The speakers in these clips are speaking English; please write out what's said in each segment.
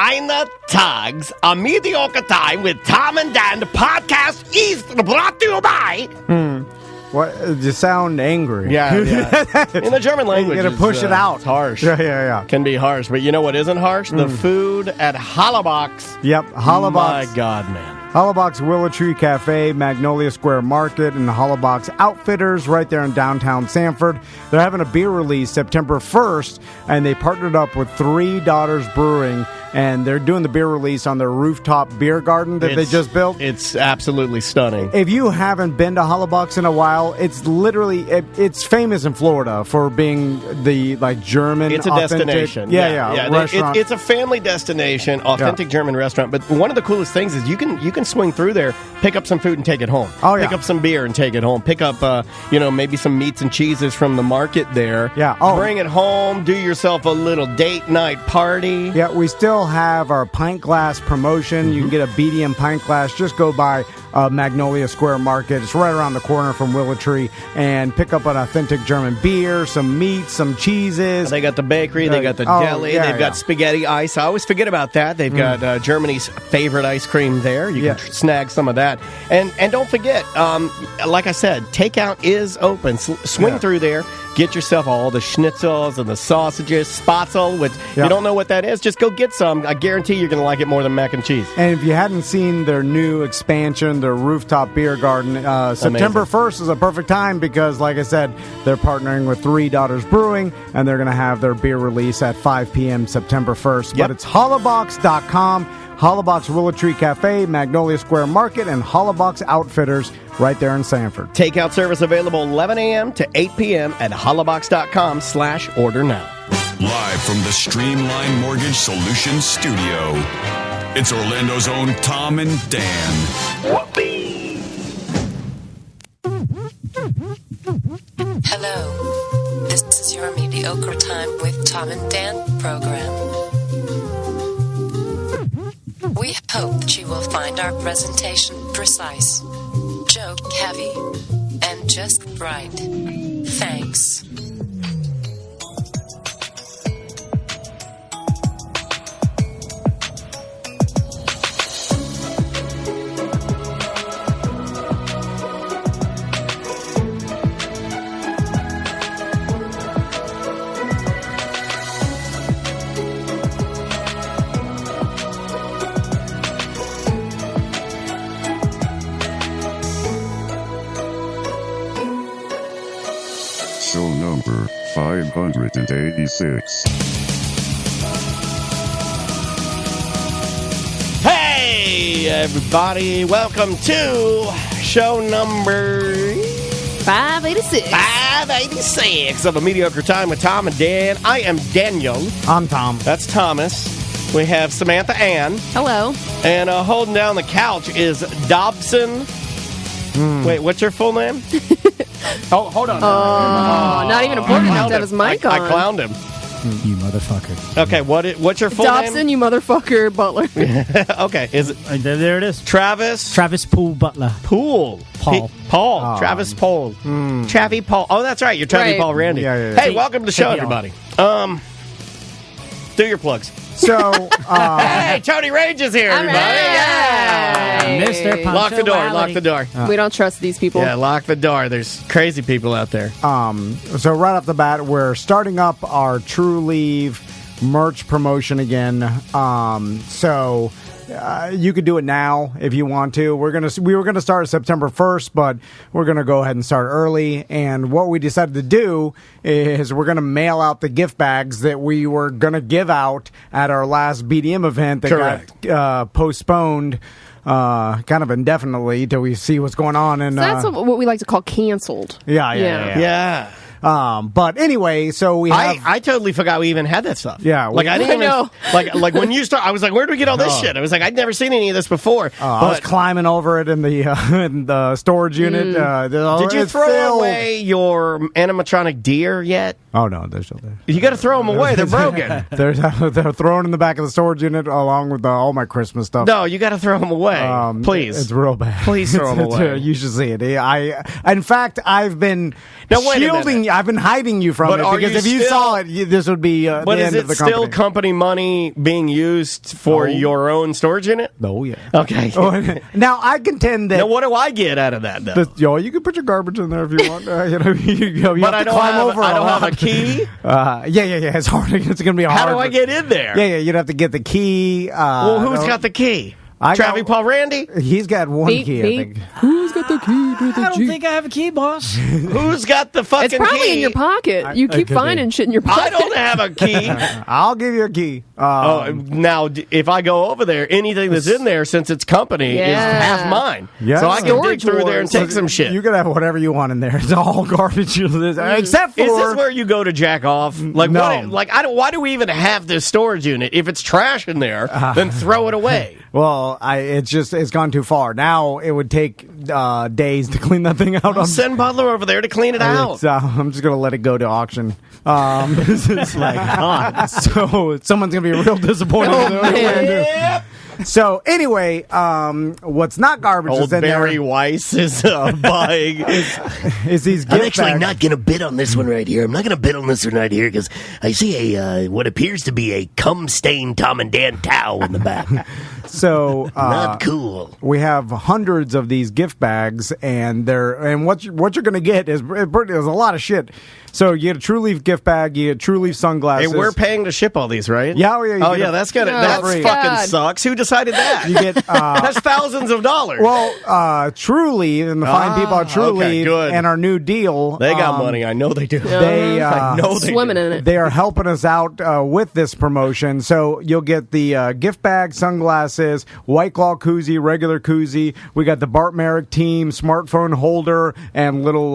Minor Tugs, a Mediocre Time with Tom and Dan. The podcast is brought to you by... What? You sound angry. Yeah. In the German language, you got to push it out. It's harsh. Yeah. Can be harsh. But you know what isn't harsh? The food at Hollabox. Yep, Hollabox. My God, man. Hollabox Willow Tree Cafe, Magnolia Square Market, and the Hollabox Outfitters right there in downtown Sanford. They're having a beer release September 1st, and they partnered up with Three Daughters Brewing, and they're doing the beer release on their rooftop beer garden that they just built. It's absolutely stunning. If you haven't been to Hollabox in a while, it's literally, it's famous in Florida for being the, German It's a authentic, destination. restaurant. It's a family destination, authentic German restaurant. But one of the coolest things is you can swing through there, pick up some food and take it home. Oh, yeah. Pick up some beer and take it home. Pick up, maybe some meats and cheeses from the market there. Yeah. Oh. Bring it home. Do yourself a little date night party. Yeah, we still have our pint glass promotion. You can get a BDM pint glass. Just go by Magnolia Square Market. It's right around the corner from Willow Tree. And pick up an authentic German beer, some meat, some cheeses. They got the bakery. They got the deli. They've got spaghetti ice. I always forget about that. They've got Germany's favorite ice cream there. You can snag some of that. And don't forget, like I said, takeout is open. Swing through there. Get yourself all the schnitzels and the sausages, spatzel, which you don't know what that is, just go get some. I guarantee you're going to like it more than mac and cheese. And if you hadn't seen their new expansion, their rooftop beer garden, September 1st is a perfect time because, like I said, they're partnering with Three Daughters Brewing, and they're going to have their beer release at 5 p.m. September 1st. But it's hollabox.com, Hollabox Willow Tree Cafe, Magnolia Square Market, and Hollabox Outfitters right there in Sanford. Takeout service available 11 a.m. to 8 p.m. at hollabox.com/order now. Live from the Streamline Mortgage Solutions studio, it's Orlando's own Tom and Dan. Hello, this is your Mediocre Time with Tom and Dan program. We hope that you will find our presentation precise, joke heavy, and just right. Thanks. Show number 586. Hey, everybody. Welcome to show number 586 of A Mediocre Time with Tom and Dan. I am Daniel. I'm Tom. That's Thomas. We have Samantha Ann. Hello. And holding down the couch is Dobson. Wait, what's your full name? Oh, hold on. Not even important enough to have his mic on. I clowned him. You motherfucker. Okay, what's your full Dobson, name? you motherfucker, Butler. Okay, is it There it is. Travis Poole Butler. Poole? Paul. Paul. Travis Poole. Travie Paul. Oh, that's right. You're Travie Right. Paul Randy. Yeah. Hey, welcome to the show, everybody. Do your plugs. So, Hey, Toni Rodriguez is here, everybody. Hey. Mr. Lock the door. Lock the door. We don't trust these people. Yeah, lock the door. There's crazy people out there. so right off the bat, we're starting up our True Leave merch promotion again. You could do it now if you want to. We were gonna start September 1st, but we're gonna go ahead and start early. And what we decided to do is we're gonna mail out the gift bags that we were gonna give out at our last BDM event that got postponed. Kind of indefinitely till we see what's going on. And So that's what we like to call canceled. Yeah. But anyway, so we have. I totally forgot we even had that stuff. Yeah, like I didn't I even know. like when you start. I was like, where do we get all this shit? I was like, I'd never seen any of this before. I was climbing over it in the storage unit. Did you throw away your animatronic deer yet? Oh no, they're still there. You got to throw them away. They're broken. They're thrown in the back of the storage unit along with all my Christmas stuff. No, you got to throw them away. Please, it's real bad. Please throw them away. You should see it. In fact, I've been now, wait shielding. I've been hiding you from But it are because you if you still- saw it, this would be the But end is of it the still company. company money being used for your own storage unit? Oh, yeah. Okay. Now, I contend that... Now, what do I get out of that, though? you can put your garbage in there if you want. You But have I to don't climb have, over I it don't a have a lot. key. Yeah. It's hard. It's going to be hard. How do I get in there? Yeah, you'd have to get the key. Well, who's got the key? I got- Travis Paul Randy? He's got one Beep, key, beep. I think. Who's got the key to the I don't Jeep? think I have a key, boss. Who's got the fucking It's probably key? in your pocket. You keep could finding shit in your pocket. I don't have a key. I'll give you a key. Now, if I go over there, anything that's in there, since it's company, Yeah. is half mine. Yeah. So I can Storage dig through there and wars. take some shit. You can have whatever you want in there. It's all garbage. Except for... Is this where you go to jack off? Like, No. why do we even have this storage unit? If it's trash in there, then throw it away. Well, it's gone too far. Now it would take days to clean that thing out. Send Butler over there to clean it out. I'm just gonna let it go to auction. This is so someone's gonna be real disappointed. man. So anyway, what's not garbage Old is in Barry there Weiss is buying. is these gift I'm actually bags. not going to bid on this one right here. I'm not going to bid on this one right here because I see what appears to be a cum-stained Tom and Dan towel in the back. So Not cool. we have hundreds of these gift bags, and what you're going to get is there's a lot of shit. So you get a True Leaf gift bag, you get True Leaf Hey, sunglasses. we're paying to ship all these, right? Yeah, oh, yeah, you Oh, get yeah, a- that's gonna. Oh, That free. fucking God. sucks. Who decided that? You get That's thousands of dollars. well, True Leaf and the fine people at True okay, Leaf good. and our new deal. They got money. I know they do. They I know they Swimming do. in it. They are helping us out with this promotion. So you'll get the gift bag, sunglasses, White Claw koozie, regular koozie. We got the Bart Merrick team smartphone holder and little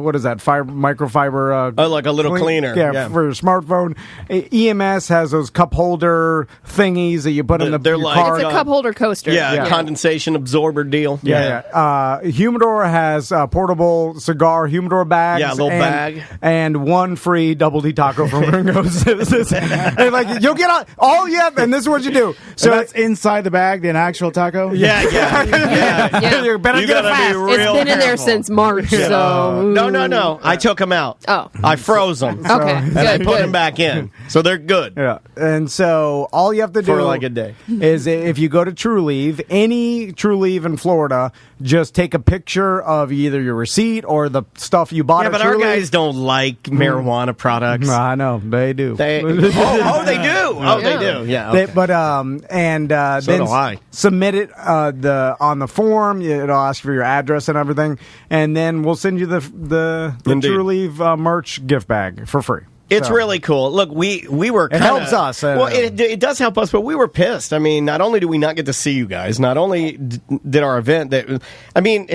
what is that? Microfiber. Like a little cleaner. Yeah, for your smartphone. EMS has those cup holder thingies that you put in They're your like- car. It's a cup holder coaster. Yeah, condensation absorber deal. Yeah. Humidor has a portable cigar humidor bags. Yeah, a little bag. And one free double D taco from Ringo's. And like, you'll get all you have, and this is what you do. So that's inside the bag, the actual taco? Yeah. Yeah. You better You get it gotta be fast. real It's been in there careful. since March, so... No. I took them out. Oh. I froze them. Okay, And I good, put good. them back in. So they're good. Yeah. And so all you have to do For like a day. is if you go to True Leave, any True Leave in Florida, just take a picture of either your receipt or the stuff you bought Yeah, at but True our Leave. guys don't like marijuana products. I know, they do. They they do. Oh, they do. Yeah. Okay. Then do I. submit it on the form. It'll ask for your address and everything, and then we'll send you the Indeed. True Leave merch gift bag for free. It's So- really cool. Look, we were. Kinda, helps us. Well, it does help us, but we were pissed. I mean, not only do we not get to see you guys, not only did our event that, I mean,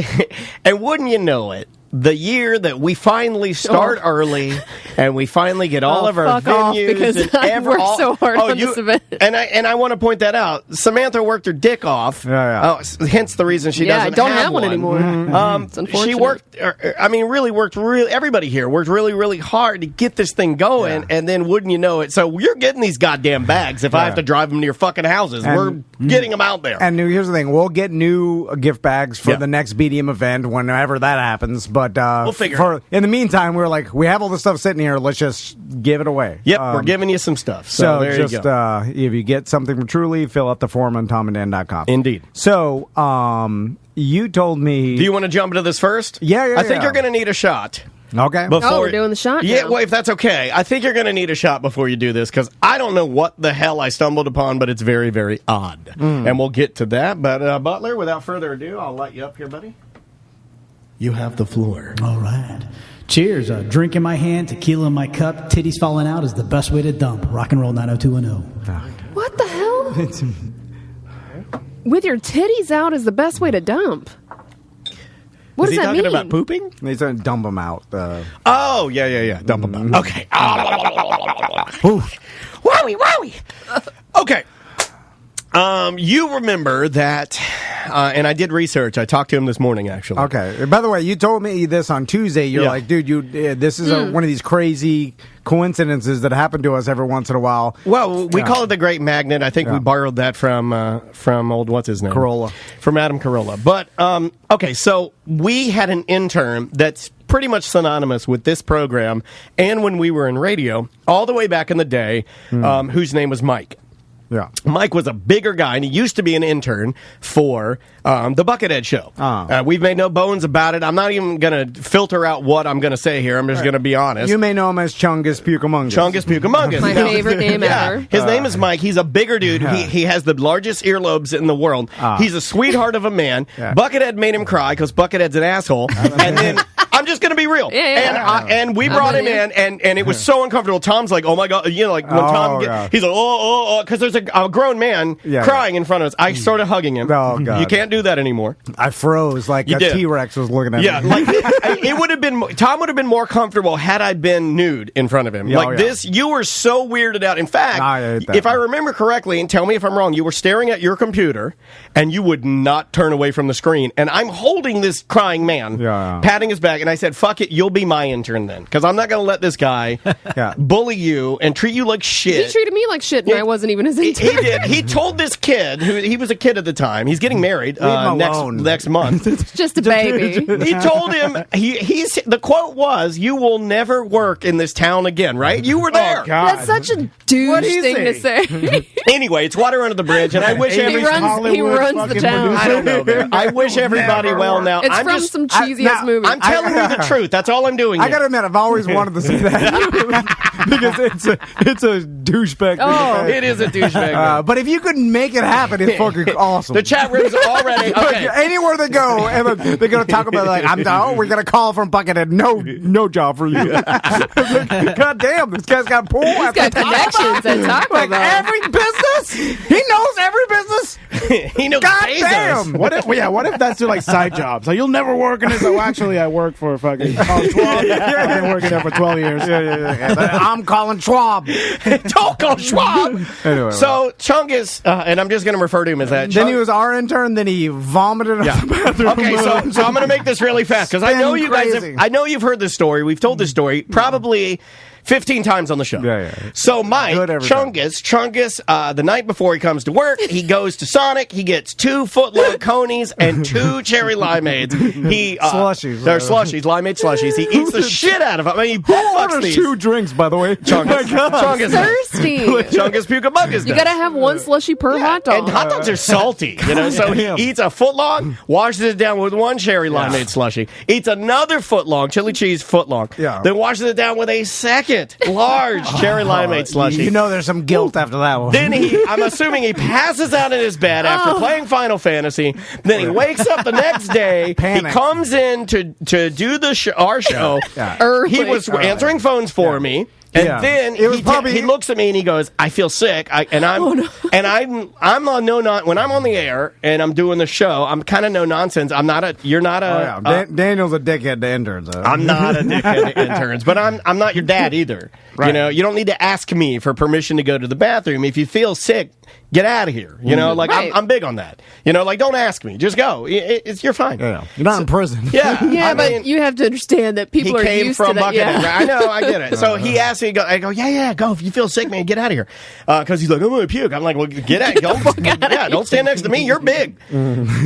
and wouldn't you know it, the year that we finally start early and we finally get all Oh, of our fuck off, venues because and I worked so hard on this event. and I want to point that out. Samantha worked her dick off. Yeah. Oh, hence the reason she Yeah, I doesn't don't have one anymore. It's unfortunate. She worked. Everybody here worked really, really hard to get this thing going, and then wouldn't you know it? So you're getting these goddamn bags. If I have to drive them to your fucking houses, we're getting them out there. And here's the thing: we'll get new gift bags for Yeah. the next BDM event whenever that happens. But We'll figure it in the meantime, we're like, we have all this stuff sitting here. Let's just give it away. Yep, we're giving you some stuff. So, So there just you go. if you get something from Truly, fill out the form on tomanddan.com. Indeed. So you told me. Do you want to jump into this first? Yeah. I think you're going to need a shot. Okay. Oh, we're doing the shot Yeah, now. well, if that's okay. I think you're going to need a shot before you do this because I don't know what the hell I stumbled upon, but it's very, very odd. And we'll get to that. But, Butler, without further ado, I'll light you up here, buddy. You have the floor. All right. Cheers. A drink in my hand, tequila in my cup, titties falling out is the best way to dump. Rock and roll 90210. What the hell? With your titties out is the best way to dump. What Is does he that talking mean? about pooping? He's going to dump them out. Oh, yeah. Dump them out. Okay. Wowie. Okay. You remember that, and I did research. I talked to him this morning, actually. Okay. By the way, you told me this on Tuesday. You're Yeah. like, dude, this is one of these crazy coincidences that happen to us every once in a while. Well, we call it the Great Magnet. I think we borrowed that from old, what's his name? Carolla. From Adam Carolla. But, okay, so we had an intern that's pretty much synonymous with this program and when we were in radio all the way back in the day, whose name was Mike. Yeah. Mike was a bigger guy, and he used to be an intern for the Buckethead Show. We've made no bones about it. I'm not even going to filter out what I'm going to say here. I'm just going to be honest. You may know him as Chungus Pukamungus. Chungus Pukamungus. My favorite name ever. His name is Mike. He's a bigger dude. He has the largest earlobes in the world. He's a sweetheart of a man. Buckethead made him cry because Buckethead's an asshole. And then... I'm just going to be real. And we brought him in, and it was so uncomfortable. Tom's like, oh, my God. You know, like, when Tom he's like, because there's a grown man crying in front of us. I started hugging him. Oh, God. You can't do that anymore. I froze like a T-Rex was looking at me. Yeah, like, it would have been, Tom would have been more comfortable had I been nude in front of him. This, you were so weirded out. In fact, if I remember correctly, and tell me if I'm wrong, you were staring at your computer, and you would not turn away from the screen. And I'm holding this crying man, patting his back, and I said, fuck it, you'll be my intern then. Because I'm not going to let this guy bully you and treat you like shit. He treated me like shit, and I wasn't even his intern. He did. He told this kid, he was a kid at the time, he's getting married next month. Just a baby. He told him, the quote was, you will never work in this town again, right? You were there. Oh, God. That's such a douche thing to say. Anyway, it's water under the bridge, and I wish he runs the town. I don't know, man. I wish everybody well now. It's from some cheesy-ass movie. I'm telling you the truth. That's all I'm doing. I gotta admit, I've always wanted to say that because it's a douchebag. Oh, it is a douchebag. But if you could make it happen, it's fucking awesome. The chat room's already okay. Anywhere they go, and they're gonna talk about we're gonna call from Buckethead. No job for you. God damn, this guy's got pool. He's got connections at Taco Bell. Every business. He knows every business. He knows. God damn. What if that's like side jobs? Like, you'll never work in this. Oh, actually, I work for fucking Schwab. I've been working there for 12 years. I'm calling Schwab. Don't call Schwab. Anyway, so Chungus, and I'm just going to refer to him as that. Then he was our intern. Then he vomited out the bathroom. Okay, so I'm going to make this really fast because I know you guys. I know you've heard this story. We've told this story probably 15 times on the show. So Mike, Chungus, the night before he comes to work, he goes to Sonic. He gets 2 foot-long conies and 2 cherry limeades. Slushies. They're slushies, limeade slushies. He eats the shit out of them. I mean, he fucks these. 2 drinks, by the way. Chungus. Thirsty. Chungus Pukamungus. You gotta have 1 slushie per hot dog. And hot dogs are salty, so he eats a foot-long, washes it down with 1 cherry limeade slushie, eats another foot-long, chili cheese foot-long, then washes it down with a second large cherry limeade slushie. You know there's some guilt after that one. Then I'm assuming he passes out in his bed after playing Final Fantasy. Then he wakes up the next day. Panic. He comes in to do our show. He was answering phones for me. And then he looks at me and he goes, "I feel sick." I'm on when I'm on the air and I'm doing the show, I'm kind of no nonsense. You're not a. Daniel's a dickhead to interns. I'm not a dickhead to interns, but I'm not your dad either. Right. You don't need to ask me for permission to go to the bathroom. If you feel sick, get out of here. I'm big on that. Don't ask me. Just go. You're fine. Yeah. You're not in prison. Yeah. But you have to understand that people are used to that. I know, I get it. So he asked me, I go, yeah, go. If you feel sick, man, get out of here. Because he's like, I'm going to puke. I'm like, well, get out. Don't stand next to me. You're big.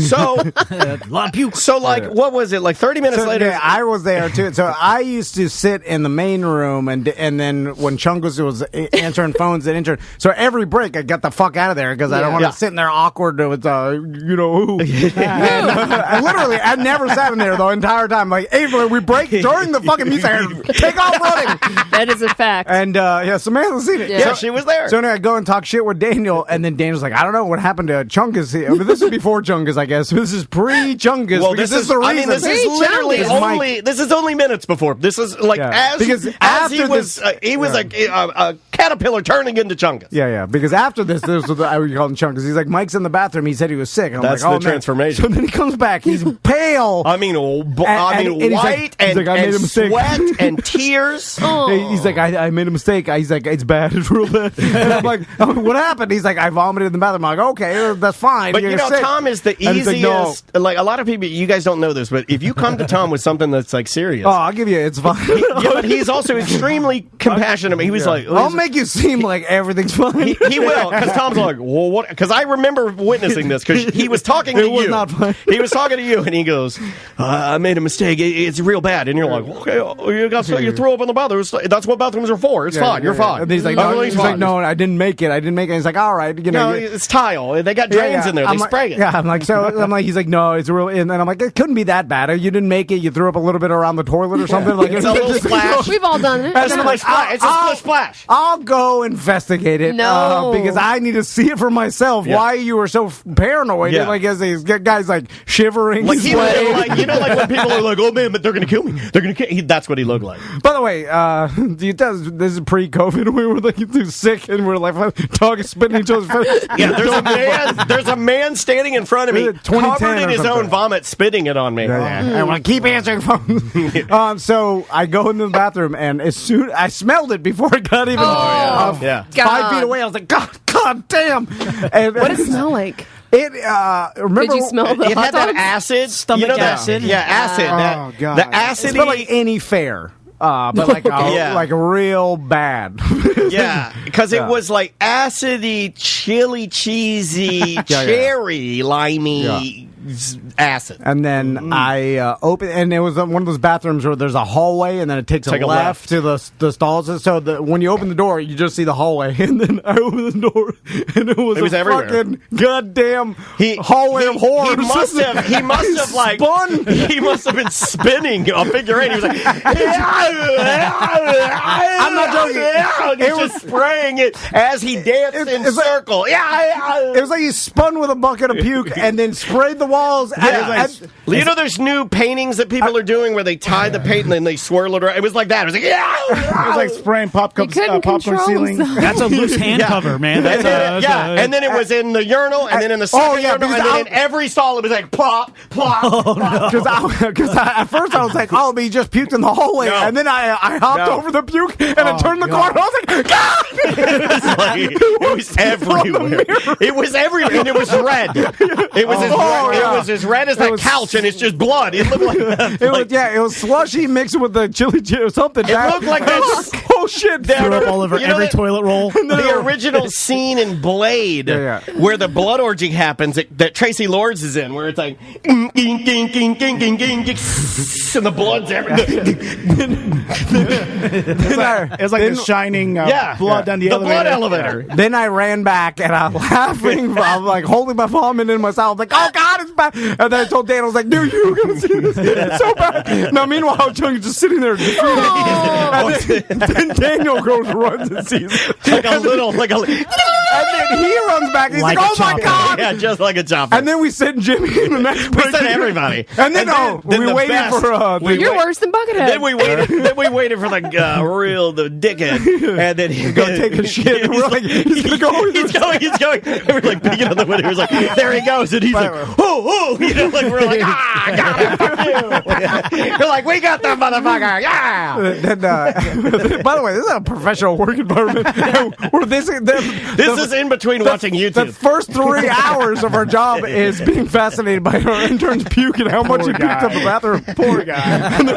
So, a lot of puke. So, what was it? 30 minutes later? Yeah, I was there, too. So, I used to sit in the main room, and then when Chungus was answering phones and intern, so every break, I got the fuck out of there because I don't want to sit in there awkward with, who. And literally, I never sat in there the entire time. Like, April, we break during the fucking music. Take off running. That is a fact. And, Samantha's seen it. Yeah, she was there. So anyway, I go and talk shit with Daniel, and then Daniel's like, I don't know what happened to Chungus. I mean, this is before Chungus, I guess. This is pre-Chungus. Well, this is the reason. I mean, this is literally only minutes before. This is he was a caterpillar turning into Chungus. Yeah. Because after this was I would call him Chungus. He's like, Mike's in the bathroom. He said he was sick. And That's the transformation. So then he comes back. He's pale. I mean, white and sweat and tears. He's like, I made a mistake. He's like, it's bad. It's real bad. And I'm like, what happened? He's like, I vomited in the bathroom. I'm like, okay, that's fine. But Tom is the easiest. Like, a lot of people, you guys don't know this, but if you come to Tom with something that's serious. Oh, I'll give you it's fine. But he's also extremely compassionate. He was like, I'll make you seem like everything's fine. He will, because Tom's like, like, well, what? Because I remember witnessing this because he was talking to you. was not fun. He was talking to you, and he goes, I made a mistake. It's real bad. And you're like, okay, you threw up in the bathroom. That's what bathrooms are for. It's fine. You're fine. And he's like, no, I didn't make it. And he's like, all right. It's tile. They got drains in there. They spray it. Yeah, I'm like, he's like, no, it's real. And then I'm like, it couldn't be that bad. You didn't make it. You threw up a little bit around the toilet or something. Like, it's a little splash. We've all done it. It's a splash. I'll go investigate it. No. Because I need to see it for myself. Yeah. Why you were so paranoid. Yeah. Like, as these guys like shivering. Like, like when people are like, oh man, but they're going to kill me. They're going to kill me. That's what he looked like. By the way, this is pre-COVID. We were like too sick and we're like talking, spitting each other's face. Yeah, there's a man standing in front of me, covered in his own vomit, spitting it on me. I want to keep answering phones. So I go into the bathroom, and as soon I smelled it before it got even 5 feet away. I was like, God damn! And, what does it smell like? Remember, did you smell the it hot had that dogs? acid, Stomach acid. Yeah, acid. Oh, God. The acid. it smelled like any fair. But like real bad. Yeah, because it was like acidy, chili, cheesy, cherry, limey acid. And then I opened, and it was one of those bathrooms where there's a hallway, and then it takes a left to the stalls. So when you open the door, you just see the hallway. And then I opened the door, and it was a everywhere. fucking goddamn hallway of horrors. He must have like spun. He must have been spinning a figure eight. He was like, I'm not joking. It was just spraying it as he danced in circle. It was like he spun with a bucket of puke and then sprayed the walls. You know, there's new paintings that people are doing where they tie the paint and then they swirl it around. It was like that. It was like, It was like spraying popcorn ceiling. That's a loose hand cover, man. And then it was in the urinal, and then in the second urinal, and then in every stall it was like plop, plop. Because at first I was like, oh, but he just puked in the hallway, and then I hopped over the puke and I turned the corner. I was like, God! It was everywhere. It was everywhere, and it was red. It was as red as that couch, and it's just blood. It looked like it was slushy mixed with the chili or something. It looked like that. Oh shit! Threw up all over every toilet roll. The original scene in Blade, where the blood orgy happens, that Tracy Lords is in, where it's like, and the blood's everywhere. It's like the shining blood down the elevator. blood elevator. Then I ran back and I'm laughing. I'm like holding my vomit in myself. I'm like, oh God, it's bad. And then I told Dan, I was like, dude, you're going to see this. It's so bad. Now, meanwhile, Chungus is just sitting there defeated. And then Daniel runs and sees it. And then he runs back. He's like oh my God. Yeah, just like a chopper. And then we sent Jimmy in the next break. We sent everybody. And then we waited for... You're worse than Buckethead. Then we waited for the dickhead. And then he'd go take a shit. And we're like, he's going to go. He's going. And we're like peeking on the window. He was like, there he goes. And he's like, oh. You know, like we're like, got him. We're like, we got that motherfucker. Yeah. By the way, this is a professional work environment. This is in between watching YouTube. The first 3 hours of our job is being fascinated by our interns puke and how much he puked up the bathroom. Poor guy. And then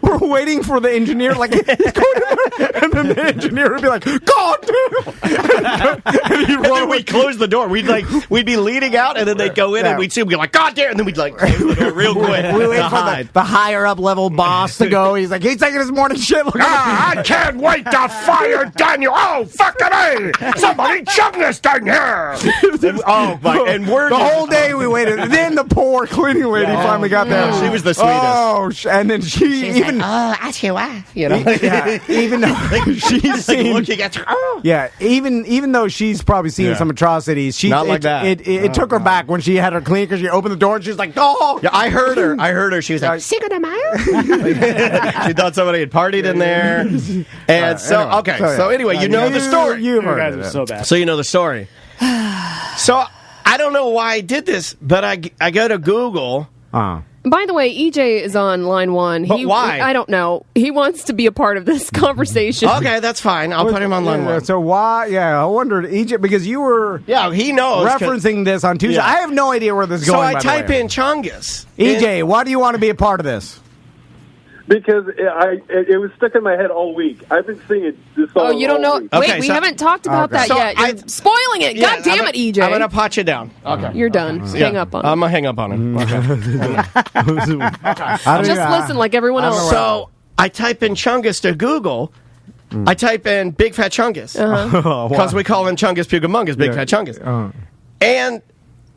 we're waiting for the engineer, like, he's going there. And then the engineer would be like, God damn. And then we'd close the door. We'd be leading out, and then they'd go in, and we'd see him be like, God damn, and then we'd like close the door real quick. We wait for the higher up level boss to go. He's like, he's taking his morning shit. I can't wait to fire Daniel. Oh, fucking A! Somebody Chungus down here. And we're the whole day we waited. And then the poor cleaning lady finally got there. She was the sweetest. And then she's even like, ask your wife, you know. Even though she's seen, looking at you. Even though she's probably seen some atrocities, not like that. It took her back when she had her clean because she opened the door and she was like, oh. Yeah, I heard her. She was like, Cinco de Mayo? She thought somebody had partied in there. And so anyway, you know the story. You guys are so bad. So you know the story. So I don't know why I did this, but I go to Google. By the way, EJ is on line one. Why? I don't know. He wants to be a part of this conversation. Okay, that's fine. I'll put him on line one. So why? Yeah, I wondered, EJ, because you were he knows referencing this on Tuesday. I have no idea where this is going. So I type in Chungus. EJ, why do you want to be a part of this? because it was stuck in my head all week. I've been singing this song. Oh, you don't know? Week. Wait, we haven't talked about that yet. You're spoiling it. God damn it, EJ. I'm going to pot you down. Okay. You're done. Hang up on him. I'm going to hang up on him. Okay. Just listen like everyone else. So I type in Chungus to Google. I type in Big Fat Chungus. Because we call him Chungus Pugamungus, Big Fat Chungus. And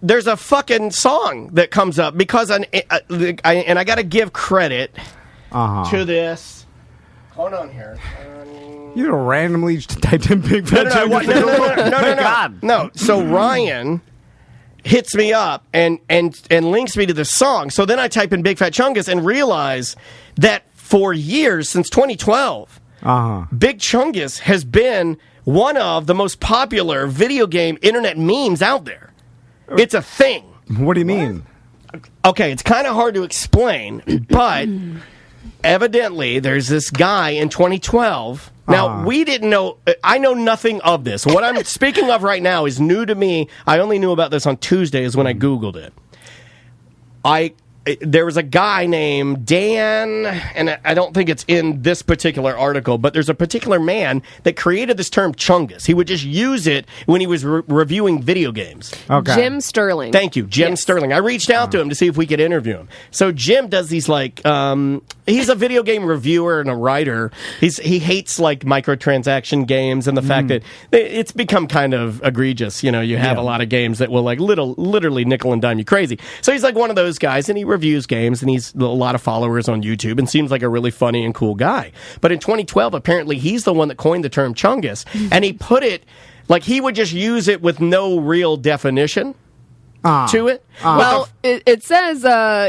there's a fucking song that comes up because I got to give credit to this. Hold on here. You randomly typed in Big Fat Chungus. No. So Ryan hits me up and links me to the song. So then I type in Big Fat Chungus and realize that for years, since 2012, Big Chungus has been one of the most popular video game internet memes out there. It's a thing. What do you mean? Okay, it's kind of hard to explain, but evidently there's this guy in 2012. Now, we didn't know. I know nothing of this. What I'm speaking of right now is new to me. I only knew about this on Tuesday is when I Googled it. There was a guy named Dan, and I don't think it's in this particular article, but there's a particular man that created this term Chungus. He would just use it when he was reviewing video games. Okay. Jim Sterling. Thank you, Jim Sterling. I reached out to him to see if we could interview him. So Jim does these he's a video game reviewer and a writer. He hates like microtransaction games and the fact that it's become kind of egregious. You know, you have a lot of games that will like literally nickel and dime you crazy. So he's like one of those guys, and he reviews games, and he's a lot of followers on YouTube and seems like a really funny and cool guy. But in 2012, apparently he's the one that coined the term Chungus, and he put it like he would just use it with no real definition to it. Well, it says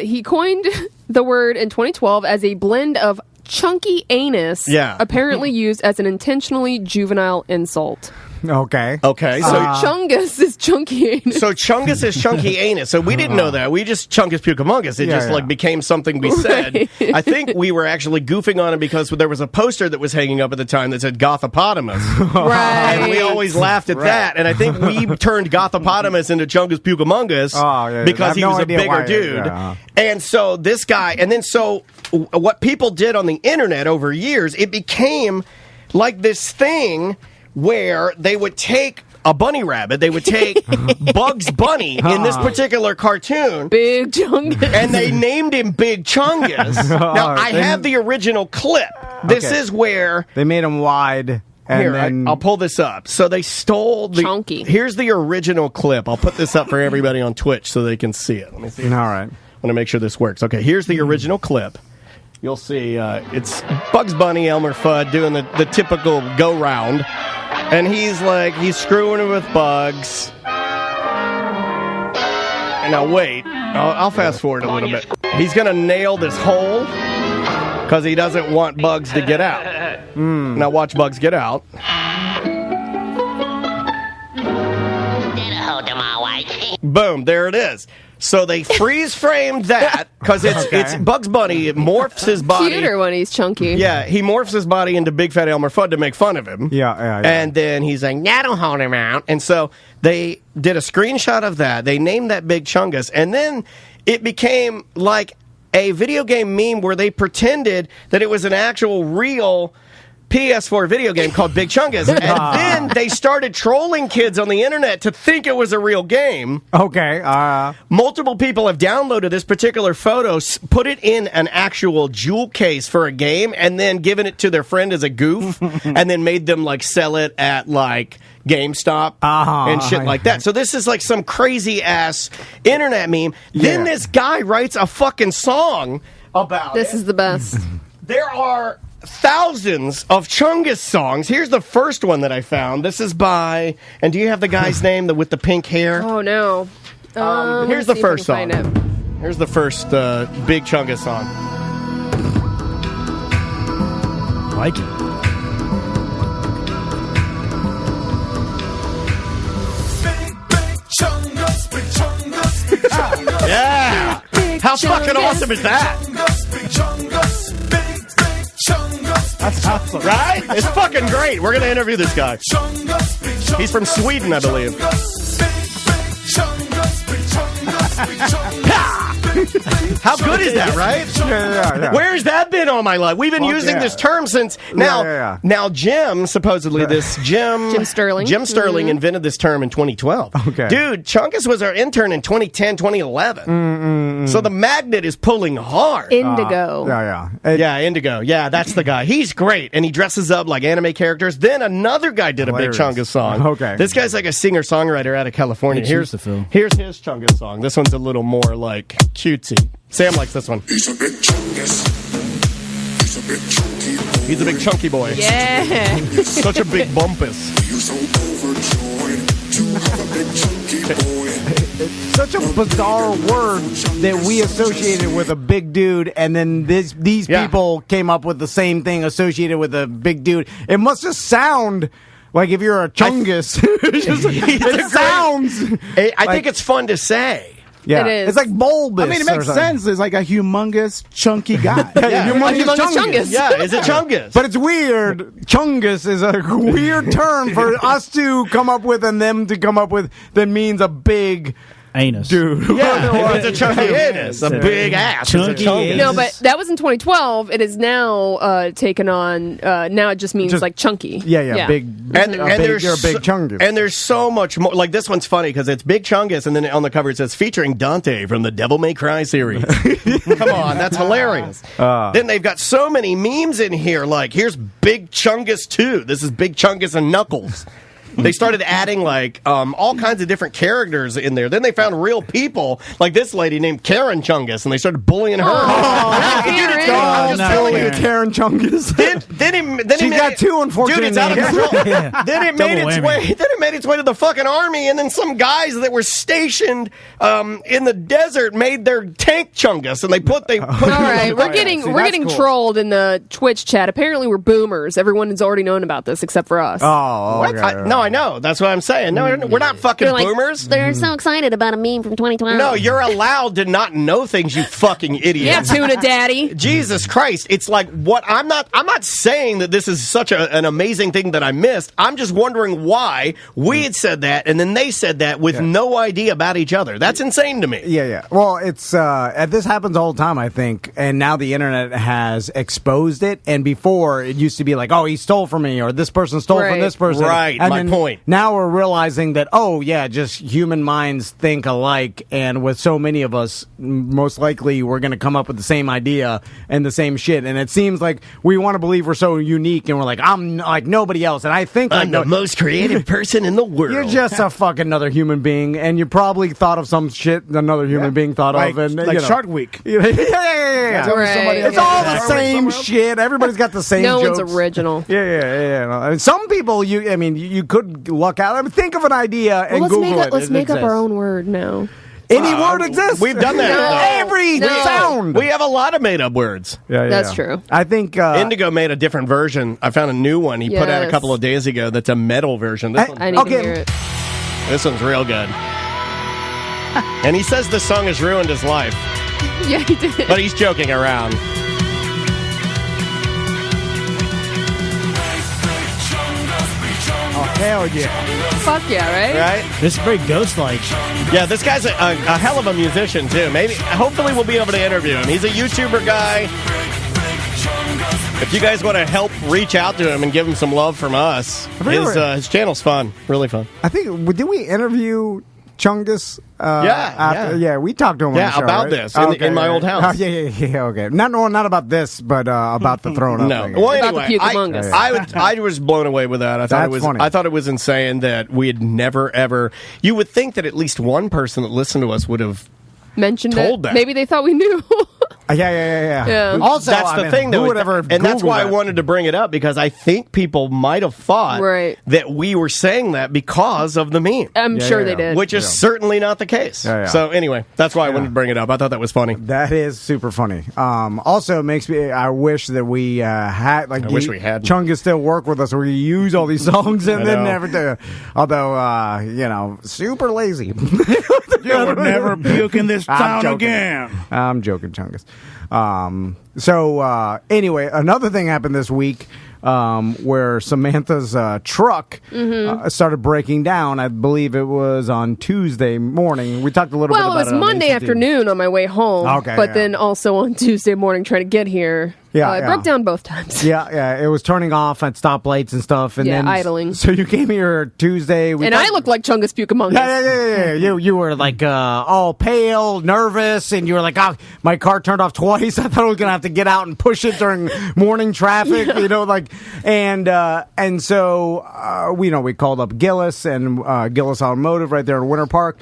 he coined the word in 2012 as a blend of chunky anus, apparently used as an intentionally juvenile insult. Okay. So Chungus is chunky anus. So Chungus is chunky anus. So we didn't know that. We just Chungus Pugamungus. It like became something we said. I think we were actually goofing on it because there was a poster that was hanging up at the time that said Gothopotamus. Right. And we always laughed at that. And I think we turned Gothopotamus into Chungus Pugamungus because he was a bigger dude. And so this guy, and then so what people did on the internet over years, it became like this thing where they would take a bunny rabbit, they would take Bugs Bunny in this particular cartoon, Big Chungus, and they named him Big Chungus. Now, I have the original clip. This is where they made him wide. And then I'll pull this up. So they stole the Chunky. Here's the original clip. I'll put this up for everybody on Twitch so they can see it. Let me see. All right. I want to make sure this works. Okay, here's the original clip. You'll see it's Bugs Bunny, Elmer Fudd doing the typical go round. And he's screwing it with Bugs. And now wait, I'll fast forward a little bit. He's going to nail this hole because he doesn't want Bugs to get out. Now watch Bugs get out. Boom, there it is. So they freeze framed that because it's Bugs Bunny. It morphs his body. Cuter when he's chunky. Yeah, he morphs his body into Big Fat Elmer Fudd to make fun of him. Yeah. And then he's like, "Now don't hold him out." And so they did a screenshot of that. They named that Big Chungus, and then it became like a video game meme where they pretended that it was an actual real PS4 video game called Big Chungus. And then they started trolling kids on the internet to think it was a real game. Okay. Multiple people have downloaded this particular photo, put it in an actual jewel case for a game, and then given it to their friend as a goof, and then made them like sell it at like GameStop and shit like that. So this is like some crazy ass internet meme. Then this guy writes a fucking song about This is the best. There are thousands of Chungus songs. Here's the first one that I found. This is by, and do you have the guy's name with the pink hair? Oh no. Here's the first song. Here's the first Big Chungus song. Like it. Yeah! How fucking awesome is that? That's awesome. Right? It's fucking great. We're going to interview this guy. He's from Sweden, I believe. How good is that, right? Yeah. Where's that been all my life? We've been using this term since now. Now, Jim, supposedly Jim Sterling invented this term in 2012. Okay. Dude, Chungus was our intern in 2010, 2011. So the magnet is pulling hard. Indigo. Indigo. Yeah, that's the guy. He's great, and he dresses up like anime characters. Then another guy did a big Chungus song. Okay. This guy's like a singer-songwriter out of California. Here's his Chungus song. This one's a little more like cutesy. Sam likes this one. He's a big Chungus. He's a big chunky boy. He's a big chunky boy. Yeah. Such a big bumpus. You're so overjoyed to have a big chunky boy. It's such a bizarre word that we associated with a big dude, and then these people came up with the same thing associated with a big dude. It must just sound like if you're a Chungus. It sounds. I think it's fun to say. Yeah, it is. It's like bulbous. I mean, it makes sense. It's like a humongous, chunky guy. Humongous Chungus. Yeah, is it Chungus? But it's weird. Chungus is a weird term for us to come up with and them to come up with that means a big anus. Dude. Yeah, it's a chunky anus. A big ass. Chunky anus. No, but that was in 2012. It is now taken on, now it just means like chunky. Yeah. Big. And you're a big Chungus. And there's so much more. Like, this one's funny because it's Big Chungus, and then on the cover it says, featuring Dante from the Devil May Cry series. Come on, that's hilarious. Then they've got so many memes in here, like, here's Big Chungus 2. This is Big Chungus and Knuckles. They started adding, like, all kinds of different characters in there. Then they found real people, like this lady named Karen Chungus, and they started bullying her. Karen Chungus. Then She's got two, unfortunately. Dude, it's out of control. Yeah. Then it made its way to the fucking army, and then some guys that were stationed in the desert made their tank Chungus, and they put all right, we're getting trolled in the Twitch chat. Apparently, we're boomers. Everyone has already known about this except for us. I know. That's what I'm saying. No, we're not fucking boomers. They're so excited about a meme from 2012. No, you're allowed to not know things, you fucking idiot. Yeah, tuna daddy. Jesus Christ. It's like, what? I'm not saying that this is such an amazing thing that I missed. I'm just wondering why we had said that, and then they said that with no idea about each other. That's insane to me. Yeah. Well, it's this happens all the time, I think, and now the internet has exposed it, and before it used to be like, oh, he stole from me, or this person stole from this person. Right, and my point. Now we're realizing that, just human minds think alike, and with so many of us, most likely we're going to come up with the same idea and the same shit, and it seems like we want to believe we're so unique, and we're like, I'm like nobody else, and I think I'm the most creative person in the world. You're just a fucking another human being, and you probably thought of some shit another human being thought of, and like Shark Week. Yeah. Right. It's all the same shit. Everybody's got the same no jokes. one's original. Yeah. I mean, some people, you could luck out. I mean, think of an idea and Google it. Let's make up our own word now. Any word exists. We've done that. Every sound. We have a lot of made-up words. Yeah. That's true. I think Indigo made a different version. I found a new one he put out a couple of days ago that's a metal version. I need to hear it. This one's real good. And he says this song has ruined his life. Yeah, he did. But he's joking around. Oh, hell yeah. Fuck yeah, right? Right? This is very ghost-like. Yeah, this guy's a hell of a musician, too. Hopefully we'll be able to interview him. He's a YouTuber guy. If you guys want to help reach out to him and give him some love from us, his channel's fun. Really fun. I think, did we interview Chungus? Yeah, we talked to him on the show, about right? this in my old house. Okay. Not about this, but about the throwing up thing. Well, anyway, I was blown away with that. I thought it was insane that we had never, ever... You would think that at least one person that listened to us would have mentioned told that. Maybe they thought we knew. Yeah. Also, that's the thing, though. And that's why I wanted to bring it up, because I think people might have thought that we were saying that because of the meme. I'm sure they did. Which is certainly not the case. So anyway, that's why I wanted to bring it up. I thought that was funny. That is super funny. Also, it makes me... I wish that we had... I wish we had Chungus still work with us, where we use all these songs and then never do. Although, super lazy. You would never puke in this town again. I'm joking, Chungus. Anyway, another thing happened this week. where Samantha's truck started breaking down. I believe it was on Tuesday morning. We talked a little bit about it. Well, it was Monday afternoon on my way home. Okay, but then also on Tuesday morning trying to get here. It broke down both times. Yeah, it was turning off at stoplights and stuff. And then idling. So you came here Tuesday. I looked like Chungus Humungus. Yeah. You were like all pale, nervous, and you were like, "Oh, my car turned off twice. I thought I was gonna have to get out and push it during morning traffic." And so we called up Gillis and Gillis Automotive right there in Winter Park.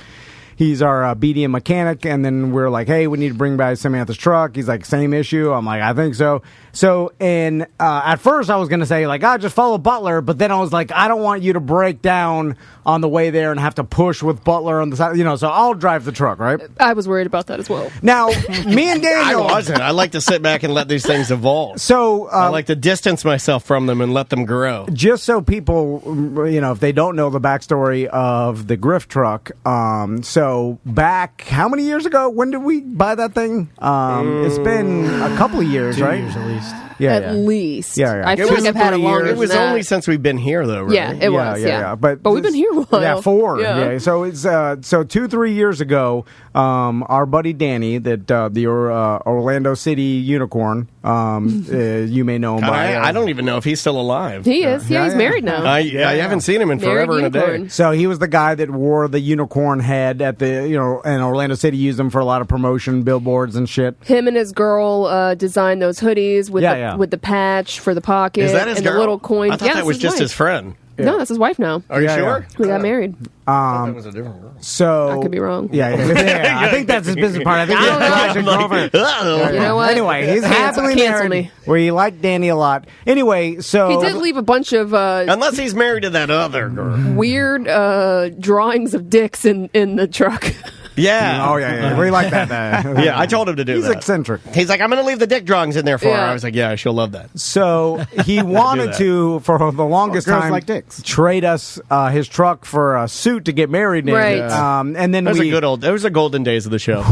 He's our BDM mechanic, and then we're like, hey, we need to bring back Samantha's truck. He's like, same issue? I'm like, I think so. So, and at first I was going to say, like, just follow Butler, but then I was like, I don't want you to break down on the way there and have to push with Butler on the side, so I'll drive the truck, right? I was worried about that as well. Now, me and Daniel... I wasn't. I like to sit back and let these things evolve. So... I like to distance myself from them and let them grow. Just so people, if they don't know the backstory of the Grift truck, so back, how many years ago? When did we buy that thing? It's been a couple of years, 2 right? years at least. At least. Yeah. I feel like I've had it longer. It was than that. only since we've been here, though, right? Yeah, it was. Yeah. But we've been here a while. Yeah, 4. Yeah. So it's 2-3 years ago, our buddy Danny, that the Orlando City unicorn, you may know him by. I don't even know if he's still alive. He is. Yeah, he's married now. I haven't seen him in forever and a day. So he was the guy that wore the unicorn head at the, and Orlando City used them for a lot of promotion, billboards and shit. Him and his girl designed those hoodies with the patch for the pocket. Is that his and girl? the little coin. I thought that was just his friend. Yeah. No, that's his wife now. Are you sure? We got married. That was a different girl. So I could be wrong. Yeah, I think that's his business part. I think he's a girlfriend. You know what? Anyway, he's happily married. We like Danny a lot. Anyway, so he did leave a bunch of unless he's married to that other girl. Weird drawings of dicks in the truck. Yeah. Oh, yeah. We like that. Yeah, I told him to do that. He's eccentric. He's like, I'm going to leave the dick drawings in there for her. I was like, yeah, she'll love that. So he wanted to, for the longest time, like dicks. trade us his truck for a suit to get married in. Right. And then those are golden days of the show.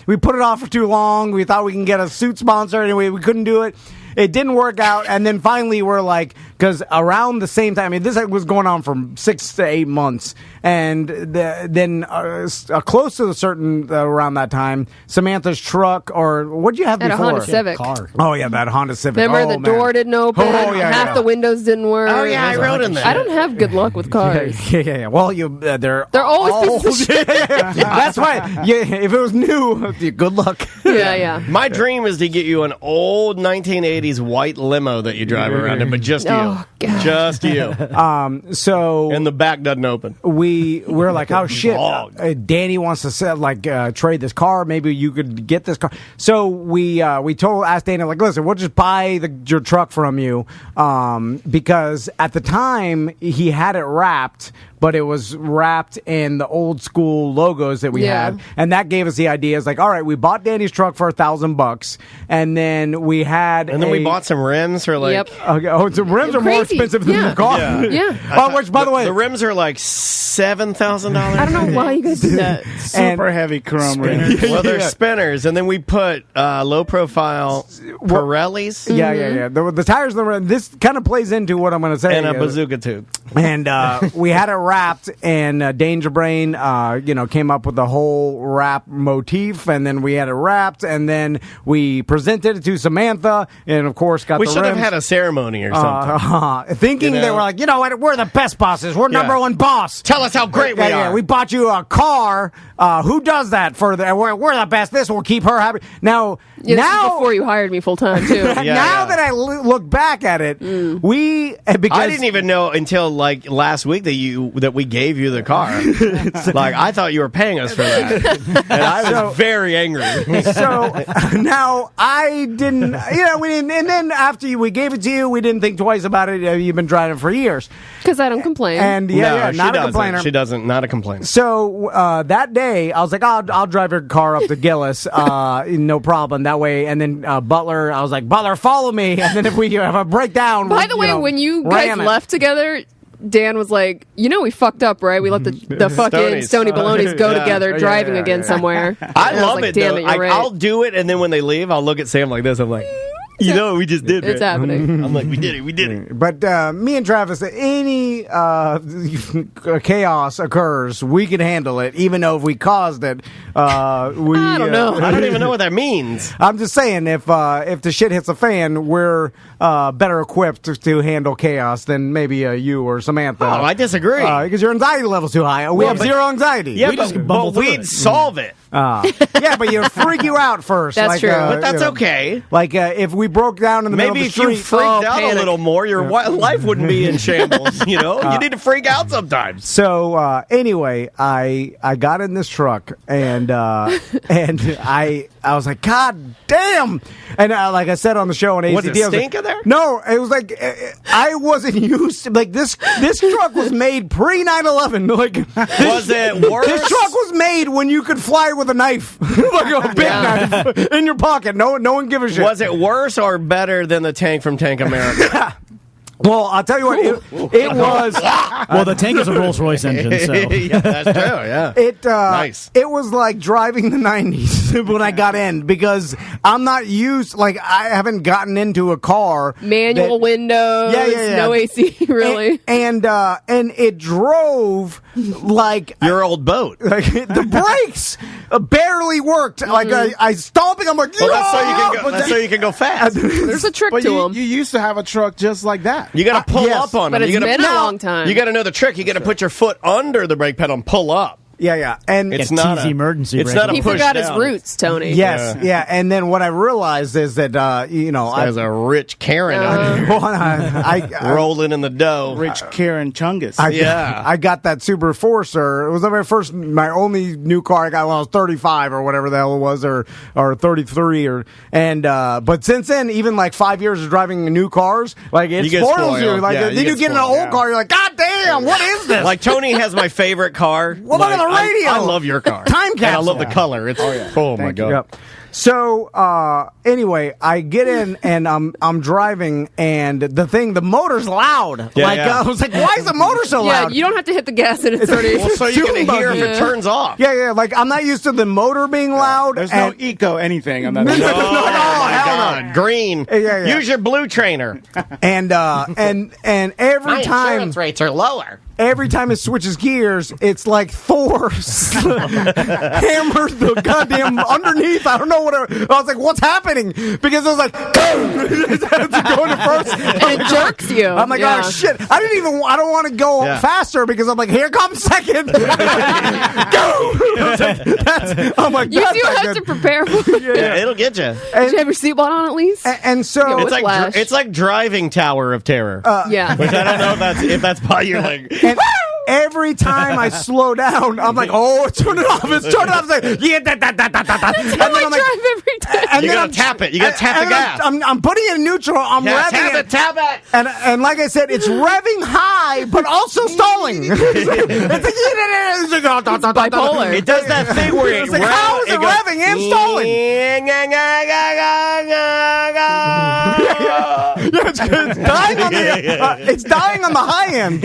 We put it off for too long. We thought we can get a suit sponsor. Anyway, we couldn't do it. It didn't work out, and then finally we're like, because around the same time, this was going on for 6 to 8 months, and then close to a certain around that time, Samantha's truck, or what did you have before? A Honda Civic. Car. Oh yeah, that Honda Civic. Remember the door didn't open. Half the windows didn't work. Oh yeah, I rode in there. I don't have good luck with cars. Yeah. Well, they're always pieces of shit. That's why. If it was new, good luck. Yeah. My dream is to get you an old 1980s white limo that you drive around in, but just you. Oh, God. Just you. So and the back doesn't open. We're like, oh shit, Danny wants to trade this car. Maybe you could get this car. So we asked Danny, like, listen, we'll just buy your truck from you, because at the time he had it wrapped, but it was wrapped in the old school logos that we had, and that gave us the idea. It's like, all right, we bought Danny's truck for $1,000, and then we bought some rims for like. Yep. Okay. So rims are more expensive than the car. Yeah. Which, by the way, the rims are like $7,000. I don't know why you guys did that. Super heavy chrome rims. Well, they're spinners, and then we put low profile Pirellis. Yeah. The tires, this kind of plays into what I'm going to say. And a bazooka tube. And we had it wrapped, and Danger Brain, came up with the whole wrap motif, and then we had it wrapped, and then we presented it to Samantha, and of course got we the should rims. have had a ceremony or something. Thinking they were like, what? We're the best bosses. We're number one boss. Tell us how great we are. Yeah, we bought you a car. Who does that for we're the best. This will keep her happy. Now, this is before you hired me full time too. Now that I look back at it, because I didn't even know until like last week that we gave you the car. Like I thought you were paying us for that, and I was very angry. So now I didn't, we didn't, and then after we gave it to you, we didn't think twice about it. You've been driving for years because I don't complain. And not a complainer. She doesn't, not a complainer. So that day, I was like, I'll drive your car up to Gillis, no problem. That way, and then Butler, I was like, Butler, follow me, and then if we have a breakdown. By the way, when you guys left together, Dan was like, we fucked up, right? We let the fucking Stony Balonies go together driving again somewhere. I love like, it, damn though. it, you're right. I'll do it, and then when they leave, I'll look at Sam like this. I'm like... You know what we just did, It's right? happening. I'm like, we did it. But me and Travis, any chaos occurs, we can handle it, even though if we caused it. I don't know. I don't even know what that means. I'm just saying, if the shit hits the fan, we're better equipped to handle chaos than maybe you or Samantha. Oh, I disagree. Because your anxiety level's too high. We have zero anxiety. Yeah, but we'd solve it. Yeah, but you freak you out first. That's true. But that's okay. Like if we broke down in the middle of Maybe the if street, you freaked out a little more, your life wouldn't be in shambles. You know, you need to freak out sometimes. So anyway, I got in this truck and I was like, God damn! And like I said on the show on ACT, was it stink in there? No, it was like I wasn't used to this truck was made pre 9/11. Like, was it worse? This truck was made when you could fly with a knife, like a big knife in your pocket. No one give a shit. Was it worse or better than the tank from Tank America? Well, I'll tell you what, it was. Well, the tank is a Rolls-Royce engine, so. Yeah, that's true, yeah. Nice. It was like driving the 90s when I got in, because I'm not used, like, I haven't gotten into a car. Manual windows, no AC, really. And it drove like... Your old boat. Like, the brakes barely worked. Like, I stomping, I'm like, well, that's so you can go fast. There's a trick to them. You used to have a truck just like that. You got to pull up on but them. It's been a long time. You got to know the trick. You got to put your foot under the brake pedal and pull up. Yeah, and it's not an emergency. It's not a he push forgot down. his roots, Tony. Yes, yeah. And then what I realized is that as a rich Karen I rolling in the dough. Rich Karen Chungus. I got that Subaru Forester. It was my only new car I got when I was 35 or whatever the hell it was, or 33 but since then, even like 5 years of driving new cars, like it spoils you. Like then you get in an old car, you're like, God damn, what is this? Like Tony has my favorite car. Well, look at the radio. I love your car. Time capsule. And I love the color. It's oh my god. Yep. So anyway, I get in and I'm driving, and the motor's loud. Yeah, I was like, why is the motor so loud? Yeah, you don't have to hit the gas and it's already. Well, so you can hear if it turns off. Yeah. Like I'm not used to the motor being loud. There's no eco anything on that. No, hell no. Green. Yeah. Use your blue trainer. And every time insurance rates are lower. Every time it switches gears, it's like Thor hammers the goddamn underneath. I don't know what. I was like, what's happening? Because I was like, go! Going to first, and it jerks you. I'm like, oh shit! I don't want to go faster because I'm like, here comes second. Go! I'm like, you do have to prepare for it. Yeah, it'll get you. Did you have your seatbelt on at least? And so it's like driving Tower of Terror. Yeah, which I don't know if that's by your like. And every time I slow down, I'm like, oh, turn it off. It's turn it off. It's like, yeah, That's how I drive every day. And you then gotta tap it. You gotta tap the gas. I'm putting it in neutral. I'm revving it. Tap it. And like I said, it's revving high, but also stalling. It's bipolar. It does that thing where it's like, how is it revving and stalling? It's dying on the high end.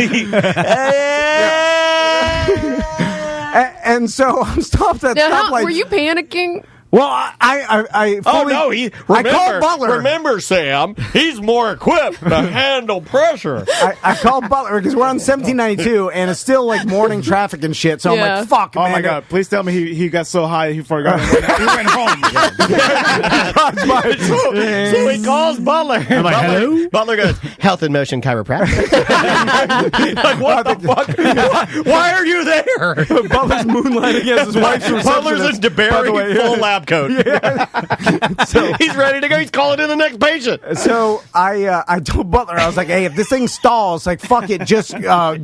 And so I'm stopped at stoplight. Were you panicking? Well, I fully, I called Butler. Remember, Sam, he's more equipped to handle pressure. I called Butler because we're on 1792 and it's still like morning traffic and shit. So I'm like, fuck, man. Oh my god! Please tell me he got so high he forgot. He went home. So he calls Butler. I'm like, hello? Butler goes, Health in Motion Chiropractic. Like, what the fuck? Why are you there? Butler's moonlighting as his wife's receptionist. Butler's in DeBerry full lab coat. Yeah. So he's ready to go. He's calling in the next patient. So I told Butler, I was like, hey, if this thing stalls, like, fuck it, just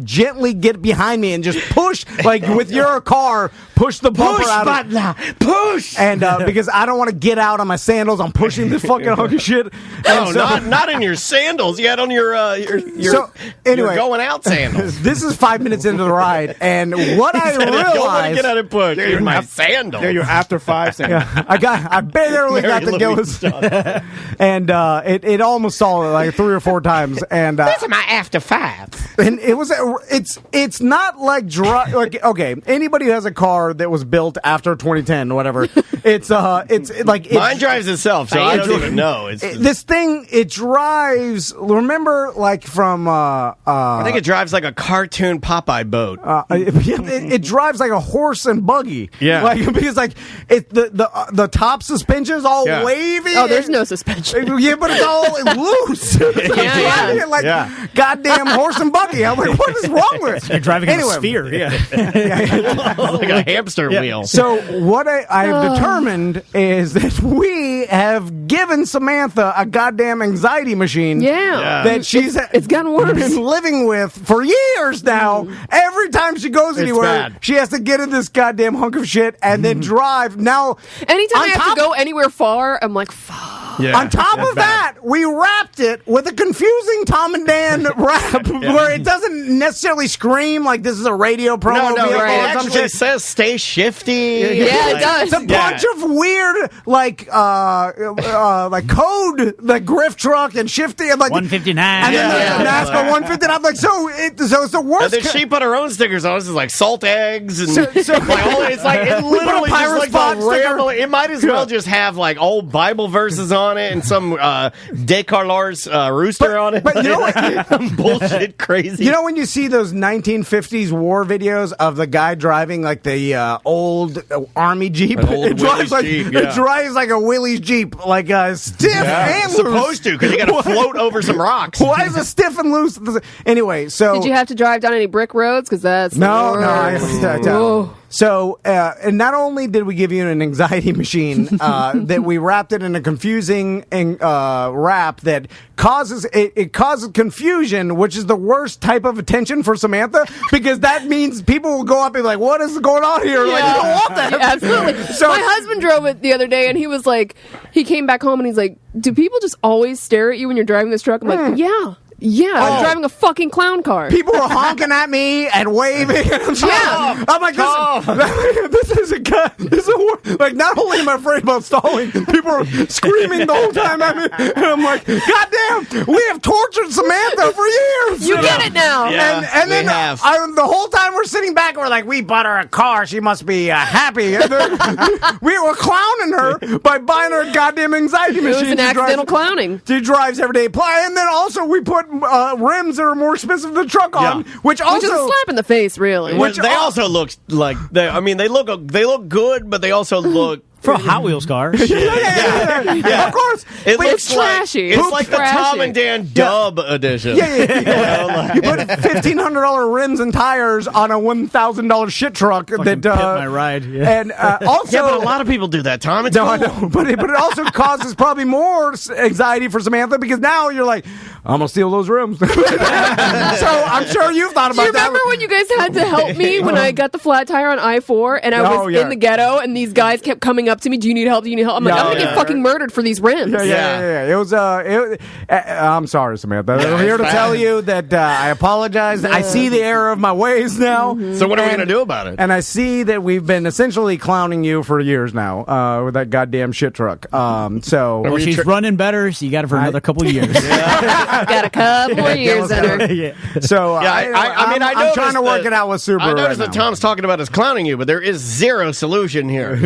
gently get behind me and just push, like, with your car, push the bumper out. Push! And because I don't want to get out on my sandals, I'm pushing this fucking hunk of shit. No, not in your sandals. You had on your so, anyway, your going out sandals. This is 5 minutes into the ride, and what I realized... Don't want to get out and push. You're my sandals. They're your after 5 sandals. I barely got the Gillis, and it almost saw it like 3 or 4 times. And these are my after 5. And it's not like okay, anybody who has a car that was built after 2010 or whatever, it's like mine drives itself, so I don't even know. This thing, it drives. Remember, like from I think it drives like a cartoon Popeye boat. It drives like a horse and buggy. Yeah, like because like the top suspension is all wavy. Oh, there's no suspension. Yeah, but it's all loose. Goddamn horse and buggy. I'm like, what is wrong with it? You're driving in a sphere. Like a hamster wheel. So what I have determined is that we have given Samantha a goddamn anxiety machine. Yeah. That it's gotten worse. Been living with for years now. Every time she goes anywhere, she has to get in this goddamn hunk of shit and then drive. Now, anytime I have to go anywhere far, I'm like, fuck. Yeah, on top of that, we wrapped it with a confusing Tom and Dan wrap where it doesn't necessarily screame like this is a radio promo. No, it actually says stay shifty. Yeah, it does. It's a bunch of weird like code, like Grift truck and shifty and like 159. And then NASCAR 159. I'm like, so it's the worst. And then she put her own stickers on. This is like salt eggs and it's like it literally just like a rambling. It might as well just have like old Bible verses on it and some Descartes rooster on it. But you know what? Bullshit crazy. You know when you see those 1950s war videos of the guy driving like the old army Jeep? It drives like a Willys Jeep, like a stiff and loose. Supposed to, because you got to float over some rocks. Why is it stiff and loose? Anyway, so... Did you have to drive down any brick roads? Because that's... No. So, and not only did we give you an anxiety machine, that we wrapped it in a confusing wrap that causes confusion, which is the worst type of attention for Samantha, because that means people will go up and be like, what is going on here? Yeah. Like, you don't want that. Yeah, absolutely. So my husband drove it the other day, and he was like, he came back home, and he's like, do people just always stare at you when you're driving this truck? I'm like, yeah. Yeah, I'm driving a fucking clown car. People were honking at me and waving. And I'm like, this is a guy. Like, not only am I afraid about stalling, people are screaming the whole time at me. And I'm like, goddamn, we have tortured Samantha for years. You get it now. Yeah, and then the whole time we're sitting back, we're like, we bought her a car. She must be happy. And then we were clowning her by buying her a goddamn anxiety machine. It was an accidental clowning. She drives every day. And then also we put rims that are more expensive than the truck on, which is a slap in the face, really. They also look like they look good, but they also look. For a Hot Wheels car. Yeah. Of course. It looks trashy. It's like the Tom and Dan Dub edition. Yeah. You put $1,500 rims and tires on a $1,000 shit truck that my ride. Yeah. And also, but a lot of people do that, Tom. It's cool. I know, but it also causes probably more anxiety for Samantha because now you're like, I'm gonna steal those rims. So I'm sure you've thought about that. Do you remember when you guys had to help me when I got the flat tire on I-4 and I was in the ghetto and these guys kept coming up to me, do you need help? I'm like, I'm gonna get fucking murdered for these rims. Yeah. It was I'm sorry, Samantha. I'm here to tell you that I apologize. I see the error of my ways now. Mm-hmm. So what are we gonna do about it? And I see that we've been essentially clowning you for years now with that goddamn shit truck. Well, she's running better, so you got it for another couple of years. Got a couple more years in her. So I'm trying to work it out with Subaru. I noticed that Tom's talking about us clowning you, but there is zero solution here.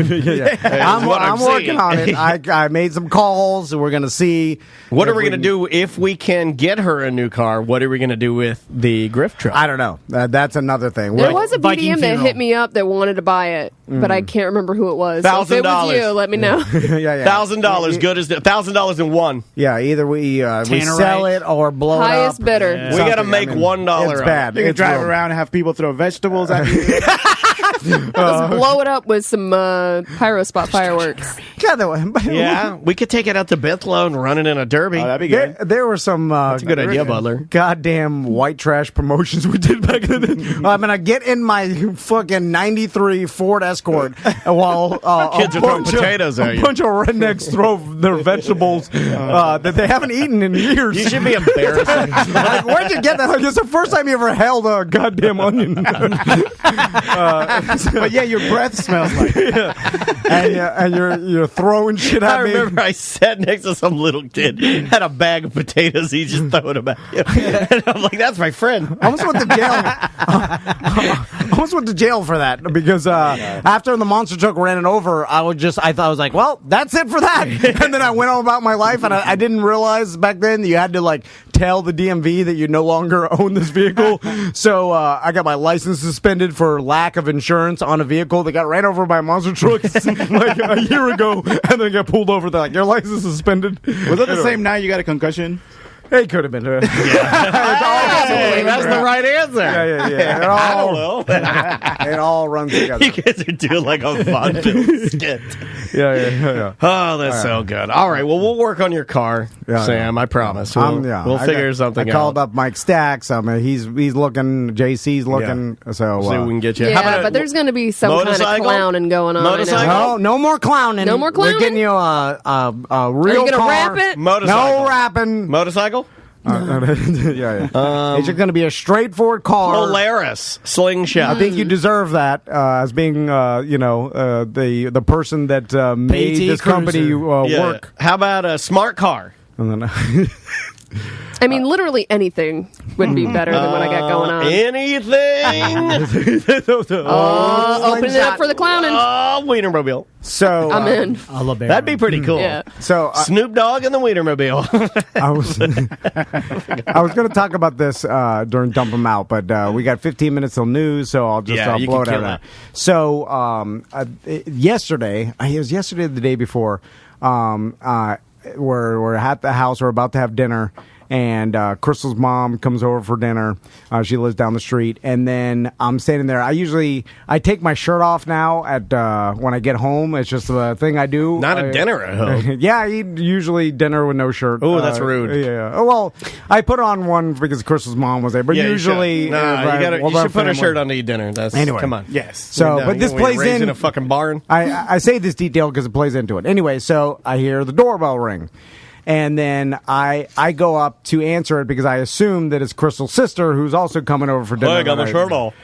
I'm working on it. I made some calls, and we're going to see. What are we going to do if we can get her a new car? What are we going to do with the Grift truck? I don't know. That's another thing. There was a BDM that hit me up that wanted to buy it, but I can't remember who it was. So if it was you, let me know. $1,000. Good as $1,000 in one. Yeah, either we sell it or blow it up. Highest bidder. Yeah. We got to make $1. It's bad. You can drive around and have people throw vegetables at you. Let's blow it up with some pyro spot fireworks. Yeah, we could take it out to Bithlow and run it in a derby. Oh, that'd be good. There were some that's a good idea, Butler. Goddamn white trash promotions we did back in the day. I'm gonna get in my fucking '93 Ford Escort while kids are throwing potatoes at you. A bunch of rednecks throw their vegetables that they haven't eaten in years. You should be embarrassed. Like, where'd you get that? Like, it's the first time you ever held a goddamn onion. But yeah, your breath smells like it. And you're throwing shit at me. I remember I sat next to some little kid, had a bag of potatoes, he's just throwing them at him. And I'm like, that's my friend. I almost went to jail. I almost went to jail for that because after the monster truck ran it over, I thought I was like, well, that's it for that. And then I went on about my life, and I didn't realize back then that you had to like tell the DMV that you no longer own this vehicle. So I got my license suspended for lack of insurance on a vehicle that got ran over by a monster truck like a year ago, and then got pulled over. They're like, your license is suspended. Was that the same night you got a concussion? It could have been. That's the right answer. Yeah. It all runs together. You guys are doing like a vaudeville skit. Yeah. Oh, that's so good. All right, well, we'll work on your car, Sam. I promise. We'll figure something out. I called up Mike Stacks. He's looking. JC's looking. So see what we can get you. Yeah, but there's going to be some kind of clowning going on. Motorcycle? No more clowning. No more clowning? We're getting you a real car. Are you going to wrap it? Motorcycle. No wrapping. Motorcycle? It's just going to be a straightforward car. Polaris slingshot. I think you deserve that as being, the person that made this company work. How about a smart car? And then I mean, literally anything would be better than what I got going on. Anything? Open it up for the clowning. Wienermobile. So I'm in. That'd be pretty cool. Yeah. So Snoop Dogg and the Wienermobile. I was going to talk about this during Dump 'Em Out, but we got 15 minutes till news, so I'll just blow it out. So yesterday, it was yesterday or the day before, we're at the house, we're about to have dinner, and Crystal's mom comes over for dinner. She lives down the street, and then I'm standing there. I take my shirt off now at when I get home. It's just a thing I do. Not a dinner at home. Yeah, I eat usually dinner with no shirt. Oh, that's rude. Yeah. Well, I put on one because Crystal's mom was there, but usually you should put a shirt on to eat dinner. Anyway, come on. Yes. So, but this plays in a fucking barn. I say this detail because it plays into it. Anyway, so I hear the doorbell ring. And then I go up to answer it because I assume that it's Crystal's sister who's also coming over for dinner. I got my shirt off.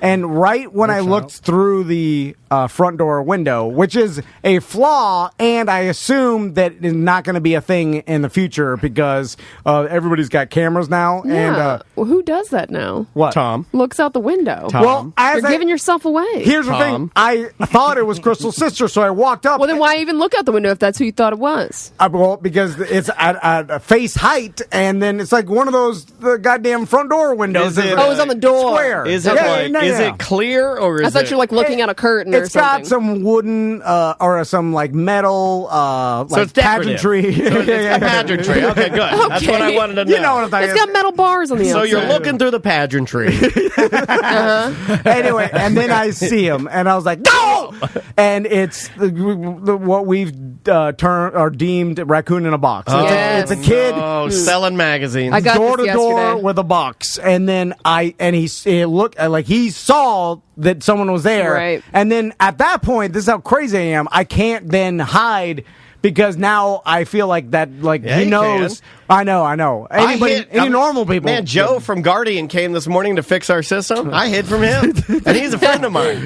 And right when I looked through the front door window, which is a flaw, and I assume that is not going to be a thing in the future because everybody's got cameras now. Yeah. And well, who does that now? What? Tom looks out the window. Well, you're giving yourself away. Here's the thing. I thought it was Crystal's sister, so I walked up. Well, then why even look out the window if that's who you thought it was? Well, because it's at face height, and then it's like one of those the goddamn front door windows. It's on the door. Square. Is it is it clear or is I thought you were like looking at a curtain or something. It's got some wooden or some like metal so like it's pageantry. So it's pageantry. Okay, good. Okay. That's what I wanted to know. You know what I'm talking It's got metal bars on the outside. So you're looking through the pageantry. Anyway, and then I see him, and I was like, no! And it's what we've turned or deemed Raccoon in a box. It's a kid selling magazines. I got door this to door yesterday. with a box, and then he looked like he saw that someone was there, right. And then at that point, this is how crazy I am. I can't then hide. Because now I feel like that, he knows. I know. Any normal people. Man, Joe from Guardian came this morning to fix our system. I hid from him, and he's a friend of mine.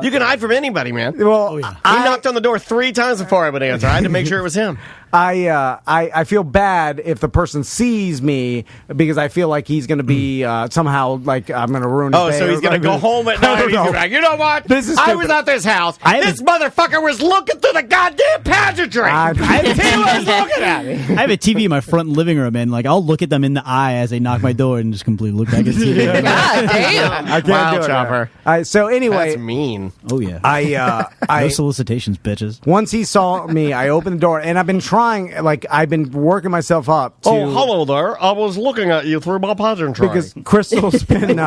You can hide from anybody, man. Well, he knocked on the door 3 times before I would answer. I had to make sure it was him. I feel bad if the person sees me because I feel like he's going to be somehow like I'm going to ruin his day. So he's going to go home at night and he's gonna be like, you know what? I was at this house. This motherfucker was looking through the goddamn pageantry. He was looking at me. I have a TV in my front living room, and I'll look at them in the eye as they knock my door and just completely look back at the TV. God damn. I can't do it, Chopper. So anyway, that's mean. Oh yeah. No solicitations, bitches. Once he saw me, I opened the door, and I've been trying. I've been working myself up. Oh, hello there. I was looking at you through my pageantry. Because Crystal's been,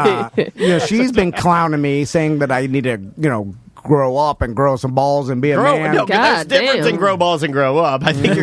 she's been clowning me, saying that I need to, grow up and grow some balls and be a man. No, there's difference in grow balls and grow up. I think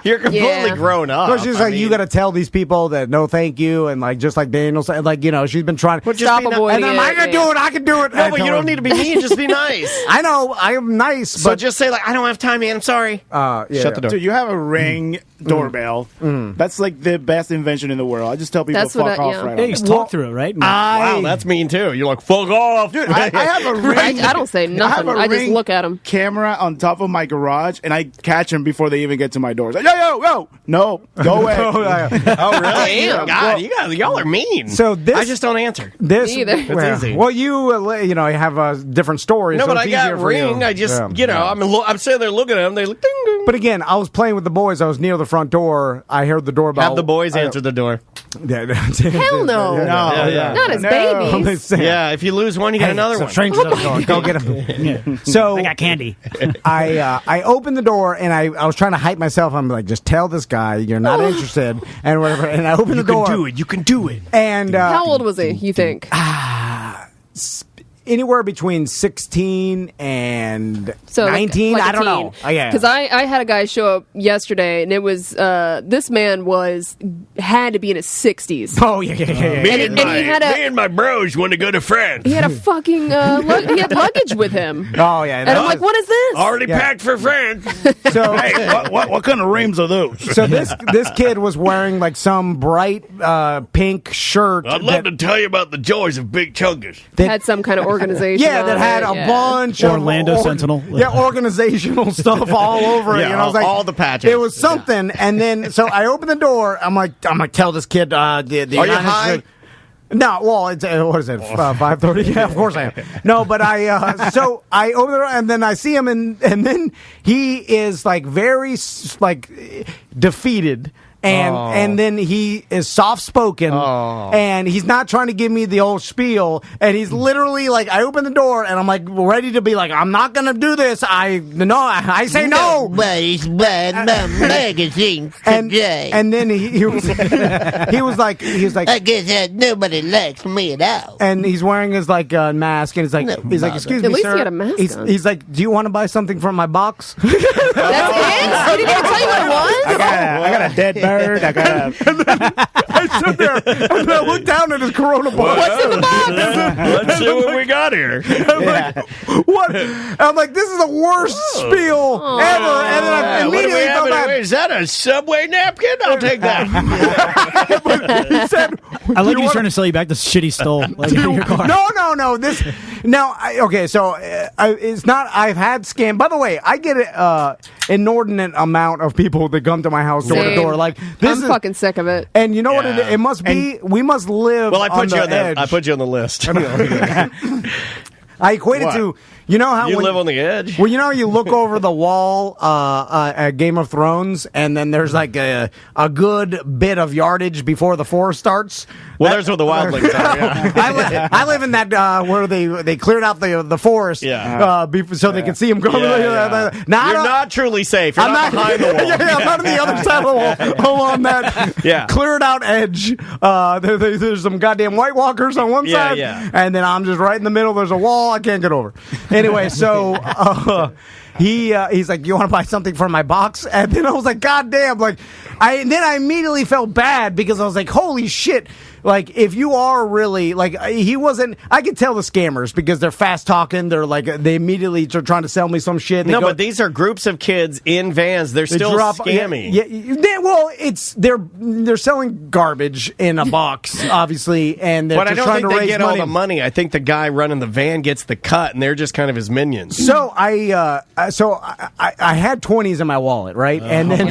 you're completely grown up. So she's like, you got to tell these people that no, thank you, and like just like Daniel said, like she's been trying to stop avoiding it. And I can do it. I can do it. No, but you don't need to be mean. Just be nice. I know. I am nice, so but just say like, I don't have time, man. I'm sorry. Shut the door. So you have a Ring doorbell. That's like the best invention in the world. I just tell people fuck off right now. You talk through it, right? Wow, that's mean too. You're like, fuck off. Dude, I have a Ring. I don't say nothing. I just look at them. Camera on top of my garage, and I catch them before they even get to my doors. Like, yo, no, go away. Oh, really? Damn, God, y'all are mean. So I just don't answer. This either. It's easy. Well, you have different stories. No, so but I got Ring. I just I'm sitting there looking at them. They look ding ding. But again, I was playing with the boys. I was near the front door. I heard the doorbell. Have the boys answer the door. Hell no. Not as babies. Yeah, if you lose one, you get another one. Stranger door. Go get them. So I got candy. I opened the door and I was trying to hype myself. I'm like, just tell this guy you're not interested and whatever. And I opened the door. You can do it. And how old was he? You think? Anywhere between 16 and so 19. like I don't know. Because I had a guy show up yesterday, and it was this man had to be in his 60s. Oh yeah. Me and my bros want to go to France. He had a fucking he had luggage with him. Oh yeah, and I'm like, what is this? Already packed for France. So hey, what kind of rims are those? So this kid was wearing like some bright pink shirt. I'd love to tell you about the joys of Big Chungus. That had some kind of organization. Yeah, that had a bunch of Orlando Sentinel. Organizational stuff all over it. I was like, all the patches. It was something, and then so I opened the door. I'm like, tell this kid. Are you high? No, well, it's what is it? 5:30? Yeah, of course I am. No, but so I open the door and then I see him, and then he is like very like defeated. And then he is soft-spoken, and he's not trying to give me the old spiel, and he's literally like, I open the door, and I'm like ready to be like, I'm not going to do this. I say no. Magazine today. And then he was like, I guess nobody likes me at all. And he's wearing his like mask, and he's like, excuse at me, least sir. he had a mask on. He's like, do you want to buy something from my box? That's it? He didn't even tell you what it was? I got a dead bird. I sit there and I look down at his Corona box. What's in the box? Let's see what we got here. What? I'm like, this is the worst spiel ever. And then I immediately felt bad. Is that a Subway napkin? I'll take that. He said, I like he's trying to sell you back the shit he stole. Like, your car. No. So it's not. I've had scam. By the way, I get an inordinate amount of people that come to my house door to door. Like I'm fucking sick of it. And you know what? It must be. We must live. Well, I put you on edge. I put you on the list. I equate it to, you know how you live on the edge. Well, you know how you look over the wall at Game of Thrones, and then there's like a good bit of yardage before the forest starts. Well, there's where the wildlings are. Yeah. I live in that where they cleared out the forest, so they can see them going. You're not truly safe. You're not behind the wall. I'm not on the other side of the wall. On that cleared out edge. There's some goddamn White Walkers on one side, and then I'm just right in the middle. There's a wall I can't get over. Anyway, so he's like, you want to buy something from my box? And then I was like, God damn! Like, I immediately felt bad because I was like, holy shit! Like, if you are really, like, he wasn't, I could tell the scammers because they're fast talking. They're like, they immediately are trying to sell me some shit. But these are groups of kids in vans. They're still scammy. They're selling garbage in a box, obviously, and they're just trying to raise money. But I don't think they get all the money. I think the guy running the van gets the cut, and they're just kind of his minions. So I had 20s in my wallet, right? And then,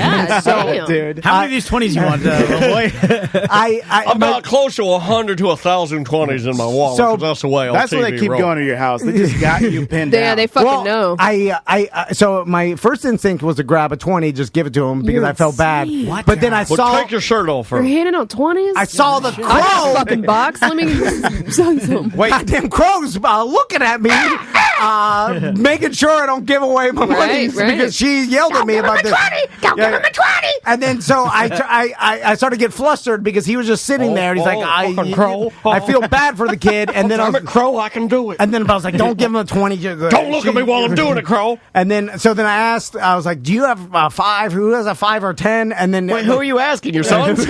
dude, how many of these 20s you want, boy? I'm about close to 100 to 1,000 20s in my wallet. So that's the way. That's why they keep going to your house. They just got you pinned down. Yeah, they fucking know. So my first instinct was to grab a 20, just give it to him because I felt bad. What? But then I saw. Take your shirt off. You're handing out 20s. I saw the crow. I got a fucking box. Let me sell some. Wait, goddamn crows looking at me. making sure I don't give away my money because she yelled at me about this. Don't give him a 20. And then so I started to get flustered because he was just sitting there and he's like, I feel bad for the kid. And then I'm a crow, I can do it. And then I was like, don't give him a 20. Don't look at me while I'm doing it, crow. And then so then I asked, I was like, do you have a 5? Who has a 5 or 10? And then wait, who are you asking? Your sons?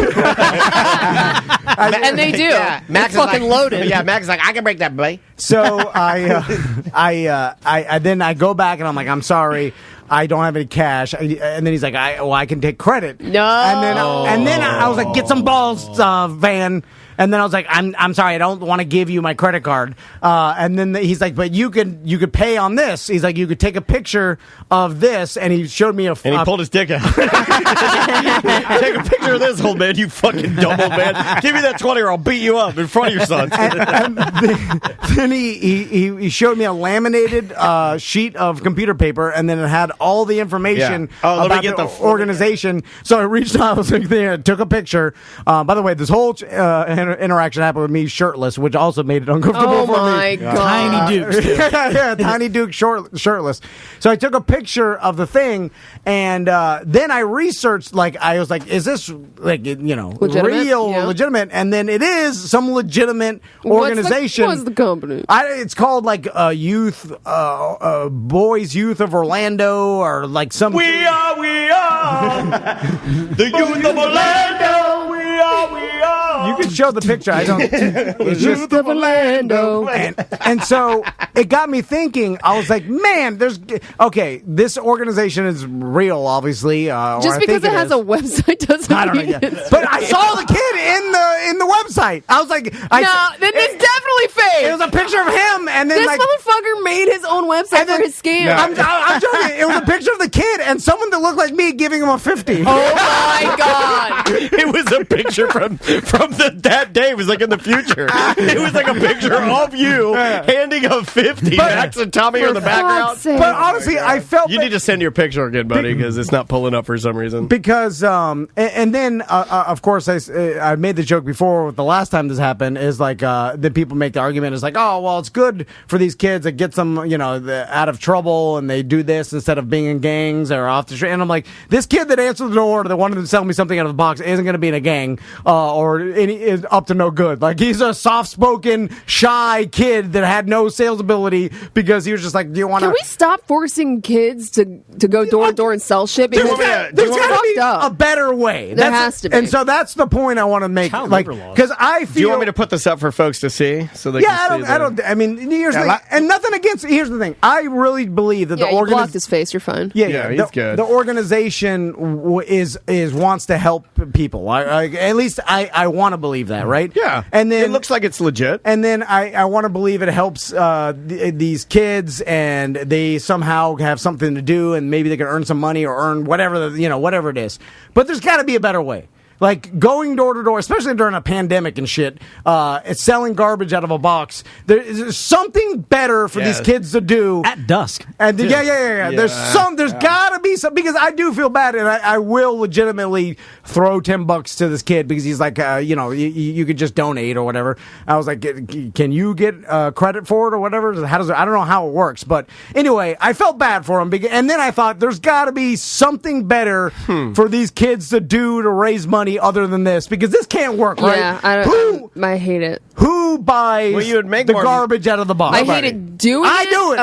And they do. Yeah, Max is fucking loaded. Yeah, Max is like, I can break that, boy. So I then I go back and I'm like, I'm sorry, I don't have any cash. And then he's like, I can take credit. No. And then I was like, get some balls, Van. And then I was like, I'm sorry, I don't want to give you my credit card. And then he's like, but you could pay on this. He's like, you could take a picture of this, and he showed me and he pulled his dick out. Take a picture of this, old man. You fucking dumb old man. Give me that 20, or I'll beat you up in front of your sons. And then he showed me a laminated sheet of computer paper, and then it had all the information about the organization. So I reached out, I was like, there, took a picture. By the way, this whole interaction happened with me shirtless, which also made it uncomfortable for me. Oh my God. Tiny Duke. Yeah, Tiny Duke shirtless. So I took a picture of the thing, and then I researched, like, I was like, is this, like, legitimate? And then it is some legitimate organization. What's the company? It's called, like, Boys Youth of Orlando, or like some... We are the youth of Orlando. We are. You can show the picture. I don't. It's just of Orlando. And so it got me thinking. I was like, man, this organization is real, obviously. Just because it has a website doesn't mean it's But I saw the kid in the website. I was like, then it's definitely fake. It was a picture of him, and then this motherfucker made his own website for his scam. No. I'm joking. It was a picture of the kid and someone that looked like me giving him a 50. Oh my God! It was a picture from that day. It was like in the future. It was like a picture of you handing a 50. Max and Tommy are in the background. But honestly, I felt you need to send your picture again, buddy, because it's not pulling up for some reason. Because and then of course I made the joke before with the last time this happened is like the people make the argument is like, oh well, it's good for these kids that gets them out of trouble and they do this instead of being in gangs or off the street. And I'm like, this kid that answered the door that wanted to sell me something out of the box isn't going to be in a gang or is up to no good. Like, he's a soft-spoken, shy kid that had no sales ability because he was just like, do you want to... Can we stop forcing kids to go door to door and sell shit? Because there's got to be a better way. There has to be. And so that's the point I want to make. Like, because I feel... Do you want me to put this up for folks to see? So they can see I mean, here's the thing. And nothing against... Here's the thing. I really believe that the organization... you blocked his face. You're fine. Yeah, he's good. The organization is wants to help people. At least I want to believe that, right? Yeah. And then it looks like it's legit. And then I want to believe it helps these kids, and they somehow have something to do, and maybe they can earn some money or earn whatever whatever it is. But there's got to be a better way. Like, going door to door, especially during a pandemic and shit, selling garbage out of a box. There's something better for these kids to do at dusk. And yeah. There's gotta be some, because I do feel bad, and I will legitimately throw $10 to this kid because he's like, you could just donate or whatever. I was like, can you get credit for it or whatever? I don't know how it works, but anyway, I felt bad for him, and then I thought there's got to be something better for these kids to do to raise money other than this, because this can't work, right? Yeah, I hate it. Who buys you would make the more garbage out of the box? I hated doing it. I do it.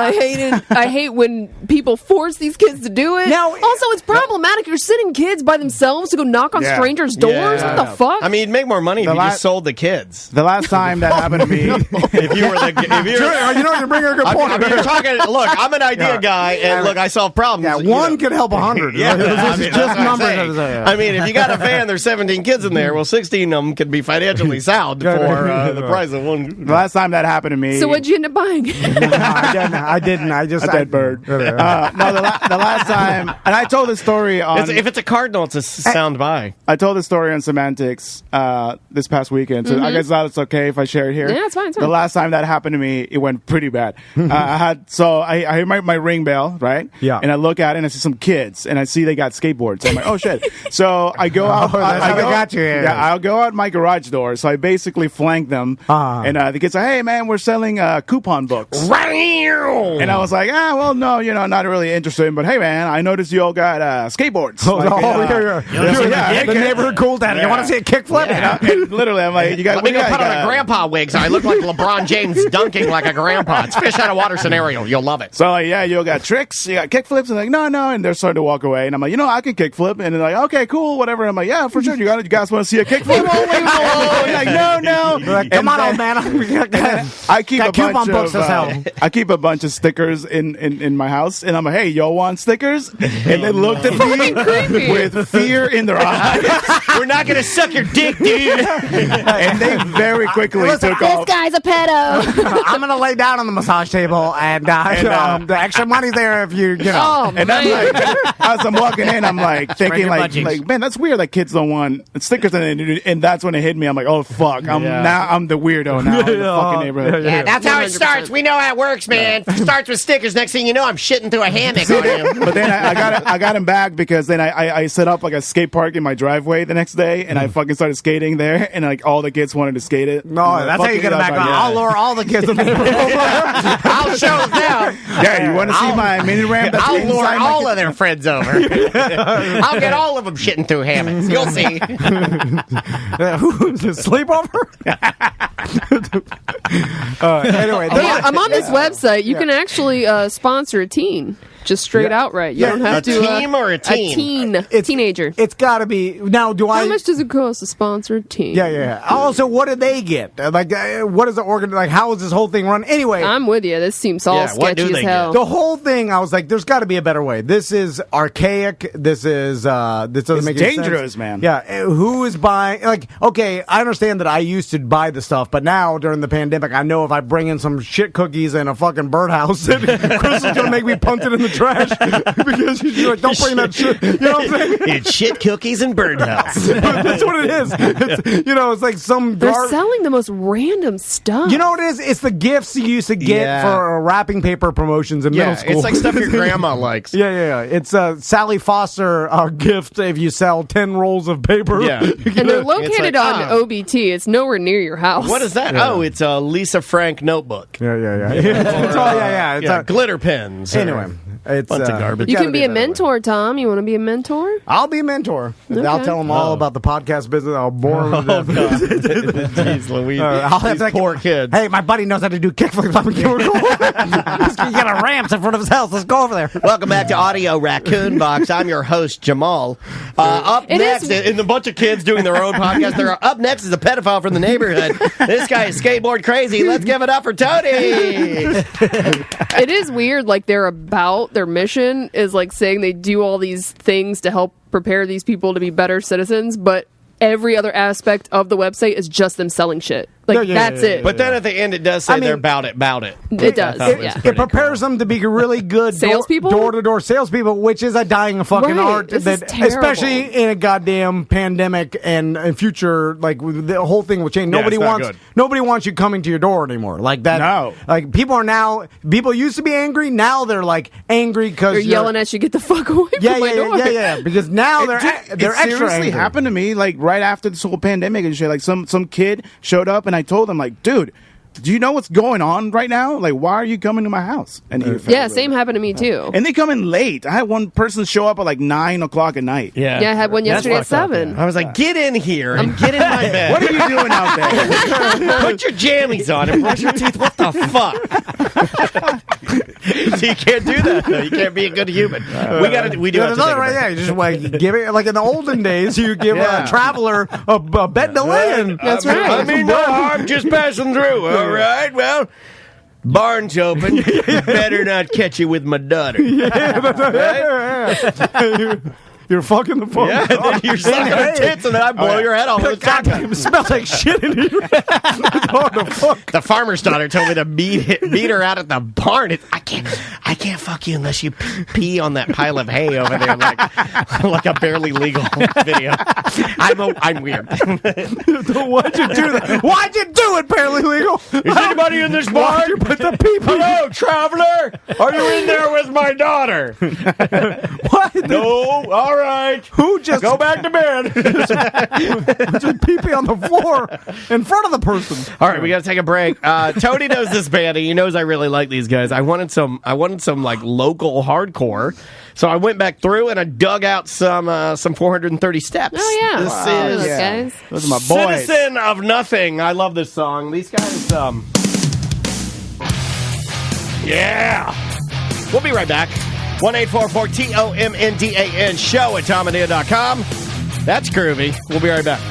I hate when people force these kids to do it. Now, also, it's problematic. You're sending kids by themselves to go knock on strangers' doors. What the fuck? I mean, you'd make more money if you just sold the kids. The last time that happened to me, if you were you're bringing a good point. I mean, you're talking. Look, I'm an idea guy, and look, I solve problems. Yeah, one could help 100. Just numbers. I mean, if you got a van, there's 17 kids in there. Well, 16 of them can be financially sound for the price of one. The last time that happened to me, so what'd you end up buying? I didn't. I just a dead bird. No, the last time, and I told this story on. If it's a cardinal, it's a sound buy. I told this story on Semantics this past weekend, so I guess that's okay if I share it here. Yeah, it's fine. The last time that happened to me, it went pretty bad. I hear my ring bell, right? Yeah. And I look at it and I see some kids, and I see they got skateboards. So I'm like, oh shit. So I go out. That's how they got you here. Yeah, I'll go out my garage door. So I basically flank them And the kid said, "Hey, man, we're selling coupon books." And I was like, well, no, not really interested. But hey, man, I noticed you all got skateboards. The neighborhood cool daddy. You want to see a kickflip? And literally, I'm like, let me go put on a grandpa wig so I look like LeBron James dunking like a grandpa. It's fish out of water scenario. You'll love it. So, you got tricks, you got kickflips, and like, no, and they're starting to walk away. And I'm like, I can kickflip. And they're like, okay, cool, whatever. I'm like, yeah, for sure. You guys want to see a kickflip? Like, no. Like, come on, old man. I keep I keep a bunch of stickers in my house, and I'm like, hey, y'all want stickers? And they looked at me with fear in their eyes. We're not gonna suck your dick, dude. And they very quickly took off. This guy's a pedo. I'm gonna lay down on the massage table, and the extra money's there if you know. Oh, and I'm like, as I'm walking in, I'm like thinking like, man, that's weird that kids don't want stickers, and that's when it hit me. I'm like, oh fuck, I'm the weirdo now in the fucking neighborhood. Yeah, that's how it starts. We know how it works, man. It starts with stickers. Next thing you know, I'm shitting through a hammock on you. But then I got him back because then I set up like a skate park in my driveway the next day, and I fucking started skating there, and like all the kids wanted to skate it. No, that's how you get it back on. I'll lure all the kids in the neighborhood. I'll show them. Yeah, you want to see my mini ramp? I'll lure all of their friends over. I'll get all of them shitting through hammocks. You'll see. Sleepover? Anyway, I'm on this website. You can actually sponsor a teen. Just straight outright. You don't have to. A team or a teen? A teenager. It's got to be. Now, How much does it cost to sponsor a teen? Yeah. Also, what do they get? What is the organ? Like, how is this whole thing run? Anyway, I'm with you. This seems all sketchy as hell. The whole thing, I was like, there's got to be a better way. This is archaic. This doesn't make any dangerous, sense. Man. Yeah. Who is buying? Like, okay, I understand that I used to buy the stuff, but now during the pandemic, I know if I bring in some shit cookies and a fucking birdhouse, Chris is gonna make me punt it in the trash because she's like, don't bring that shit. You know what I'm saying? It's shit cookies and birdhouse. That's what it is. It's like some. They're selling the most random stuff. You know what it is? It's the gifts you used to get for wrapping paper promotions in middle school. It's like stuff your grandma likes. Yeah. It's a Sally Foster gift if you sell 10 rolls of paper. Yeah. And they're located on OBT. It's nowhere near your house. What is that? Yeah. Oh, it's a Lisa Frank notebook. Yeah. It's glitter pens. Anyway. It's bunch of garbage. You can be a mentor, Tom. You want to be a mentor? I'll be a mentor. Okay. I'll tell them all about the podcast business. I'll bore them to death. Jeez Louise. I'll have These poor kids. Hey, my buddy knows how to do kickflips. He's got a ramp in front of his house. Let's go over there. Welcome back to Audio Raccoon Box. I'm your host, Jamal. Up next, and a bunch of kids doing their own podcast. They're up next is a pedophile from the neighborhood. This guy is skateboard crazy. Let's give it up for Toni. It is weird. Like, their mission is like saying they do all these things to help prepare these people to be better citizens, but every other aspect of the website is just them selling shit. Like, that's it. But then at the end, it does say they're about it. It does. It prepares them to be really good salespeople, door-to-door salespeople, which is a dying fucking art. Especially in a goddamn pandemic and future, like the whole thing will change. Nobody wants you coming to your door anymore. Like that. No. Like people used to be angry. Now they're like angry because they're yelling at you. Get the fuck away from my door. Yeah. Because now they're extra seriously angry. Happened to me like right after this whole pandemic and shit. Like some kid showed up and I told him, like, dude, do you know what's going on right now? Like, why are you coming to my house? And same happened to me too. And they come in late. I had one person show up at like 9 o'clock at night. Yeah, I had one yesterday at 7. I was like, get in here and get in my bed. What are you doing out there? Put your jammies on and brush your teeth. What the fuck? So you can't do that. No, you can't be a good human. We do have to take a break. You just like give it like in the olden days. You give a traveler a bed to lay in. That's right. I mean, no, I'm just passing through. All right, well, barn's open. Better not catch you with my daughter. You're fucking the phone. Yeah, and then you're sucking her tits, and then I blow your head off with a shotgun. It smells like shit in here. What the fuck? The farmer's daughter told me to beat her out at the barn. I can't fuck you unless you pee on that pile of hay over there, like a barely legal video. I'm weird. Why'd you do that? Why'd you do it, barely legal? Is anybody in this barn? Why'd you put the people? Hello, traveler. Are you in there with my daughter? What? No. All right. Who just go back to bed? Just pee-pee on the floor in front of the person. All right, we got to take a break. Tony knows this band. He knows I really like these guys. I wanted some like local hardcore. So I went back through and I dug out some 430 Steps. Oh, yeah. This is those guys. Those are my boys. Citizen of Nothing. I love this song. These guys, yeah. We'll be right back. 1-844-TOMNDAN show at TomandDan.com. That's groovy. We'll be right back.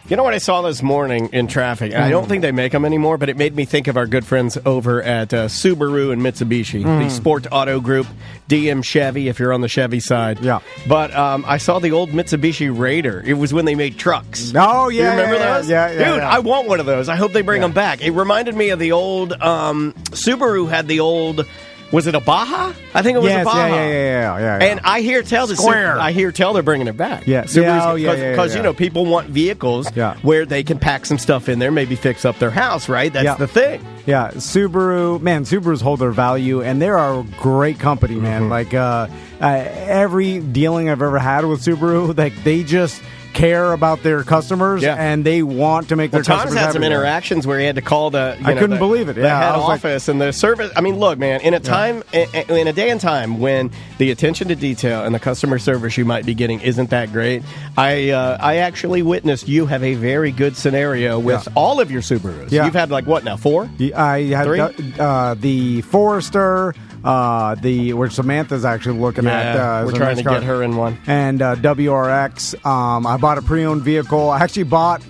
You know what I saw this morning in traffic? I don't think they make them anymore, but it made me think of our good friends over at Subaru and Mitsubishi, the Sport Auto Group, DM Chevy, if you're on the Chevy side. Yeah. But I saw the old Mitsubishi Raider. It was when they made trucks. Oh, yeah. You remember those? Yeah. Dude, I want one of those. I hope they bring them back. It reminded me of the old Subaru had the old... Was it a Baja? I think it was a Baja. Yeah. And I hear tell they're bringing it back. Yeah. Because you know people want vehicles where they can pack some stuff in there, maybe fix up their house. Right? That's the thing. Yeah. Subarus hold their value, and they're a great company, man. Like every dealing I've ever had with Subaru, like they just care about their customers and they want to make their customers happy. Tom's had some interactions where he had to call the I couldn't believe it. The head office and the service. I mean, look, man, in a time in a day and time when the attention to detail and the customer service you might be getting isn't that great, I actually witnessed you have a very good scenario with all of your Subarus. You've had like what now, 4? I had 3? The Forester, where Samantha's actually looking at. We're trying to get her in one. And WRX. I bought a pre-owned vehicle. I actually bought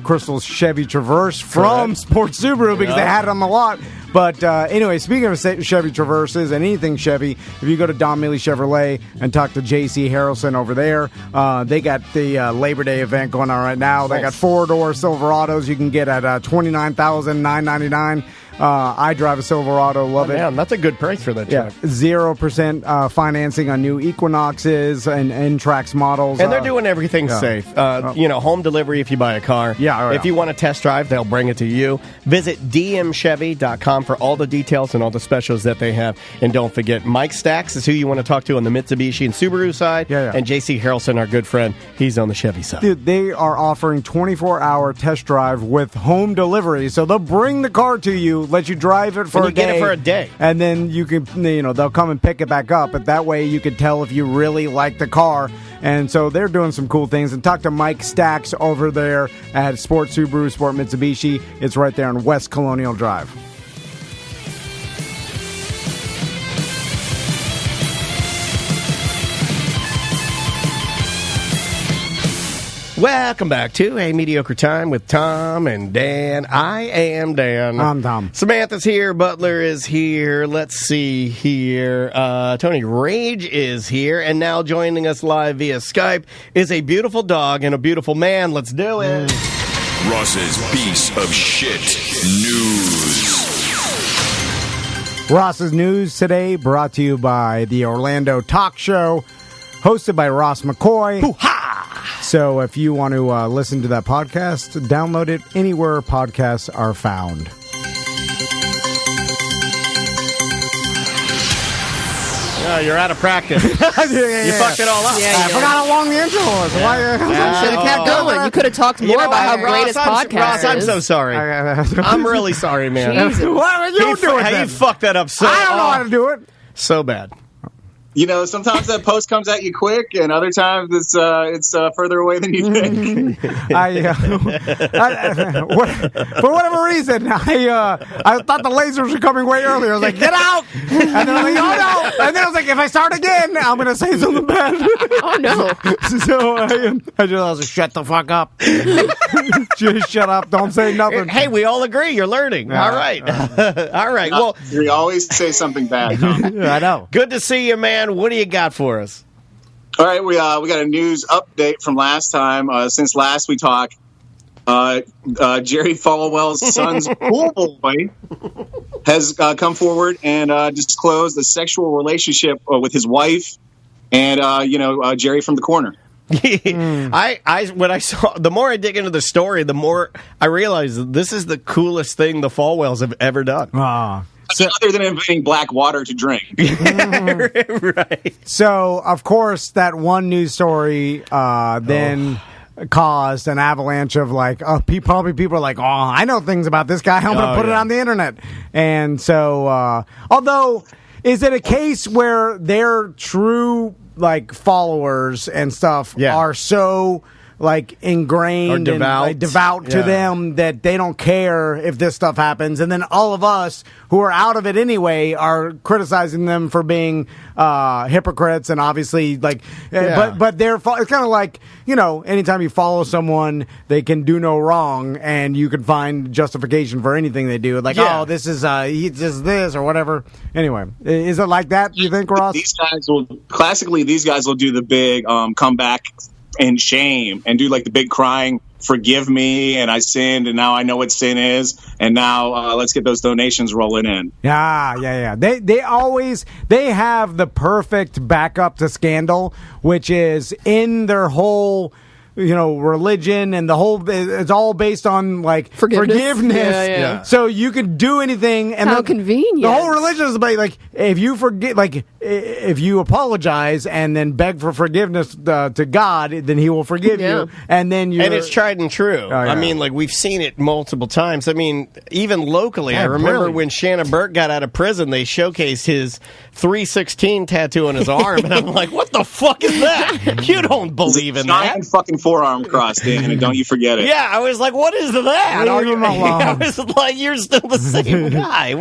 Crystal's Chevy Traverse from Sports Subaru because they had it on the lot. But anyway, speaking of Chevy Traverses and anything Chevy, if you go to Don Mealy Chevrolet and talk to J.C. Harrelson over there, they got the Labor Day event going on right now. They got 4-door Silverados you can get at $29,999. I drive a Silverado, love it. Man, that's a good price for that truck. 0% financing on new Equinoxes and N-Trax models. And they're doing everything safe. Home delivery if you buy a car. If you want a test drive, they'll bring it to you. Visit dmchevy.com for all the details and all the specials that they have. And don't forget, Mike Stacks is who you want to talk to on the Mitsubishi and Subaru side. And J.C. Harrelson, our good friend, he's on the Chevy side. Dude, they are offering 24-hour test drive with home delivery. So they'll bring the car to you, let you drive it for a day. Get it for a day. And then you can, they'll come and pick it back up. But that way you can tell if you really like the car. And so they're doing some cool things. And talk to Mike Stacks over there at Sport Subaru, Sport Mitsubishi. It's right there on West Colonial Drive. Welcome back to a Mediocre Time with Tom and Dan. I am Dan. I'm Tom. Samantha's here. Butler is here. Let's see here. Toni Rage is here. And now joining us live via Skype is a beautiful dog and a beautiful man. Let's do it. Ross's Piece of Shit News. Ross's News today brought to you by the Orlando Talk Show, hosted by Ross McCoy. Hoo-ha! So if you want to listen to that podcast, download it anywhere podcasts are found. You're out of practice. You fucked it all up. I forgot how long the intro was. Should have kept going. You could have talked more about how great his podcast Ross, I'm so sorry. I'm really sorry, man. Jesus. What are you doing? You fucked that up so I don't know how to do it. So bad. Sometimes that post comes at you quick, and other times it's further away than you think. For whatever reason, I thought the lasers were coming way earlier. I was like, get out! And then I was like, oh no! And then I was like, if I start again, I'm going to say something bad. Oh no! So I just like, shut the fuck up. Just shut up. Don't say nothing. Hey, we all agree. You're learning. All right. All right. Well, you always say something bad, Tom. I know. Good to see you, man. What do you got for us? All right, we got a news update from last time. Since last we talked, Jerry Falwell's son's pool boy has come forward and disclosed a sexual relationship with his wife and Jerry from the corner. When I saw, the more I dig into the story, the more I realize that this is the coolest thing the Falwells have ever done. Other than inventing black water to drink. Right. So, of course, that one news story then caused an avalanche of probably people are like, I know things about this guy. I'm going to put it on the internet. And so, although, is it a case where their true followers and stuff are so ingrained or devout to them that they don't care if this stuff happens, and then all of us who are out of it anyway are criticizing them for being hypocrites, and obviously but they're it's kind of like, anytime you follow someone, they can do no wrong and you can find justification for anything they do, this is he does this or whatever. Anyway, is it like that, you think, Ross? These guys will do the big comeback and shame and do the big crying, forgive me, and I sinned, and now I know what sin is, and now let's get those donations rolling in. Yeah. They have the perfect backup to scandal, which is in their whole religion, and it's all based on forgiveness. Yeah. So you can do anything, and how convenient. The whole religion is about if you forget, if you apologize and then beg for forgiveness to God, then He will forgive you, and then and it's tried and true. Oh, yeah. I mean, we've seen it multiple times. I mean, even locally, I remember when Shannon Burke got out of prison, they showcased his 316 tattoo on his arm, and I'm like, what the fuck is that? You don't believe in that? Fucking forearm cross, Dan, and don't you forget it. Yeah, I was like, what is that? I was like, you're still the same guy.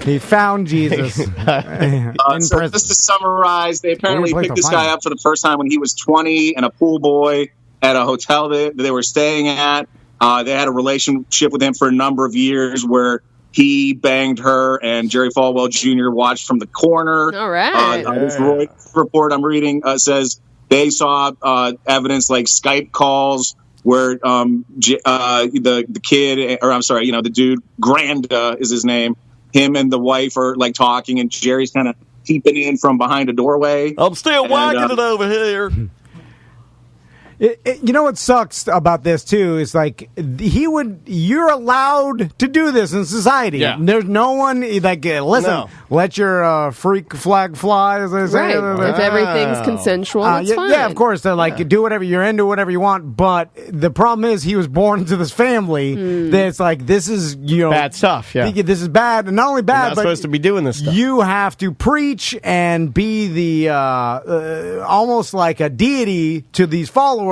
He found Jesus. So just to summarize, they apparently picked this guy up for the first time when he was 20 and a pool boy at a hotel that they were staying at. They had a relationship with him for a number of years where he banged her, and Jerry Falwell Jr. watched from the corner. All right. This Reuters report I'm reading says they saw evidence like Skype calls where the kid, or I'm sorry, the dude, Granda is his name, him and the wife are talking, and Jerry's kind of peeping in from behind a doorway. I'm still whacking it over here. You know what sucks about this too is you're allowed to do this in society. Yeah. There's no one listen, let your freak flag fly, as they say. Right. If everything's consensual, it's fine. Yeah, of course. They're do whatever you're into, whatever you want. But the problem is he was born into this family that's this is bad stuff. Yeah, this is bad, and not only bad, you're not but supposed to be doing this stuff. You have to preach and be the almost like a deity to these followers.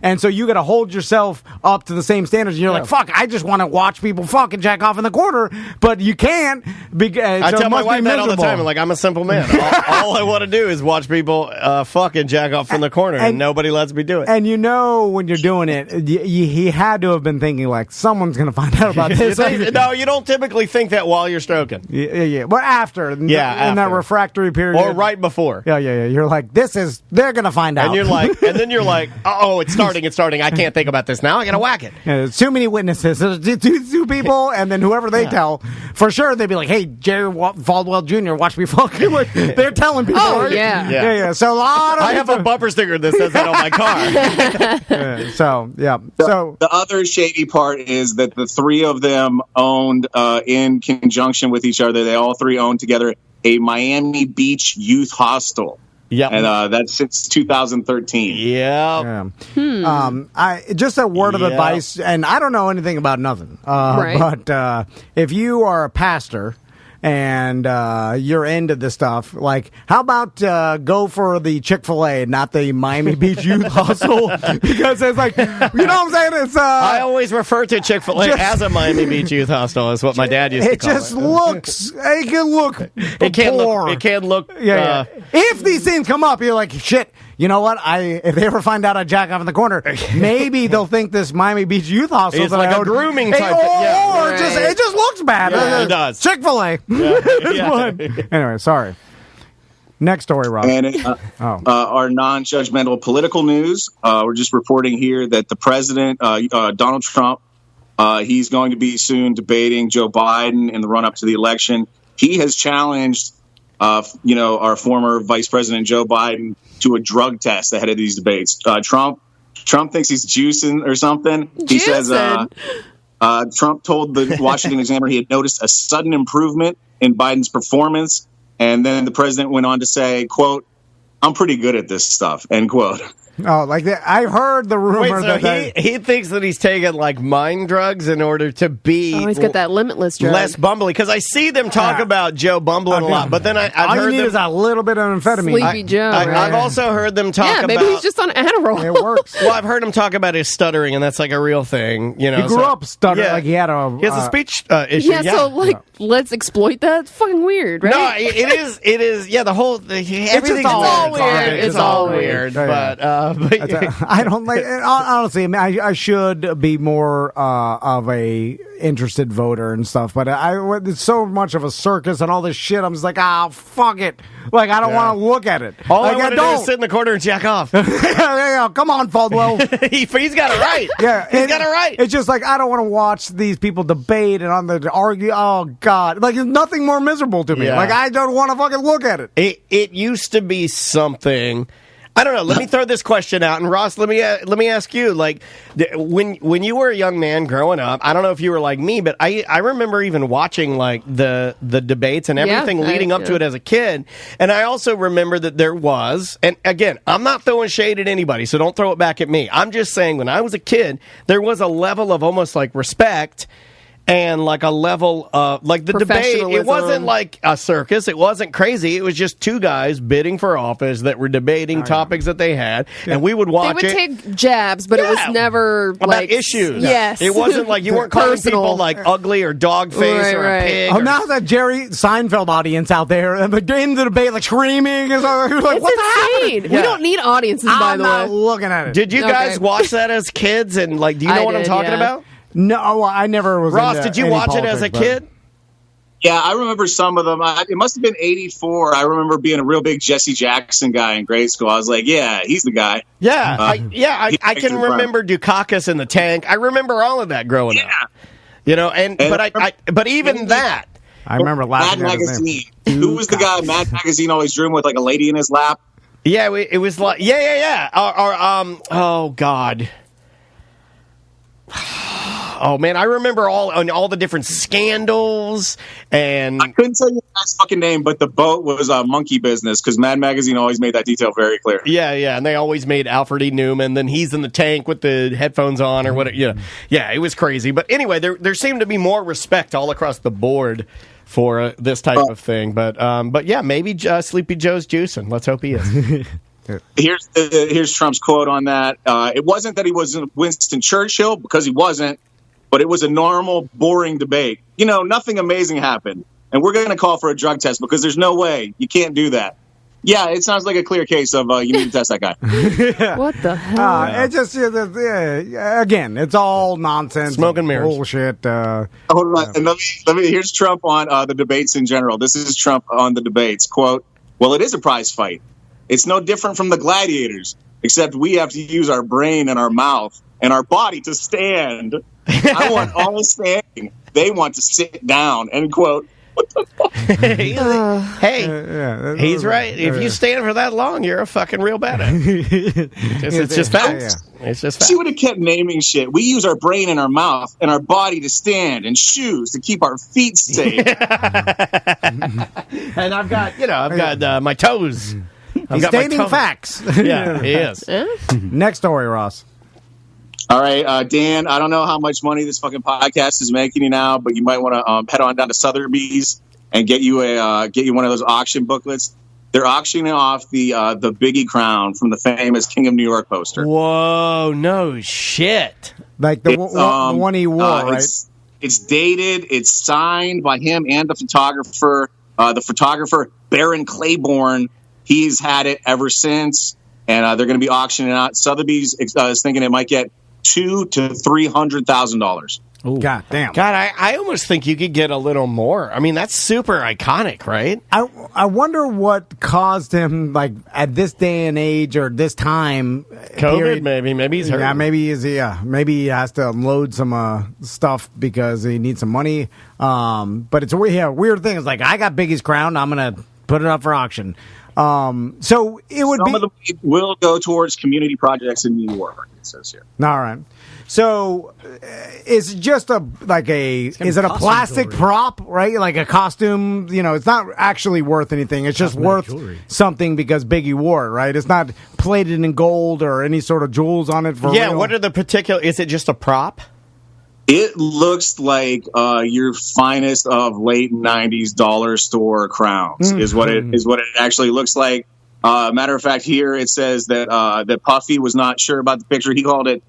And so you got to hold yourself up to the same standards. And you're fuck, I just want to watch people fucking jack off in the corner, but you can't. I tell my wife that all the time. I'm a simple man. All I want to do is watch people fucking jack off in the corner, and nobody lets me do it. And when you're doing it, he had to have been thinking someone's going to find out about this. No, you don't typically think that while you're stroking. Yeah. But after. In that refractory period. Or right before. Yeah. You're they're going to find out. And then you're like, oh, it's starting. I can't think about this now. I got to whack it. Yeah, there's too many witnesses. There's two people, and then whoever they tell, for sure they'd be like, hey, Jerry Falwell Jr., watch me fucking. They're telling people. Oh, yeah. So a lot of I have a bumper sticker that says that on my car. So the other shady part is that the three of them owned, in conjunction with each other, they all three owned together a Miami Beach youth hostel. Yeah, and that's since 2013. Yeah. Just a word of advice, and I don't know anything about nothing. Right. But if you are a pastor and you're into this stuff, how about go for the Chick-fil-A, not the Miami Beach Youth Hostel? Because it's you know what I'm saying? It's I always refer to Chick-fil-A as a Miami Beach Youth Hostel. Is what my dad used to call it. It can look. It can look. Yeah. If these things come up, you're like, shit. You know what? If they ever find out I jack off in the corner, maybe they'll think this Miami Beach Youth Hostel is a grooming type. It just looks bad. Yeah, it does. Chick-fil-A. Anyway, sorry. Next story, Rob. And our non-judgmental political news. We're just reporting here that the president, Donald Trump, he's going to be soon debating Joe Biden in the run-up to the election. He has challenged our former Vice President Joe Biden to a drug test ahead of these debates. Trump thinks he's juicing or something. He says Trump told the Washington Examiner he had noticed a sudden improvement in Biden's performance. And then the president went on to say, quote, "I'm pretty good at this stuff," end quote. Oh, like that. I've heard the rumor he thinks that he's taking like mind drugs in order to be. Oh, he's got that limitless drug. Less bumbly, because I see them talk about Joe bumbling a lot, but then I've all heard you need is a little bit of amphetamine. Sleepy Joe. I've also heard them talk about. Maybe he's just on Adderall. It works. Well, I've heard him talk about his stuttering, and that's like a real thing. You know, he grew up stuttering, like he had a. He has a speech issue. Yeah, so let's exploit that. It's fucking weird, right? No, it is. Yeah, the whole everything's all weird. It's all weird, but. I don't like. Honestly, I mean, I should be more of a interested voter and stuff, but it's so much of a circus and all this shit. I'm just like, fuck it. Like, I don't want to look at it. All like, I want to do is sit in the corner and jack off. Come on, Faldwell. He's got it right. Yeah, he's got it right. It's just like I don't want to watch these people debate and on the argue. Oh God, like it's nothing more miserable to me. Yeah. Like I don't want to fucking look at it. It used to be something. I don't know. Let me throw this question out, and Ross, let me ask you. Like, when you were a young man growing up, I don't know if you were like me, but I remember even watching like the debates and everything leading up to it as a kid. And I also remember that there was, and again, I'm not throwing shade at anybody, so don't throw it back at me. I'm just saying, when I was a kid, there was a level of almost like respect. And like a level of like the debate, it wasn't like a circus. It wasn't crazy. It was just two guys bidding for office that were debating topics that they had, and we would watch it. They would take jabs, but it was never about like issues. Yes, it wasn't like you weren't calling people like ugly or dog face or a pig. Oh, now that Jerry Seinfeld audience out there and the game, the debate, like screaming, and like it's what's insane. happening? We don't need audiences, by the way. I'm not looking at it. Did you guys watch that as kids? And like, do you know what I'm talking about? No, I never was. Ross, did you watch it as a kid? Yeah, I remember some of them. It must have been 84. I remember being a real big Jesse Jackson guy in grade school. I was like, yeah, he's the guy. Yeah, I can remember Dukakis in the tank. I remember all of that growing up. You know, but even that. I remember laughing Mad at his Magazine. name. Who was the guy Mad Magazine always drew him with like a lady in his lap? Yeah, it was like, yeah. Oh, God. Oh man, I remember all the different scandals, and I couldn't tell you the guy's fucking name, but the boat was Monkey Business because Mad Magazine always made that detail very clear. Yeah, and they always made Alfred E. Newman. Then he's in the tank with the headphones on or whatever. Yeah, it was crazy. But anyway, there seemed to be more respect all across the board for this type of thing. But yeah, maybe Sleepy Joe's juicing. Let's hope he is. Here's Trump's quote on that. It wasn't that he wasn't Winston Churchill, because he wasn't, but it was a normal, boring debate. You know, nothing amazing happened. And we're going to call for a drug test because there's no way. You can't do that. Yeah, it sounds like a clear case of you need to test that guy. What the hell? It just, again, it's all nonsense. Smoke and mirrors. Bullshit. Hold on. And let me, here's Trump on the debates in general. This is Trump on the debates. Quote, "Well, it is a prize fight. It's no different from the gladiators, except we have to use our brain and our mouth and our body to stand. I want all standing. They want to sit down," end quote. What the fuck? Hey, he's right. If you stand for that long, you're a fucking real badass. It's just facts. It's just facts. She would have kept naming shit. We use our brain and our mouth and our body to stand, and shoes to keep our feet safe. And I've got my toes. He's stating facts. Yeah, he is. Next story, Ross. All right, Dan, I don't know how much money this fucking podcast is making you now, but you might want to head on down to Sotheby's and get you one of those auction booklets. They're auctioning off the Biggie crown from the famous King of New York poster. Whoa, no shit. Like the one he wore, right? It's dated. It's signed by him and the photographer. The photographer, Baron Claiborne, he's had it ever since, and they're going to be auctioning it out. Sotheby's is thinking it might get $200,000 to $300,000. God damn. God, I almost think you could get a little more. I mean, that's super iconic, right? I wonder what caused him, like, at this day and age or this time. COVID, maybe he's hurt. Yeah, maybe he has to unload some stuff because he needs some money. But it's a weird thing. It's like, I got Biggie's crown. I'm gonna put it up for auction. So it would Some of them will go towards community projects in New York, it says here. All right. So it's just is it a plastic prop, right? Like a costume, it's not actually worth anything. It's just worth something because Biggie wore it, right? It's not plated in gold or any sort of jewels on it. What are the particular, is it just a prop? It looks like your finest of late 90s dollar store crowns is what it actually looks like. Matter of fact, here it says that Puffy was not sure about the picture. He called it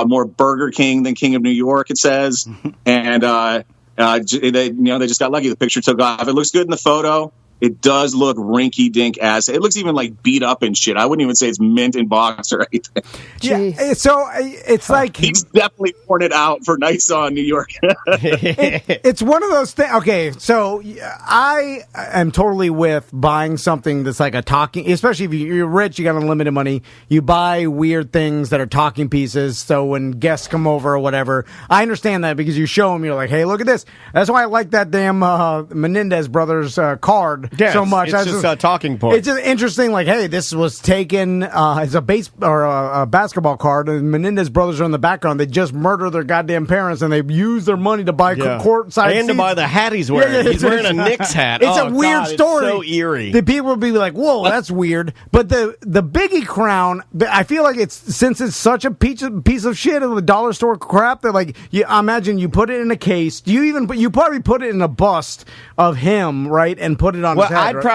more Burger King than King of New York, it says. And they just got lucky. The picture took off. It looks good in the photo. It does look rinky-dink ass. It looks even like beat up and shit. I wouldn't even say it's mint in box or anything. Yeah, so it's like he's definitely worn it out for nights on New York. It's one of those things. Okay, so I am totally with buying something that's like a talking, especially if you're rich, you got unlimited money. You buy weird things that are talking pieces. So when guests come over or whatever, I understand that because you show them, you're like, hey, look at this. That's why I like that damn Menendez brothers card. Yes, so much. It's just a talking point. It's just interesting, like, hey, this was taken as a base or a basketball card, and Menendez brothers are in the background. They just murder their goddamn parents, and they use their money to buy courtside and seats. to buy the hat he's wearing. He's wearing a Knicks hat. It's a weird story. It's so eerie. The people will be like, "Whoa, that's weird." But the Biggie crown, I feel like since it's such a piece of shit of the dollar store crap that I imagine you put it in a case. You probably put it in a bust of him, right, and put it on. Well, his head, I'd right?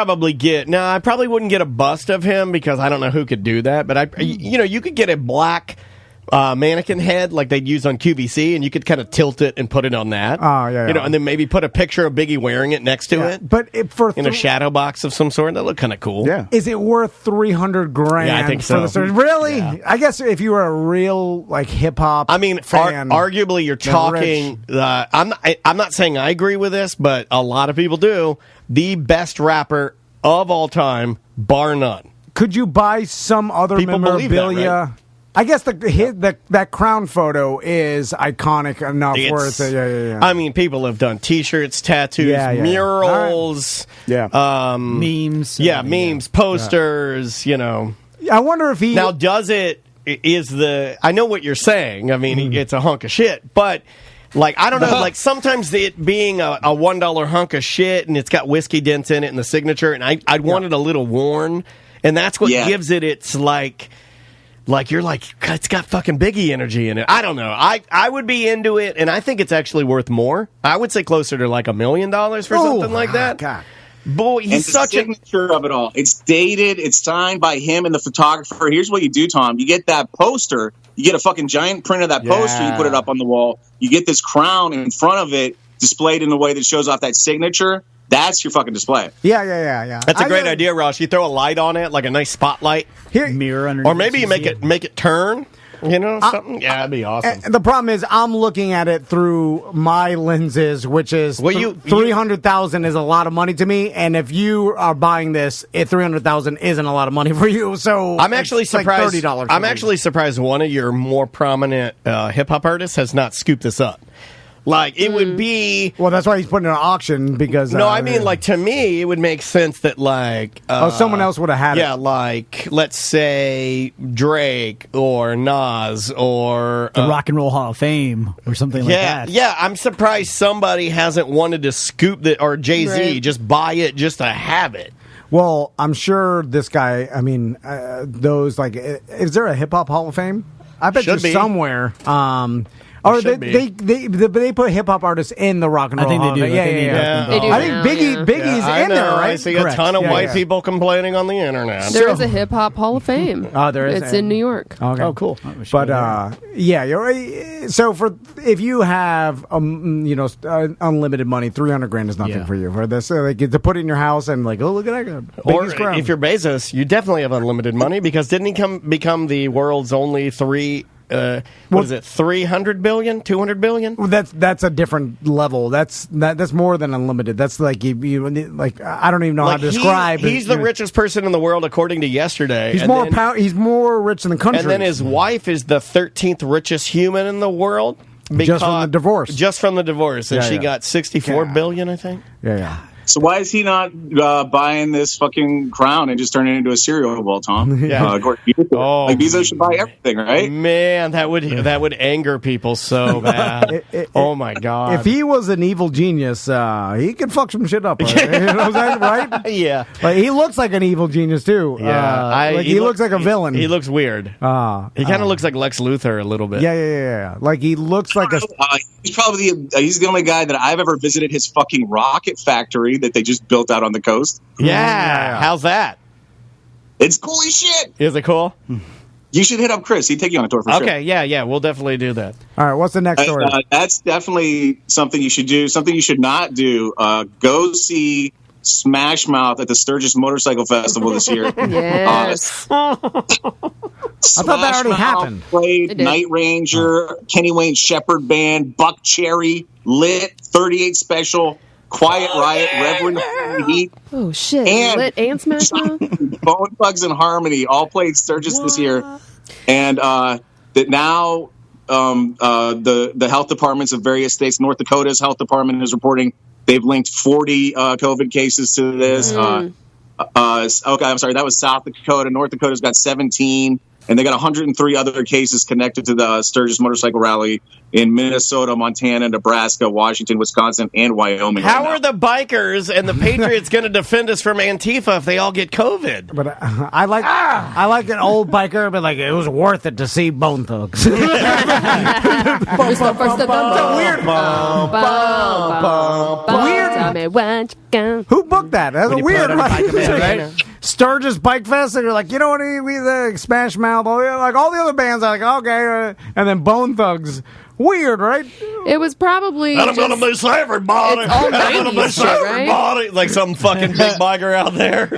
I probably wouldn't get a bust of him because I don't know who could do that. But you could get a black mannequin head like they'd use on QVC, and you could kind of tilt it and put it on that. Oh yeah, and then maybe put a picture of Biggie wearing it next to it. But in a shadow box of some sort, that look kind of cool. Yeah, is it worth $300,000? Yeah, I think so. Really? Yeah. I guess if you were a real hip hop, fan, arguably you're talking. I'm not saying I agree with this, but a lot of people do. The best rapper of all time, bar none. Could you buy some other People memorabilia? believe that, right? I guess that crown photo is iconic enough where it's yeah. I mean, people have done T-shirts, tattoos, murals, memes, memes, posters. I wonder if he now does it. I know what you're saying. I mean, it's a hunk of shit, but. I don't know, sometimes it being a $1 hunk of shit and it's got whiskey dents in it and the signature, and I'd want it a little worn, and that's what gives it its, you're like, it's got fucking Biggie energy in it. I don't know. I would be into it, and I think it's actually worth more. I would say closer to $1 million for something like that. God. Boy, he's such a signature of it all. It's dated. It's signed by him and the photographer. Here's what you do, Tom. You get that poster. You get a fucking giant print of that poster. You put it up on the wall. You get this crown in front of it displayed in a way that shows off that signature. That's your fucking display. Yeah. That's a great idea, Ross. You throw a light on it, like a nice spotlight. Mirror underneath. Or maybe you make it turn. Something. Yeah, that'd be awesome. The problem is, I'm looking at it through my lenses, which is $300,000 is a lot of money to me. And if you are buying this, $300,000 isn't a lot of money for you. So I'm actually surprised. Like $30. I'm actually surprised one of your more prominent hip hop artists has not scooped this up. It would be... Well, that's why he's putting it on auction, because... No, I mean, to me, it would make sense that, someone else would have had it. Yeah, let's say Drake or Nas or... the Rock and Roll Hall of Fame or something like that. Yeah, I'm surprised somebody hasn't wanted to scoop it, or Jay-Z, just buy it just to have it. Well, I'm sure this guy, is there a Hip-Hop Hall of Fame? I bet there's somewhere. Or they put hip hop artists in the Rock and Roll. I think they do. They do. I think Biggie's in there, right? I see a ton of white people complaining on the internet. There is a hip hop Hall of Fame. Oh, there is. It's in New York. Okay. Oh, cool. But you're right. So if you have unlimited money, $300,000 is nothing for you. For this, to put it in your house and look at that. Or if you're Bezos, you definitely have unlimited money, because didn't he become the world's only is it 300 billion, 200 billion? Well, that's a different level. That's more than unlimited. That's I don't even know how to describe. He's the richest person in the world according to yesterday. He's more rich than the country. And then his wife is the 13th richest human in the world. Just from the divorce. And she got 64 billion, I think. Yeah. So why is he not buying this fucking crown and just turning it into a cereal bowl, Tom? Yeah. Like Bezos should buy everything, right? Man, that would anger people so bad. Oh my god! If he was an evil genius, he could fuck some shit up. Right? You know what I'm saying, right? Yeah. Like he looks like an evil genius too. Yeah. He looks like a villain. He looks weird. He kind of looks like Lex Luthor a little bit. Yeah. Like he looks like a. He's the only guy that I've ever visited his fucking rocket factory that they just built out on the coast. Yeah. How's that? It's cool as shit. Is it cool? You should hit up Chris. He'd take you on a tour for sure. Okay, yeah, we'll definitely do that. All right, what's the next story? That's definitely something you should do. Something you should not do. Go see Smash Mouth at the Sturgis Motorcycle Festival this year. Yes. I thought that already happened. Played Night Ranger, Kenny Wayne Shepherd Band, Buck Cherry, Lit, 38 Special, Quiet Riot, Reverend Heat. Oh, shit. And Lit and Smash Mouth? Bone Thugs and Harmony all played Sturgis this year. And that now the health departments of various states, North Dakota's health department is reporting they've linked 40 COVID cases to this. Okay, I'm sorry, that was South Dakota. North Dakota's got 17. And they got 103 other cases connected to the Sturgis Motorcycle Rally in Minnesota, Montana, Nebraska, Washington, Wisconsin, and Wyoming. How are the bikers and the Patriots going to defend us from Antifa if they all get COVID? But I like an old biker, but like it was worth it to see Bone Thugs. It's weird. Who booked that? That's a weird, right? Sturgis Bike Fest, and you're like, you know what? We Smash Mouth, all the other bands are like, okay, and then Bone Thugs. Weird, right? It was probably. And I'm going to miss everybody. It's all 90s shit, everybody. Right? Like some fucking big biker out there.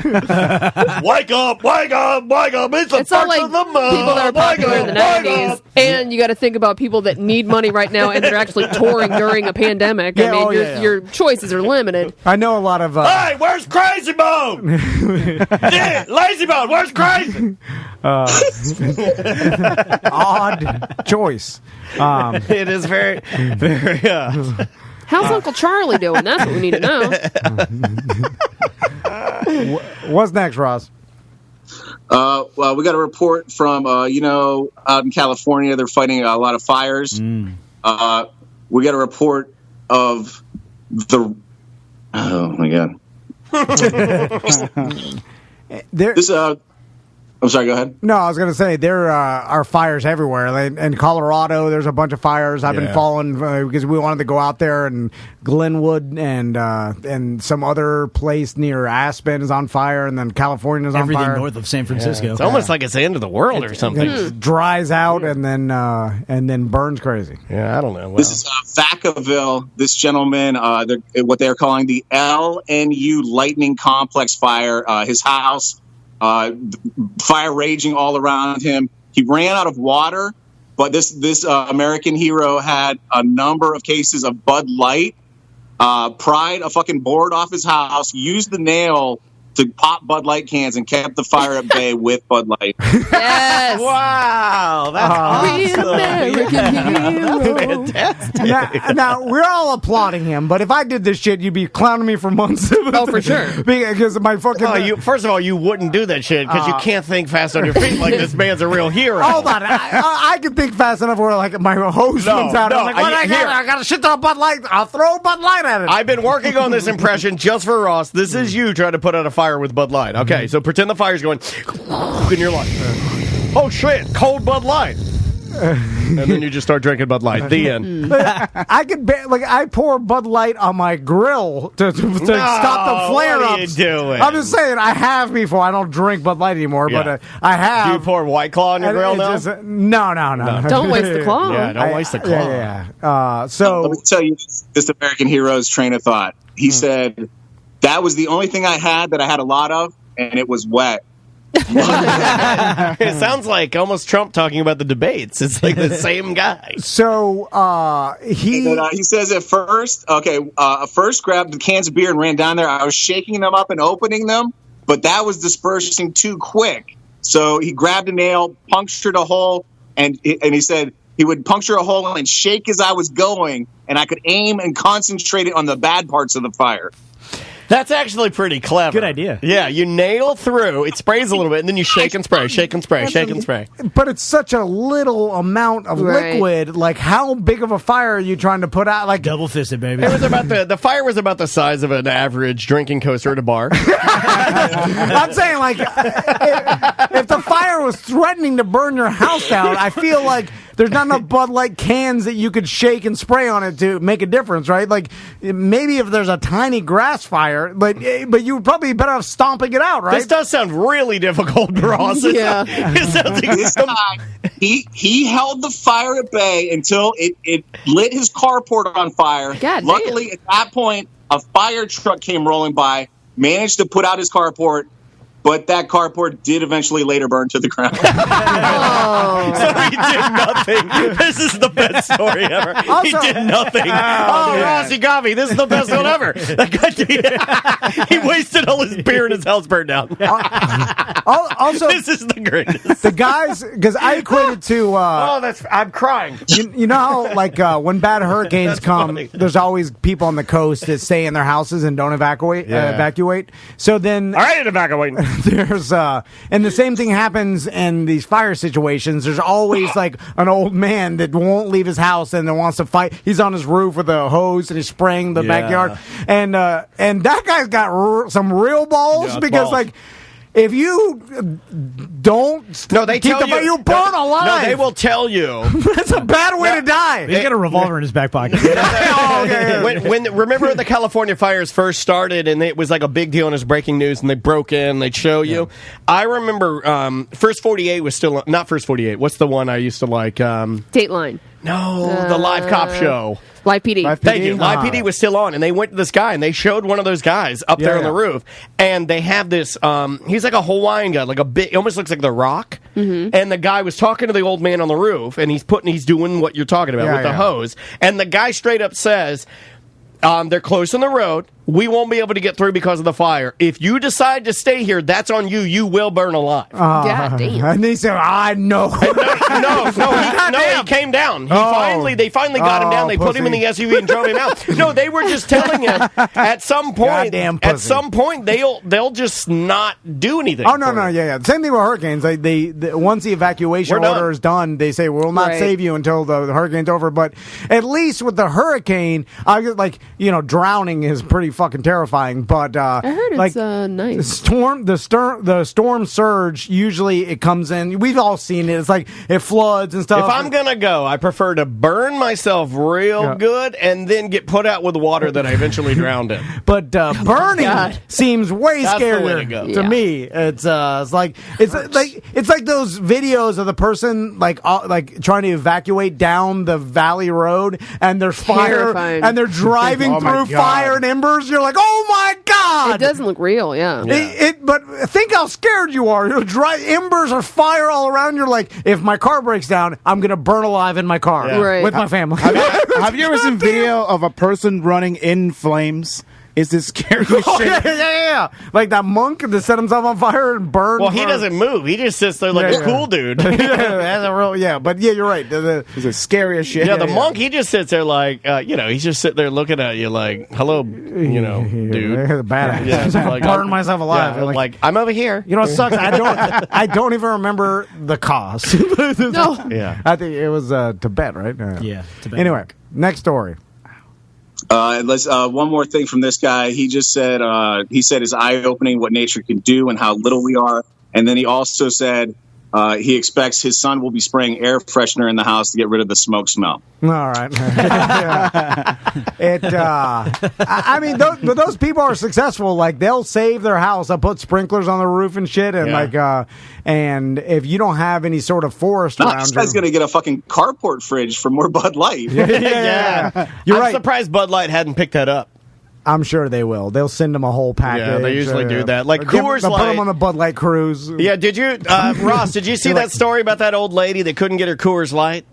Wake up, wake up, wake up. It's all like people that are popular in the 90s. And you got to think about people that need money right now and they're actually touring during a pandemic. Yeah, I mean, your choices are limited. I know a lot of. Hey, where's Crazy Bone? Yeah, Lazy Bone, where's Crazy? Odd choice. It is very, very. How's Uncle Charlie doing? That's what we need to know. What's next, Ross? Well, we got a report from out in California. They're fighting a lot of fires. We got a report of the. Oh my god! This I'm sorry, go ahead. No, I was going to say there are fires everywhere. In Colorado, there's a bunch of fires. I've been following because we wanted to go out there, and Glenwood and some other place near Aspen is on fire, and then California is on fire. Everything north of San Francisco. Yeah. It's almost like it's the end of the world or something. It dries out and then burns crazy. Yeah, I don't know. Well. This is Vacaville. This gentleman, what they're calling the LNU Lightning Complex fire. His house. Fire raging all around him. He ran out of water, but this American hero had a number of cases of Bud Light, pried a fucking board off his house, used the nail to pop Bud Light cans, and kept the fire at bay with Bud Light. Yes! Wow! That's awesome. American hero. That's fantastic. Now, we're all applauding him, but if I did this shit, you'd be clowning me for months. Oh, for sure. Because of my fucking... First of all, you wouldn't do that shit because you can't think fast on your feet like this man's a real hero. Hold on. I can think fast enough where like my hose comes out. I'm like, I got a shit ton of Bud Light. I'll throw Bud Light at it. I've been working on this impression just for Ross. This is you trying to put out a fire with Bud Light. Okay, so pretend the fire's going and you're like, oh shit, cold Bud Light. And then you just start drinking Bud Light. The end. I could I pour Bud Light on my grill to stop the flare ups. What are you doing? I'm just saying I have before. I don't drink Bud Light anymore, but I have. Do you pour White Claw on your grill now? No. Don't waste the claw. Yeah, don't waste the claw. Yeah. So let me tell you this American hero's train of thought. He said that was the only thing I had that I had a lot of, and it was wet. It sounds like almost Trump talking about the debates. It's like the same guy. So he says at first, first grabbed the cans of beer and ran down there. I was shaking them up and opening them, but that was dispersing too quick. So he grabbed a nail, punctured a hole, and he said he would puncture a hole and shake as I was going, and I could aim and concentrate it on the bad parts of the fire. That's actually pretty clever. Good idea. Yeah, you nail through. It sprays a little bit, and then you shake and spray, shake and spray, shake and spray. But it's such a little amount of liquid. Like, how big of a fire are you trying to put out? Like, double fisted, baby. It was about the fire was about the size of an average drinking coaster at a bar. I'm saying, like, if the fire was threatening to burn your house down, I feel like there's not enough Bud Light cans that you could shake and spray on it to make a difference, right? Like, maybe if there's a tiny grass fire, but you would probably be better off stomping it out, right? This does sound really difficult, Ross. Yeah. This guy, he held the fire at bay until it lit his carport on fire. God Luckily, at that point, a fire truck came rolling by, managed to put out his carport, but that carport did eventually later burn to the ground. So he did nothing. This is the best story ever. He did nothing. Ross, you got me. This is the best one ever. That guy, he wasted all his beer and his house burned down. Also, this is the greatest. The guys, because I equated to... I'm crying. You know how, like, when bad hurricanes come, there's always people on the coast that stay in their houses and don't evacuate. So then... All right, evacuating. There's and the same thing happens in these fire situations. There's always like an old man that won't leave his house and that wants to fight. He's on his roof with a hose and he's spraying the backyard. And that guy's got some real balls because like, if you don't they tell you. You burn alive. No, they will tell you. That's a bad way to die. He's got a revolver in his back pocket. Remember the California fires first started, and it was like a big deal, and it was breaking news, and they broke in, they'd show you. I remember First 48 was still, not First 48, what's the one I used to like? Dateline. No, the live cop show. Live PD. Thank you. Live PD was still on, and they went to this guy, and they showed one of those guys up there on the roof, and they have this, he's like a Hawaiian guy, like a big, almost looks like The Rock, and the guy was talking to the old man on the roof, and he's doing what you're talking about with the hose, and the guy straight up says, they're close on the road. We won't be able to get through because of the fire. If you decide to stay here, that's on you. You will burn alive. God damn. And he said, I know. He came down. They finally got him down. They put him in the SUV and drove him out. No, they were just telling him at some point. They'll just not do anything. Oh no, Same thing with hurricanes. They once the evacuation order is done, they say we'll not save you until the hurricane's over. But at least with the hurricane, drowning is pretty fucking terrifying, but I heard it's nice. The storm surge, usually it comes in. We've all seen it. It's like it floods and stuff. If I'm gonna go, I prefer to burn myself real good and then get put out with water that I eventually drowned in. But burning seems way scarier to me. It's like those videos of the person like trying to evacuate down the valley road, and there's fire and they're driving through fire and embers. You're like, oh my God! It doesn't look real, But think how scared you are. Embers or fire all around. You're like, if my car breaks down, I'm gonna burn alive in my car with my family. Have you ever seen video of a person running in flames? Is this scary shit? Yeah. Like that monk that set himself on fire and burned. Well, he doesn't move. He just sits there like a cool dude. But you're right. It's a scary as shit. Yeah, the monk, he just sits there like, he's just sitting there looking at you like, hello, dude. Badass. Like, burn myself alive. Yeah, like, I'm over here. You know what sucks? I don't even remember the cause. No. Yeah. I think it was Tibet, right? Yeah, Tibet. Anyway, next story. One more thing from this guy. He just said it's eye-opening what nature can do and how little we are. And then he also said he expects his son will be spraying air freshener in the house to get rid of the smoke smell. All right. I mean, those people are successful. Like, they'll save their house. They'll put sprinklers on the roof and shit. And and if you don't have any sort of forest around, this guy's gonna get a fucking carport fridge for more Bud Light. Yeah. I'm surprised Bud Light hadn't picked that up. I'm sure they will. They'll send them a whole package. Yeah, they usually do that. Like Coors They'll Light. put them on the Bud Light cruise. Yeah, did you, Ross? Did you see that story about that old lady that couldn't get her Coors Light?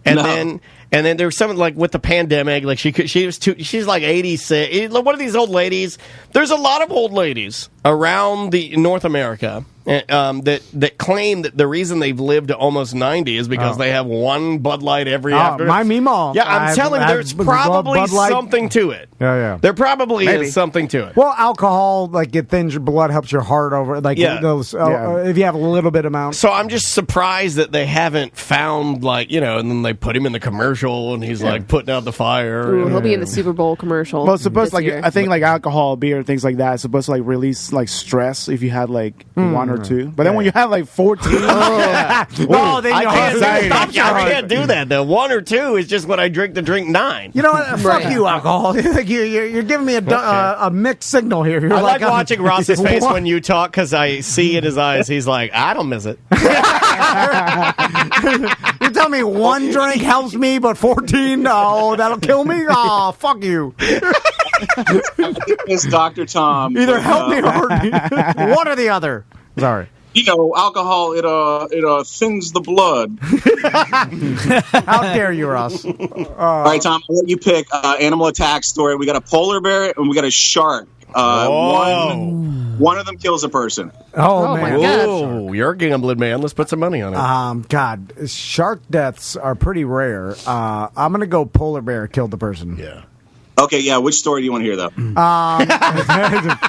And And then there's something like with the pandemic, like she's like 86. One of these old ladies. There's a lot of old ladies around the North America that claim that the reason they've lived to almost 90 is because they have one Bud Light every afternoon. My meemaw. Yeah, I'm telling you, there's probably something to it. Yeah. There probably is something to it. Well, alcohol, like, it thins your blood, helps your heart over. Like, those, if you have a little bit amount. So I'm just surprised that they haven't found, like, and then they put him in the commercial and he's like putting out the fire. Ooh, he'll be in the Super Bowl commercial. Well, it's supposed like year. I think like alcohol, beer, things like that. It's supposed to like release like stress if you had like one or two. But then when you have like 14, then I can't do that though. 1 or 2 is just what I drink to drink 9. You know what? Fuck you, alcohol. You're giving me a mixed signal here. I like watching Ross's face when you talk because I see in his eyes he's like, I don't miss it. You tell me 1 drink helps me, but 14, no, that'll kill me? Oh, fuck you. It's Dr. Tom. Either help me or hurt me. One or the other. Sorry. Alcohol, it thins the blood. How dare you, Ross? All right, Tom, I'll let you pick animal attack story. We got a polar bear and we got a shark. One of them kills a person. Oh man! Oh, you're a gambling man. Let's put some money on it. God, shark deaths are pretty rare. I'm gonna go polar bear killed the person. Yeah. Okay, yeah. Which story do you want to hear, though?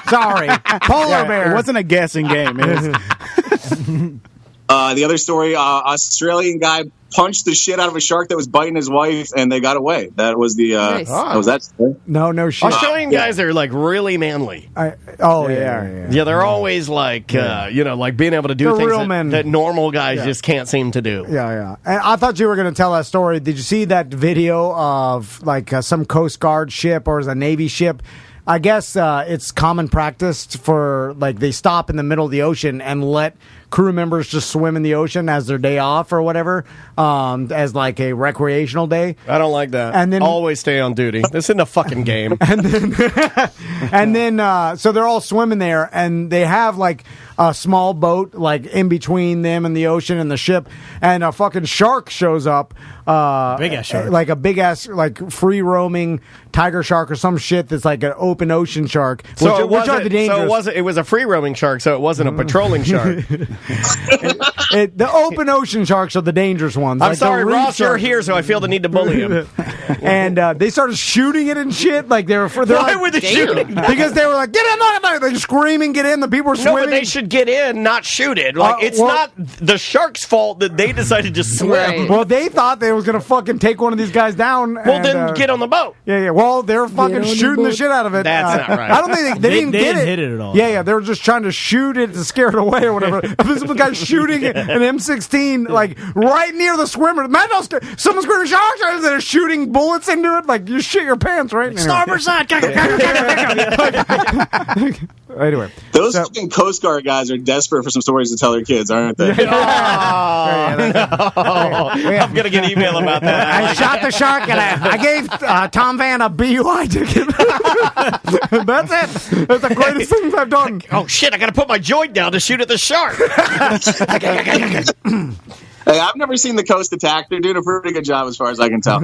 Sorry, polar bear. It wasn't a guessing game. The other story: Australian guy punched the shit out of a shark that was biting his wife, and they got away. That was the. Nice. That was that story. No shit. Australian guys are like really manly. Yeah, they're always like like being able to do They're things real men. that normal guys just can't seem to do. Yeah. And I thought you were going to tell that story. Did you see that video of like some Coast Guard ship or a Navy ship? I guess it's common practice for like they stop in the middle of the ocean and let crew members just swim in the ocean as their day off or whatever, as like a recreational day. I don't like that. And then always stay on duty. This isn't a fucking game. and then so they're all swimming there, and they have like a small boat like in between them and the ocean and the ship, and a fucking shark shows up. Big ass shark, like a big ass like free roaming tiger shark or some shit that's like an open ocean shark. Which are the dangerous. It was a free roaming shark, so it wasn't a patrolling shark. The open ocean sharks are the dangerous ones. I'm like sorry, Ross, you're here, so I feel the need to bully him. And they started shooting it and shit. Like why were they shooting? Because they were like, get in! They're screaming, get in. The people were swimming. No, but they should get in, not shoot it. Like it's not the shark's fault that they decided to swim. Right. Well, they thought they was gonna fucking take one of these guys down. Well, then get on the boat. Yeah. Well, they were fucking shooting the shit out of it. That's not right. I don't think they didn't get it. Hit it at all. Yeah. They were just trying to shoot it to scare it away or whatever. This guy shooting an M16 like right near the swimmer. Man, someone's screaming sharks, and they're shooting bullets into it. Like you shit your pants, right? Starboard side. Anyway, those fucking Coast Guard guys are desperate for some stories to tell their kids, aren't they? I'm gonna get email about that. I shot the shark and I gave Tom Van a BUI ticket. That's it. That's the greatest things I've done. Oh shit! I gotta put my joint down to shoot at the shark. Hey, I've never seen the Coast Attack. They're doing a pretty good job as far as I can tell.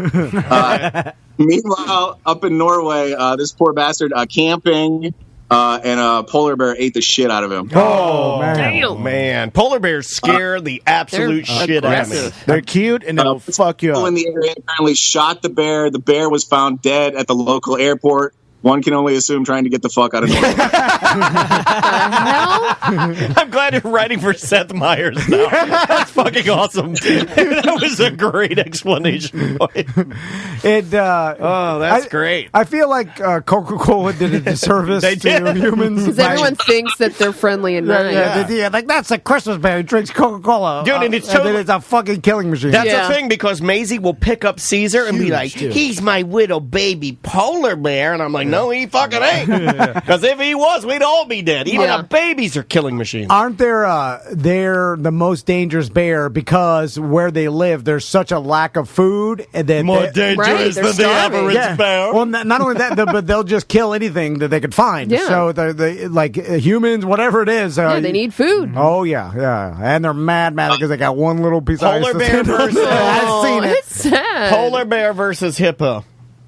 Meanwhile, up in Norway, this poor bastard camping, and a polar bear ate the shit out of him. Oh, man. Damn. Man, polar bears scare the absolute shit out of me. They're cute and they'll fuck you People up. in the area apparently shot the bear. The bear was found dead at the local airport. One can only assume trying to get the fuck out of Norway. I'm glad you're writing for Seth Meyers now. That's fucking awesome. That was a great explanation. That's great. I feel like Coca-Cola did a disservice to humans. Because everyone thinks that they're friendly and nice. Yeah, like that's a Christmas bear who drinks Coca-Cola. Dude, and it's then it's a fucking killing machine. That's the thing, because Maisie will pick up Caesar and be like, too. he's my little baby polar bear. And I'm like, No, he fucking ain't. Because if he was, we'd all be dead. Even the babies are killing machines. Aren't they're the most dangerous bear because where they live, there's such a lack of food. That more dangerous than the average bear. Well, not only that, but they'll just kill anything that they could find. Yeah. So they like humans, whatever it is. They need food. Oh yeah, and they're mad because they got one little piece of ice. Polar bear versus I've seen it. It's sad. Polar bear versus hippo.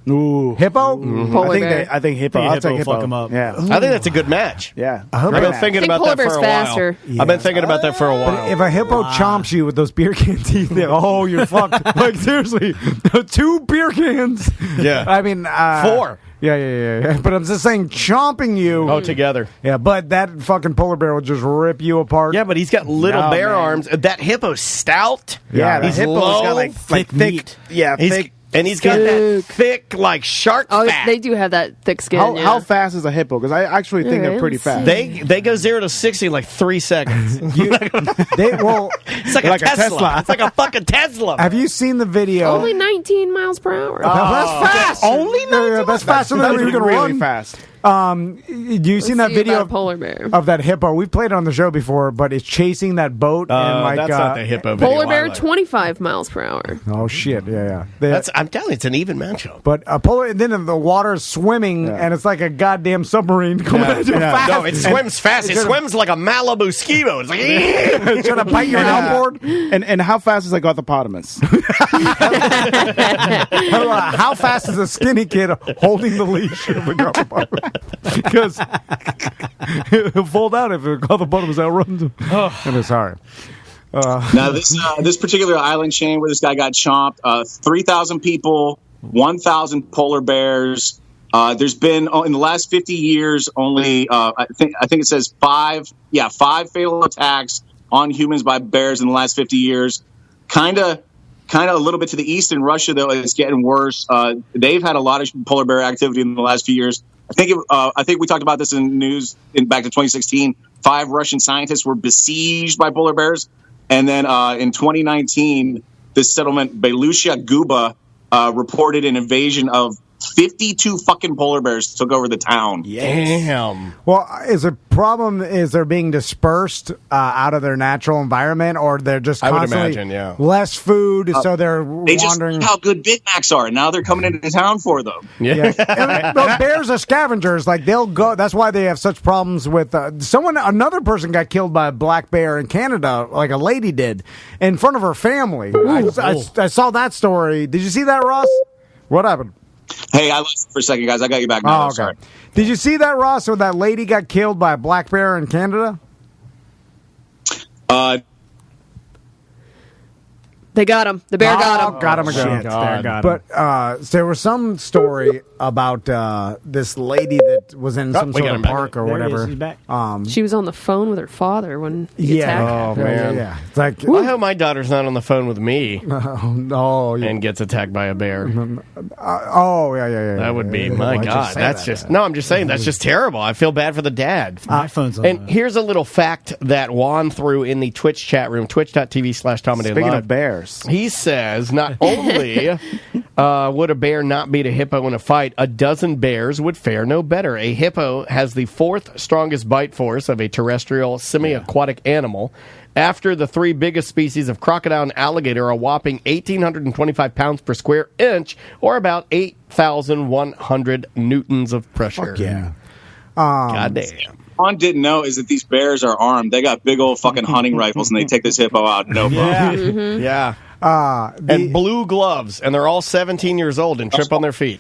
Ooh, hippo. Polar bear. I think hippo. I'll take hippo. Fuck 'em up. Yeah, I think that's a good match. yeah. I've been thinking about polar that for bear's a faster. while. I've been thinking about that for a while. But if a hippo chomps you with those beer can teeth, you're fucked. Like seriously, 2 beer cans. Yeah. I mean 4. Yeah. But I'm just saying, chomping you. Oh, together. Yeah, but that fucking polar bear will just rip you apart. Yeah, but he's got little bear arms. That hippo's stout. Yeah, the he's hippo's low, got like thick meat. Yeah, thick. And he's got that thick, like shark fat. They do have that thick skin. How fast is a hippo? Because I actually think they're pretty fast. They go 0 to 60 in like 3 seconds. It's like a Tesla. It's like a fucking Tesla. Have you seen the video? Only 19 miles per hour. That's fast. Only 19? That's faster than you're going to really run. fast. You seen that video of polar bear of that hippo? We've played it on the show before, but it's chasing that boat and like that's not the hippo video. Polar bear 25 miles per hour. Oh shit! Yeah. I'm telling you, it's an even matchup. But a polar, and then the water is swimming, and it's like a goddamn submarine coming at you fast. No, it swims fast. It swims like a Malibu ski boat. It's like it's trying to bite your outboard. And how fast is a Gothopotamus? How fast is a skinny kid holding the leash of a Gothopotamus? Because he'll fall down if a Gothopotamus outruns him. And it's hard. Now, this particular island chain where this guy got chomped, 3,000 people, 1,000 polar bears. There's been in the last 50 years only I think it says 5 fatal attacks on humans by bears in the last 50 years. Kind of a little bit to the east in Russia though, it's getting worse. They've had a lot of polar bear activity in the last few years. I think we talked about this in news back to 2016. 5 Russian scientists were besieged by polar bears. And then in 2019, this settlement, Belusia Guba, reported an invasion of 52 fucking polar bears took over the town. Damn. Well, is the problem is they're being dispersed out of their natural environment, or they're just constantly less food, so they're they wandering? Just how good Big Macs are, and now they're coming into town for them. Yeah. But bears are scavengers. Like they'll go. That's why they have such problems with another person got killed by a black bear in Canada, like a lady did, in front of her family. I saw that story. Did you see that, Ross? What happened? Hey, I lost for a second, guys. I got you back now. Oh, okay. Sorry. Did you see that, Ross, where that lady got killed by a black bear in Canada? They got him. The bear got him. Got him again. But there was some story about this lady that was in some sort of park or whatever. She's back. She was on the phone with her father when he attacked her. Oh, man. Yeah. It's like, I hope my daughter's not on the phone with me yeah. and gets attacked by a bear. Yeah. That would be, my God. That's just, no, I'm just saying, that's just terrible. I feel bad for the dad. My phone's on. And here's a little fact that Juan threw in the Twitch chat room, twitch.tv/TomAndDave Speaking Live. of bears. He says not only would a bear not beat a hippo in a fight, a dozen bears would fare no better. A hippo has the 4th strongest bite force of a terrestrial semi-aquatic animal. After the 3 biggest species of crocodile and alligator, a whopping 1,825 pounds per square inch, or about 8,100 newtons of pressure. Fuck yeah. Goddamn. One didn't know is that these bears are armed. They got big old fucking hunting rifles, and they take this hippo out. No problem. Yeah. And blue gloves, and they're all 17 years old and trip on their feet.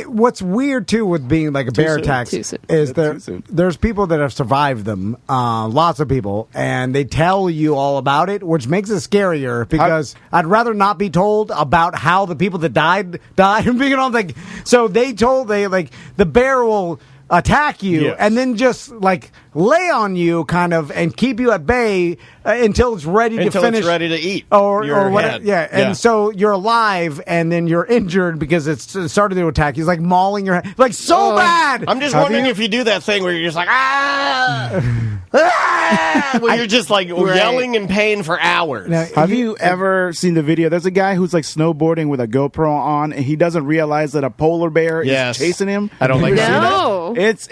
What's weird too with being like a bear attack is there's people that have survived them, lots of people, and they tell you all about it, which makes it scarier because I'd rather not be told about how the people that died. So they the bear will attack you and then just like lay on you kind of and keep you at bay until it's ready to finish. It's ready to eat. Or whatever. Head. Yeah. And so you're alive and then you're injured because it's started to attack you. It's like mauling your head. Like so bad. I'm just wondering if you do that thing where you're just like, where you're just like yelling in pain for hours. Now, have you ever seen the video? There's a guy who's like snowboarding with a GoPro on, and he doesn't realize that a polar bear is chasing him. I don't like No. It's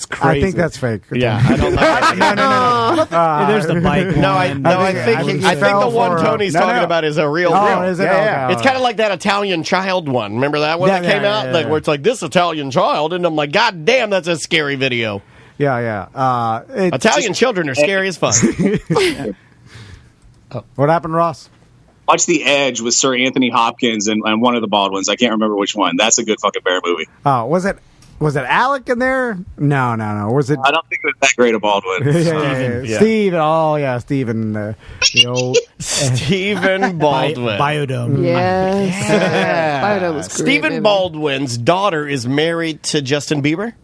crazy. I think that's fake. Yeah, I don't like that. No. There's the bike. I think the one Tony's talking about is a real. Is it? Yeah. It's kind of like that Italian child one. Remember that one that came out? Like, where it's like, this Italian child, and I'm like, God damn, that's a scary video. Yeah. Italian children are scary as fuck. What happened, Ross? Watch The Edge with Sir Anthony Hopkins and one of the Baldwins. I can't remember which one. That's a good fucking bear movie. Was it Alec in there? No. Was it? I don't think it was that great a Baldwin. Yeah. Steve. Oh yeah, Stephen. The old Stephen Baldwin. Biodome. Yes. Biodome was great. Stephen Baldwin's daughter is married to Justin Bieber.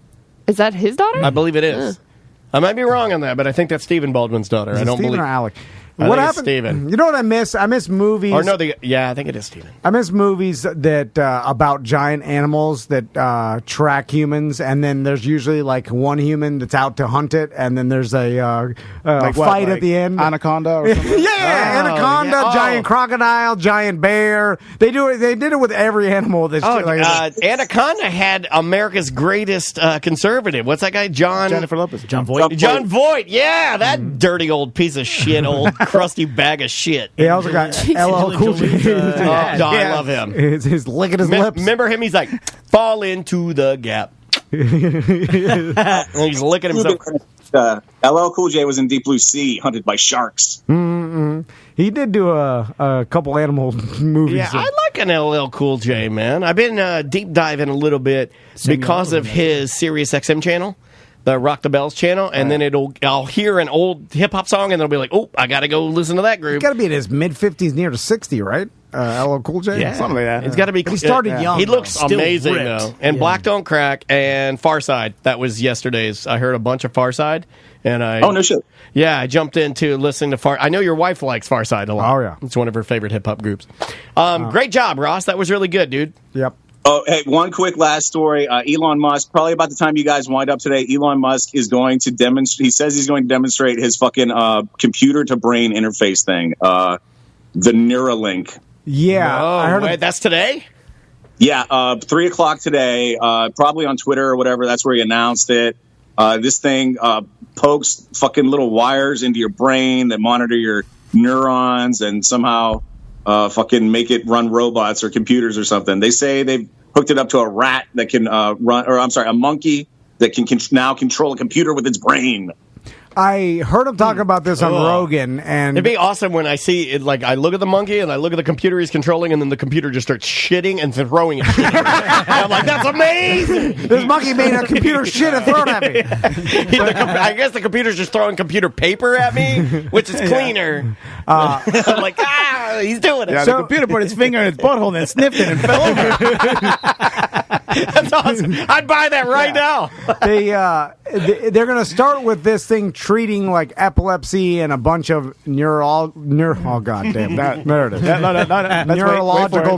Is that his daughter? I believe it is. I might be wrong on that, but I think that's Stephen Baldwin's daughter. Is it I don't Stephen believe or Alec. I What think it's happened? Stephen. You know what I miss? I miss movies. Or no, I think it is Stephen. I miss movies that about giant animals that track humans, and then there's usually like one human that's out to hunt it, and then there's a fight at the end. Anaconda or something? Anaconda, giant crocodile, giant bear. They did it with every animal. Anaconda had America's greatest conservative. What's that guy? Jennifer Lopez. John Voight. John Voight. Yeah, that dirty old piece of shit, old crusty bag of shit. He also got LL Cool J. I love him. He's licking his lips. Remember him? He's like, fall into the gap. And he's licking himself. LL Cool J was in Deep Blue Sea, hunted by sharks. He did do a couple animal movies. Yeah, I like an LL Cool J, man. I've been deep diving a little bit because of his Sirius XM channel. The Rock the Bells channel, and then I'll hear an old hip hop song, and it'll be like, oh, I gotta go listen to that group. He's got to be in his mid-50s, near to 60, right? LL Cool J? Yeah, something like that. It's got to be. But he started young. He looks Still amazing, ripped. though. And Black Don't Crack and Farside. That was yesterday's. I heard a bunch of Farside, and Oh, no shit. Yeah, I jumped into listening to I know your wife likes Farside a lot. Oh, yeah. It's one of her favorite hip-hop groups. Great job, Ross. That was really good, dude. Yep. Oh, hey, one quick last story. Elon Musk, probably about the time you guys wind up today, Elon Musk is going to demonstrate, he says he's going to demonstrate his fucking computer-to-brain interface thing, the Neuralink. Yeah. I heard that's today? Yeah, 3 o'clock today, probably on Twitter or whatever. That's where he announced it. This thing pokes fucking little wires into your brain that monitor your neurons and somehow fucking make it run robots or computers or something. They say they've hooked it up to a rat that can a monkey that can now control a computer with its brain. I heard him talk about this on Rogan, and it'd be awesome when I see it. Like, I look at the monkey and I look at the computer he's controlling, and then the computer just starts shitting and throwing it. And I'm like, that's amazing. This monkey made a computer shit and thrown at me. I guess the computer's just throwing computer paper at me, which is cleaner. I'm like, he's doing it. Yeah, the computer put his finger in his butthole and sniffed it and fell over. That's awesome. I'd buy that right now. They're going to start with this thing treating like epilepsy and a bunch of neurological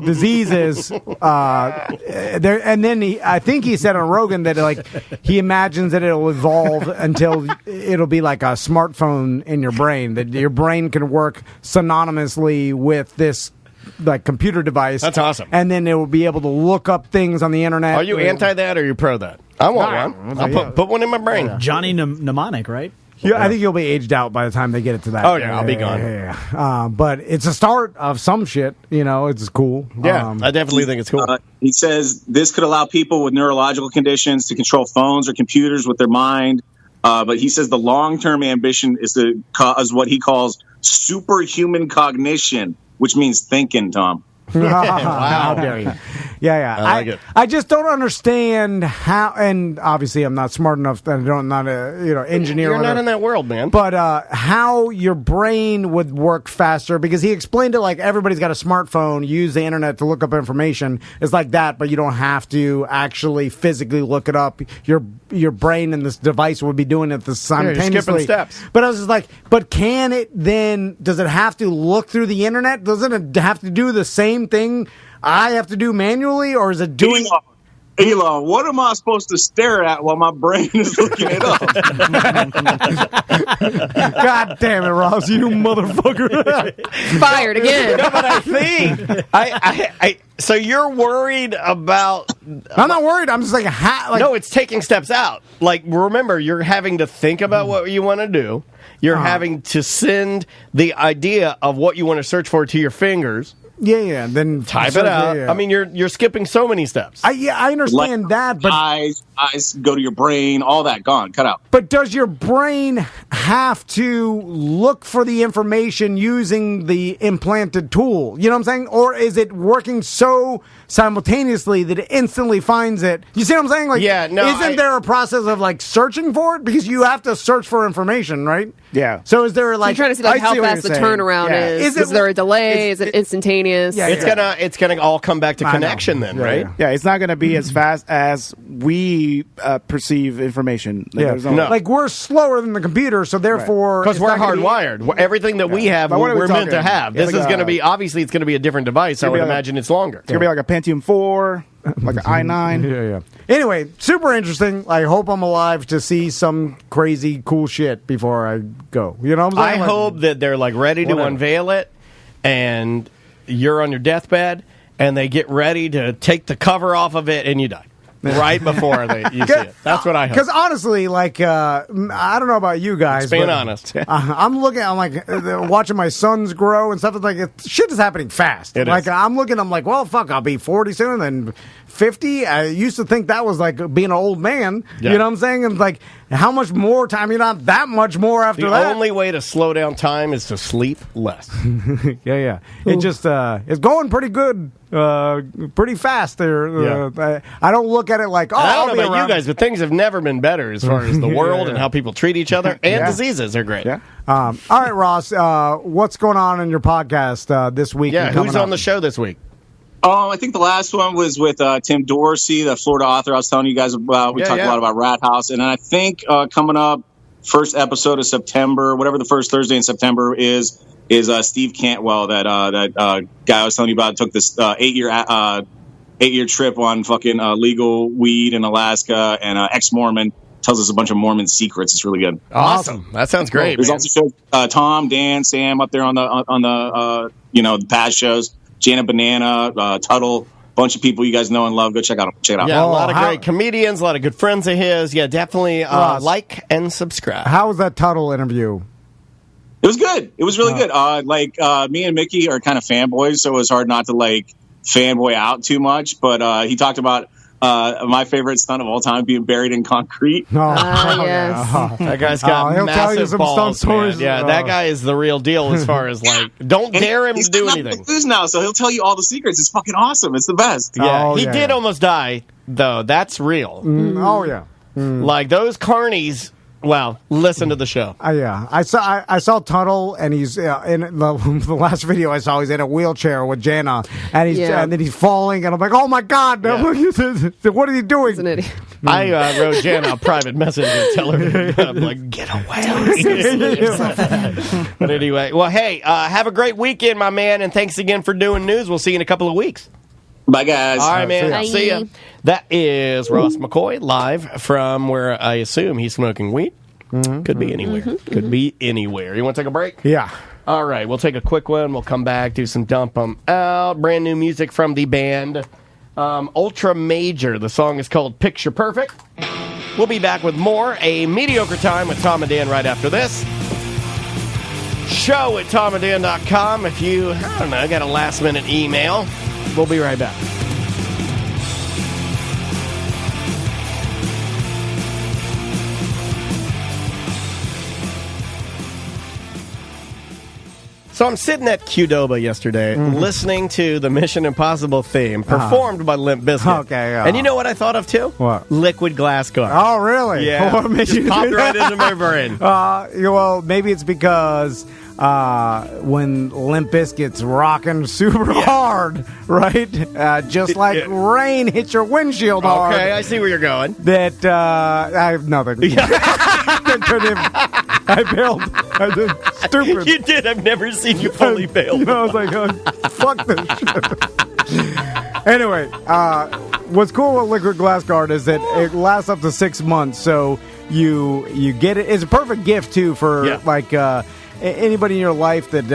diseases. And then I think he said on Rogan that he imagines that it'll evolve until it'll be like a smartphone in your brain, that your brain can work synonymously with this like computer device. That's awesome. And then it will be able to look up things on the internet. Are you anti that or are you pro that? I want one. I'll put one in my brain. Johnny Mnemonic, right? Yeah, I think you'll be aged out by the time they get it to that. Oh, yeah, I'll be gone. But it's a start of some shit. It's cool. Yeah, I definitely think it's cool. He says this could allow people with neurological conditions to control phones or computers with their mind. But he says the long-term ambition is to cause what he calls superhuman cognition, which means thinking, Tom. Wow. How dare you? Yeah. I like it. I just don't understand how, and obviously I'm not smart enough that I'm not a engineer. You're not in that world, man. But how your brain would work faster, because he explained it like everybody's got a smartphone, use the internet to look up information. It's like that, but you don't have to actually physically look it up. Your brain and this device would be doing it simultaneously. You're skipping steps. But I was just like, but can it then, does it have to look through the internet? Doesn't it have to do the same thing I have to do manually, or is it doing... Elon, what am I supposed to stare at while my brain is looking it up? God damn it, Ross, you motherfucker. Fired again. No, but I think so you're worried about... I'm not worried. I'm just like, no, it's taking steps out. Like, remember, you're having to think about what you want to do. You're having to send the idea of what you want to search for to your fingers. Yeah. Then type it out. Yeah. I mean, you're skipping so many steps. I understand that, but eyes go to your brain, all that gone, cut out. But does your brain have to look for the information using the implanted tool? You know what I'm saying? Or is it working so simultaneously that it instantly finds it? You see what I'm saying? Like, isn't there a process of like searching for it, because you have to search for information, right? Yeah. So is there like, you're trying to see like how fast the turnaround is? Is there a delay? Is it instantaneous? Yeah, it's gonna all come back to connection then, right? Yeah, it's not gonna be as fast as we perceive information. Like, no. Like, we're slower than the computer, so therefore, because we're hardwired. Everything that we have, we're meant to have. This is going to be obviously it's going to be a different device. I would imagine it's longer. It's gonna be like a Pentium 4, like an i9. Yeah. Anyway, super interesting. I hope I'm alive to see some crazy cool shit before I go. You know what I'm saying? I hope that they're like ready to unveil it, and you're on your deathbed, and they get ready to take the cover off of it, and you die. Right before you see it. That's what I hope. Because honestly, like, I don't know about you guys. Just being honest. I'm like, watching my sons grow and stuff. It's like, shit is happening fast. I'm like, well, fuck, I'll be 40 soon, and 50. I used to think that was like being an old man. Yeah. You know what I'm saying? And like, how much more time? You're not that much more after that. The only way to slow down time is to sleep less. Yeah. It just, it's going pretty good. Pretty fast there. I don't look at it like, I don't know about you guys, but things have never been better as far as the world and how people treat each other, and diseases are great. Yeah. All right, Ross, what's going on in your podcast this week? Yeah, who's on the show this week? I think the last one was with Tim Dorsey, the Florida author I was telling you guys about. We talked a lot about Rat House. And I think coming up, first episode of September, whatever the first Thursday in September is Steve Cantwell, that guy I was telling you about, took this 8-year trip on fucking legal weed in Alaska, and ex-Mormon, tells us a bunch of Mormon secrets. It's really good. Awesome. That sounds great. There's also Tom, Dan, Sam up there on the the past shows. Janet Banana, Tuttle, bunch of people you guys know and love. Go check it out. Yeah, a lot of great comedians, a lot of good friends of his. Yeah, definitely like and subscribe. How was that Tuttle interview? It was good. It was really good. Me and Mickey are kind of fanboys, so it was hard not to like fanboy out too much. But he talked about my favorite stunt of all time, being buried in concrete. Yes. That guy's got he'll massive tell you some balls, stunt stories. man. Yeah, that guy is the real deal as far as like, don't dare him to do anything. He's now, so he'll tell you all the secrets. It's fucking awesome. It's the best. Yeah, he did almost die though. That's real. Like those carnies. Well, listen to the show. I saw Tuttle, and he's in the last video I saw. He's in a wheelchair with Jana, and and then he's falling, and I'm like, oh my god, what are you doing? He's an idiot. I wrote Jana a private message to tell her, I'm like, get away. But anyway, well, hey, have a great weekend, my man, and thanks again for doing news. We'll see you in a couple of weeks. Bye, guys. All right, man. See ya. That is Ross McCoy live from where I assume he's smoking weed. Could be anywhere. Could be anywhere. You want to take a break? Yeah. All right. We'll take a quick one. We'll come back, do some dump 'em out. Brand new music from the band Ultra Major. The song is called Picture Perfect. We'll be back with more. A Mediocre Time with Tom and Dan right after this. Show at tomanddan.com if you, got a last-minute email. We'll be right back. So I'm sitting at Qdoba yesterday, listening to the Mission Impossible theme performed by Limp Bizkit. Okay, and you know what I thought of too? What? Liquid Glass Guard. Oh, really? Yeah. What made Just you popped do right that? into my brain. Well, maybe it's because when Limp Bizkit's rocking super hard, right? Just like rain hits your windshield hard. Okay, I see where you're going. That I have nothing. I bailed. I did stupid. You did. I've never seen you fully bail. I was like, oh, fuck this shit. Anyway, what's cool with Liquid Glass Guard is that it lasts up to 6 months, so you get it. It's a perfect gift too for like anybody in your life that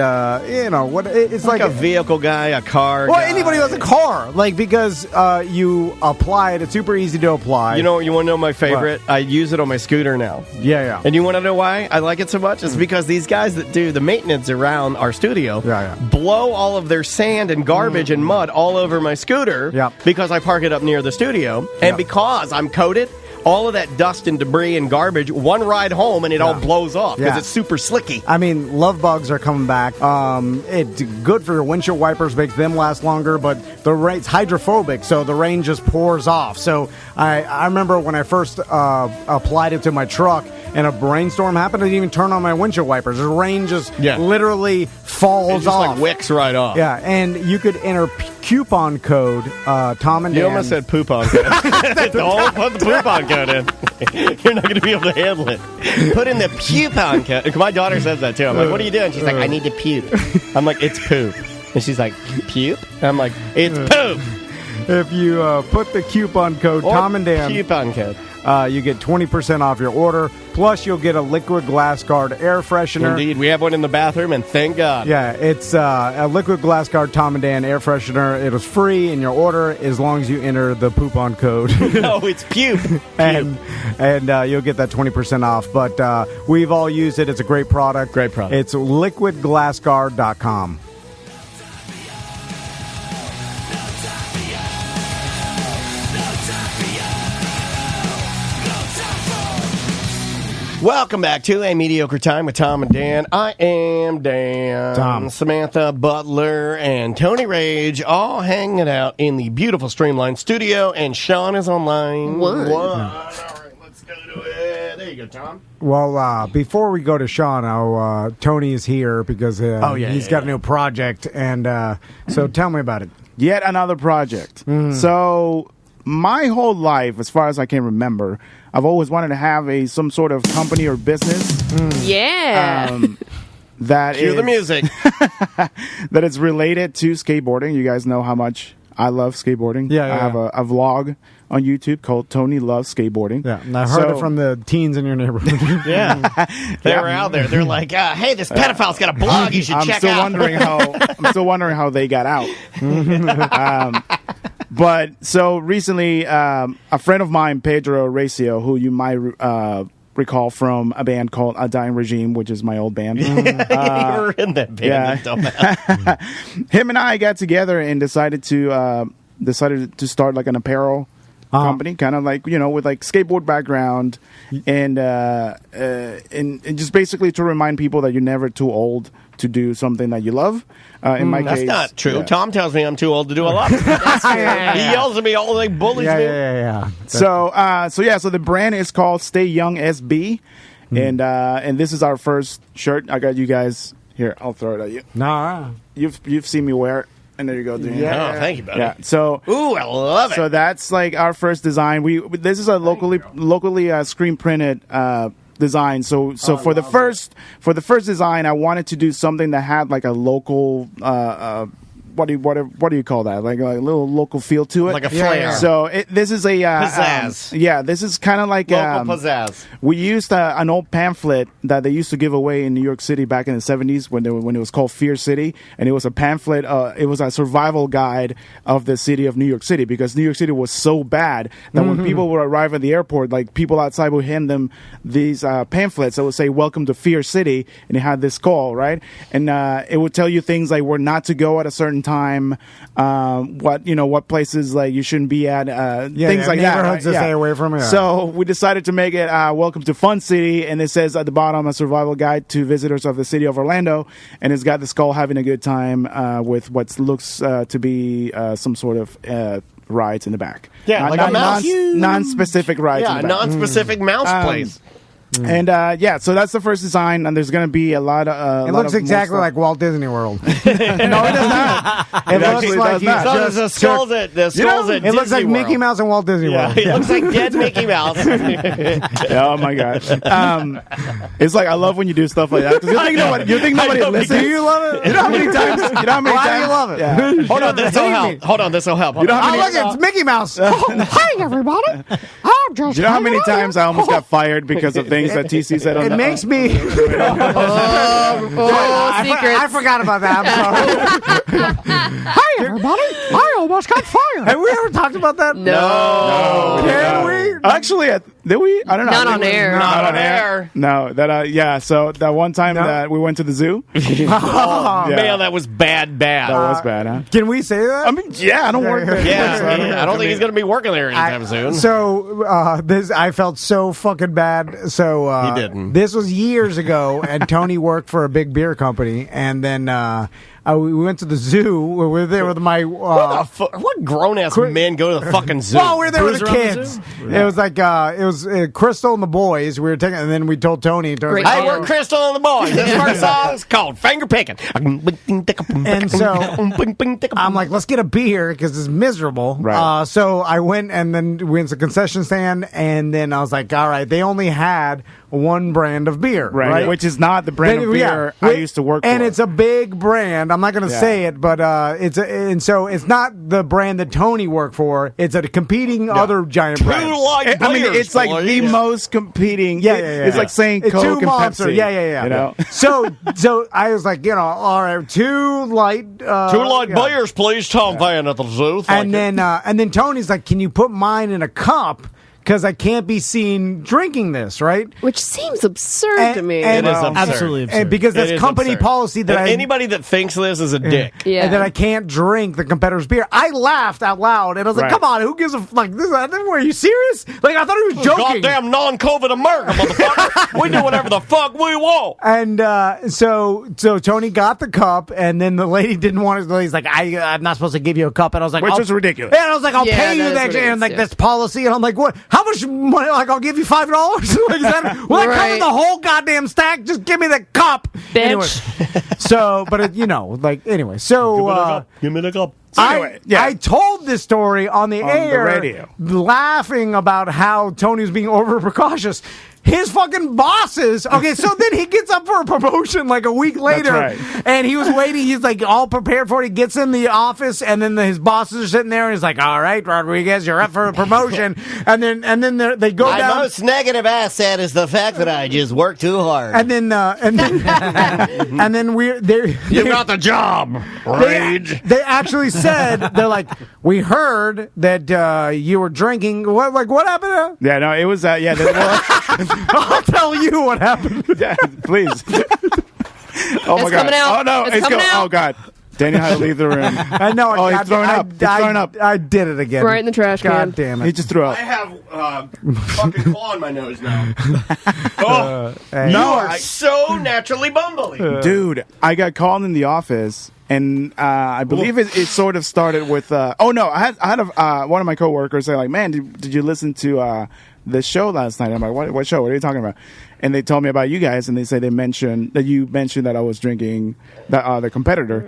it's like a vehicle guy, a car well, guy. anybody who has a car, like, because you apply it. It's super easy to apply. You want to know my favorite? What? I use it on my scooter now. Yeah. And you want to know why I like it so much? It's because these guys that do the maintenance around our studio blow all of their sand and garbage and mud all over my scooter because I park it up near the studio. And because I'm coated, all of that dust and debris and garbage, one ride home and it all blows off because it's super slicky. I mean, love bugs are coming back. It's good for your windshield wipers, makes them last longer, but it's hydrophobic, so the rain just pours off. So I remember when I first applied it to my truck and a rainstorm happened, I didn't even turn on my windshield wipers. The rain just literally falls it just off. Like wicks right off. Yeah, and you could enter coupon code Tom and Dan. You almost said poupon code. Don't put the poupon code in. You're not going to be able to handle it. Put in the coupon code. My daughter says that too. I'm like, what are you doing? She's like, I need to puke. I'm like, it's poop. And she's like, puke? And I'm like, it's poop. If you put the coupon code Tom and Dan, coupon code, you get 20% off your order. Plus, you'll get a Liquid Glass Guard air freshener. Indeed, we have one in the bathroom, and thank God. Yeah, it's a Liquid Glass Guard Tom and Dan air freshener. It was free in your order as long as you enter the poupon code. No, it's puke. and you'll get that 20% off. But we've all used it. It's a great product. Great product. It's liquidglassguard.com. Welcome back to A Mediocre Time with Tom and Dan. I am Dan. Tom. Samantha Butler and Tony Rage all hanging out in the beautiful Streamline studio, and Sean is online. What? All right, let's go to it. There you go, Tom. Well, before we go to Sean, Tony is here because he's got a new project, and so tell me about it. Yet another project. So my whole life, as far as I can remember, I've always wanted to have some sort of company or business. Yeah. That Cue the music. that is related to skateboarding. You guys know how much I love skateboarding. Yeah. I have a vlog on YouTube called Tony Loves Skateboarding. Yeah, and I heard it from the teens in your neighborhood. Yeah. They were out there. They're like, hey, this pedophile's got a blog you should check out. I'm still wondering how they got out. But so recently, a friend of mine, Pedro Recio, who you might recall from a band called A Dying Regime, which is my old band. You were in that band. Yeah. Him and I got together and decided to start like an apparel company, kind of like, with like skateboard background, and just basically to remind people that you're never too old to do something that you love. In my case, that's not true. Yeah. Tom tells me I'm too old to do a lot. He yells at me all the bullies me. Yeah. So the brand is called Stay Young SB, and this is our first shirt. I got you guys here. I'll throw it at you. Nah, you've seen me wear it. And there you go. Yeah. Oh, thank you, buddy. Yeah. So, ooh, I love it. So that's like our first design. This is a locally screen printed design. So for the first design, I wanted to do something that had like a local what do you call that? Like a little local feel to it, like a flair. So this is a pizzazz. This is kind of like local pizzazz. We used an old pamphlet that they used to give away in New York City back in the 70s when it was called Fear City, and it was a pamphlet. It was a survival guide of the city of New York City, because New York City was so bad that when people would arrive at the airport, like people outside would hand them these pamphlets that would say "Welcome to Fear City," and it had this call, right, and it would tell you things like where not to go at a certain time, what places like you shouldn't be at, things like that. Neighborhoods to stay away from. Yeah. So we decided to make it Welcome to Fun City, and it says at the bottom a survival guide to visitors of the city of Orlando, and it's got the skull having a good time with what looks to be some sort of rides in the back. Yeah, like a mouse. Non-specific rides. Yeah, in the back. non-specific mouse place. And so that's the first design, and there's going to be a lot of. It looks exactly like Walt Disney World. No, it does not. It looks like the skulls at it looks like World. Mickey Mouse and Walt Disney World. It looks like dead Mickey Mouse. Oh my god! It's like I love when you do stuff like that because you think nobody listens. Do you love it? You know how many times? Why do you love it? Yeah. Hold on, this will help. You know how many? Look, it's Mickey Mouse. Hi, everybody. I'm just. You know how many times I almost got fired because of things that TC said on It makes me. secrets. I forgot about that. I'm sorry. Hi, everybody. I almost got fired. Have we ever talked about that? No. Can we? Actually, did we? I don't know. Not on air. Not on air. No, so that one time that we went to the zoo. Man, that was bad. That was bad, huh? Can we say that? I mean, I don't work there. Yeah, I don't think he's going to be working there anytime soon. So I felt so fucking bad. So he didn't. This was years ago, and Tony worked for a big beer company, and then we went to the zoo. We were there with my what grown ass men go to the fucking zoo? Well, we were there with the Cruise kids. around the It was like it was Crystal and the boys. We were taking, and then we told Tony. Hey, we're Crystal and the boys. This first song is called Finger Picking. And so I'm like, let's get a beer because it's miserable. Right. So I went, and then we went to the concession stand, and then I was like, all right, they only had one brand of beer, right? Which is not the brand of beer I used to work for. And it's a big brand. I'm not going to say it, but so it's not the brand that Tony worked for. It's a competing other giant brand. I mean, it's like the most competing. It's like saying Coke two and Monster. Pepsi. Yeah. You know? So I was like, all right, two light beers, please, Tom Van at the zoo. And then Tony's like, can you put mine in a cup? Because I can't be seen drinking this, right? Which seems absurd to me. It is absurd. Absolutely absurd. Because that's company absurd. policy that anybody that thinks this is a dick. Yeah. And that I can't drink the competitor's beer. I laughed out loud, and I was like, come on, who gives a fuck? Are you serious? Like, I thought he was joking. Goddamn non-COVID America, motherfucker. We do whatever the fuck we want. And so Tony got the cup, and then the lady didn't want it. He's like, I'm not supposed to give you a cup. And I was like, which was ridiculous. And I was like, I'll pay you the extra. And like, that's policy. And I'm like, what? How much money? Like, I'll give you $5. Like, I cover the whole goddamn stack? Just give me the cup, bitch. Anyway, so, but anyway, so give me the cup. I told this story on the air, radio, laughing about how Tony was being over precautious. His fucking bosses. Okay, so then he gets up for a promotion like a week later, and he was waiting. He's like all prepared for it. He gets in the office, and then his bosses are sitting there, and he's like, "All right, Rodriguez, you're up for a promotion." and then they go My down. My most negative asset is the fact that I just work too hard. And then and then you got the job. Rage. They actually said, they're like, we heard that you were drinking. What happened? Yeah, no, it was I'll tell you what happened. Yeah, please. Oh my God! Coming out. Oh no! It's coming out. Oh God! Daniel had to leave the room. I know. He's throwing up. He's throwing up. I did it again. Right in the trash can. God damn it! He just threw up. I have fucking claw in my nose now. You are so naturally bumbly. Dude, I got called in the office, and I believe it sort of started with. I had one of my coworkers say like, "Man, did you listen to the show last night?" I'm like, "What show? What are you talking about?" And they told me about you guys, and they say you mentioned that I was drinking the competitor,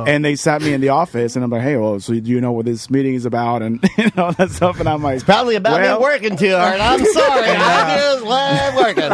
and they sat me in the office, and I'm like, "Hey, well, so do you know what this meeting is about?" And all that stuff, and I'm like, "It's probably about me working too hard. I'm sorry, I just love working."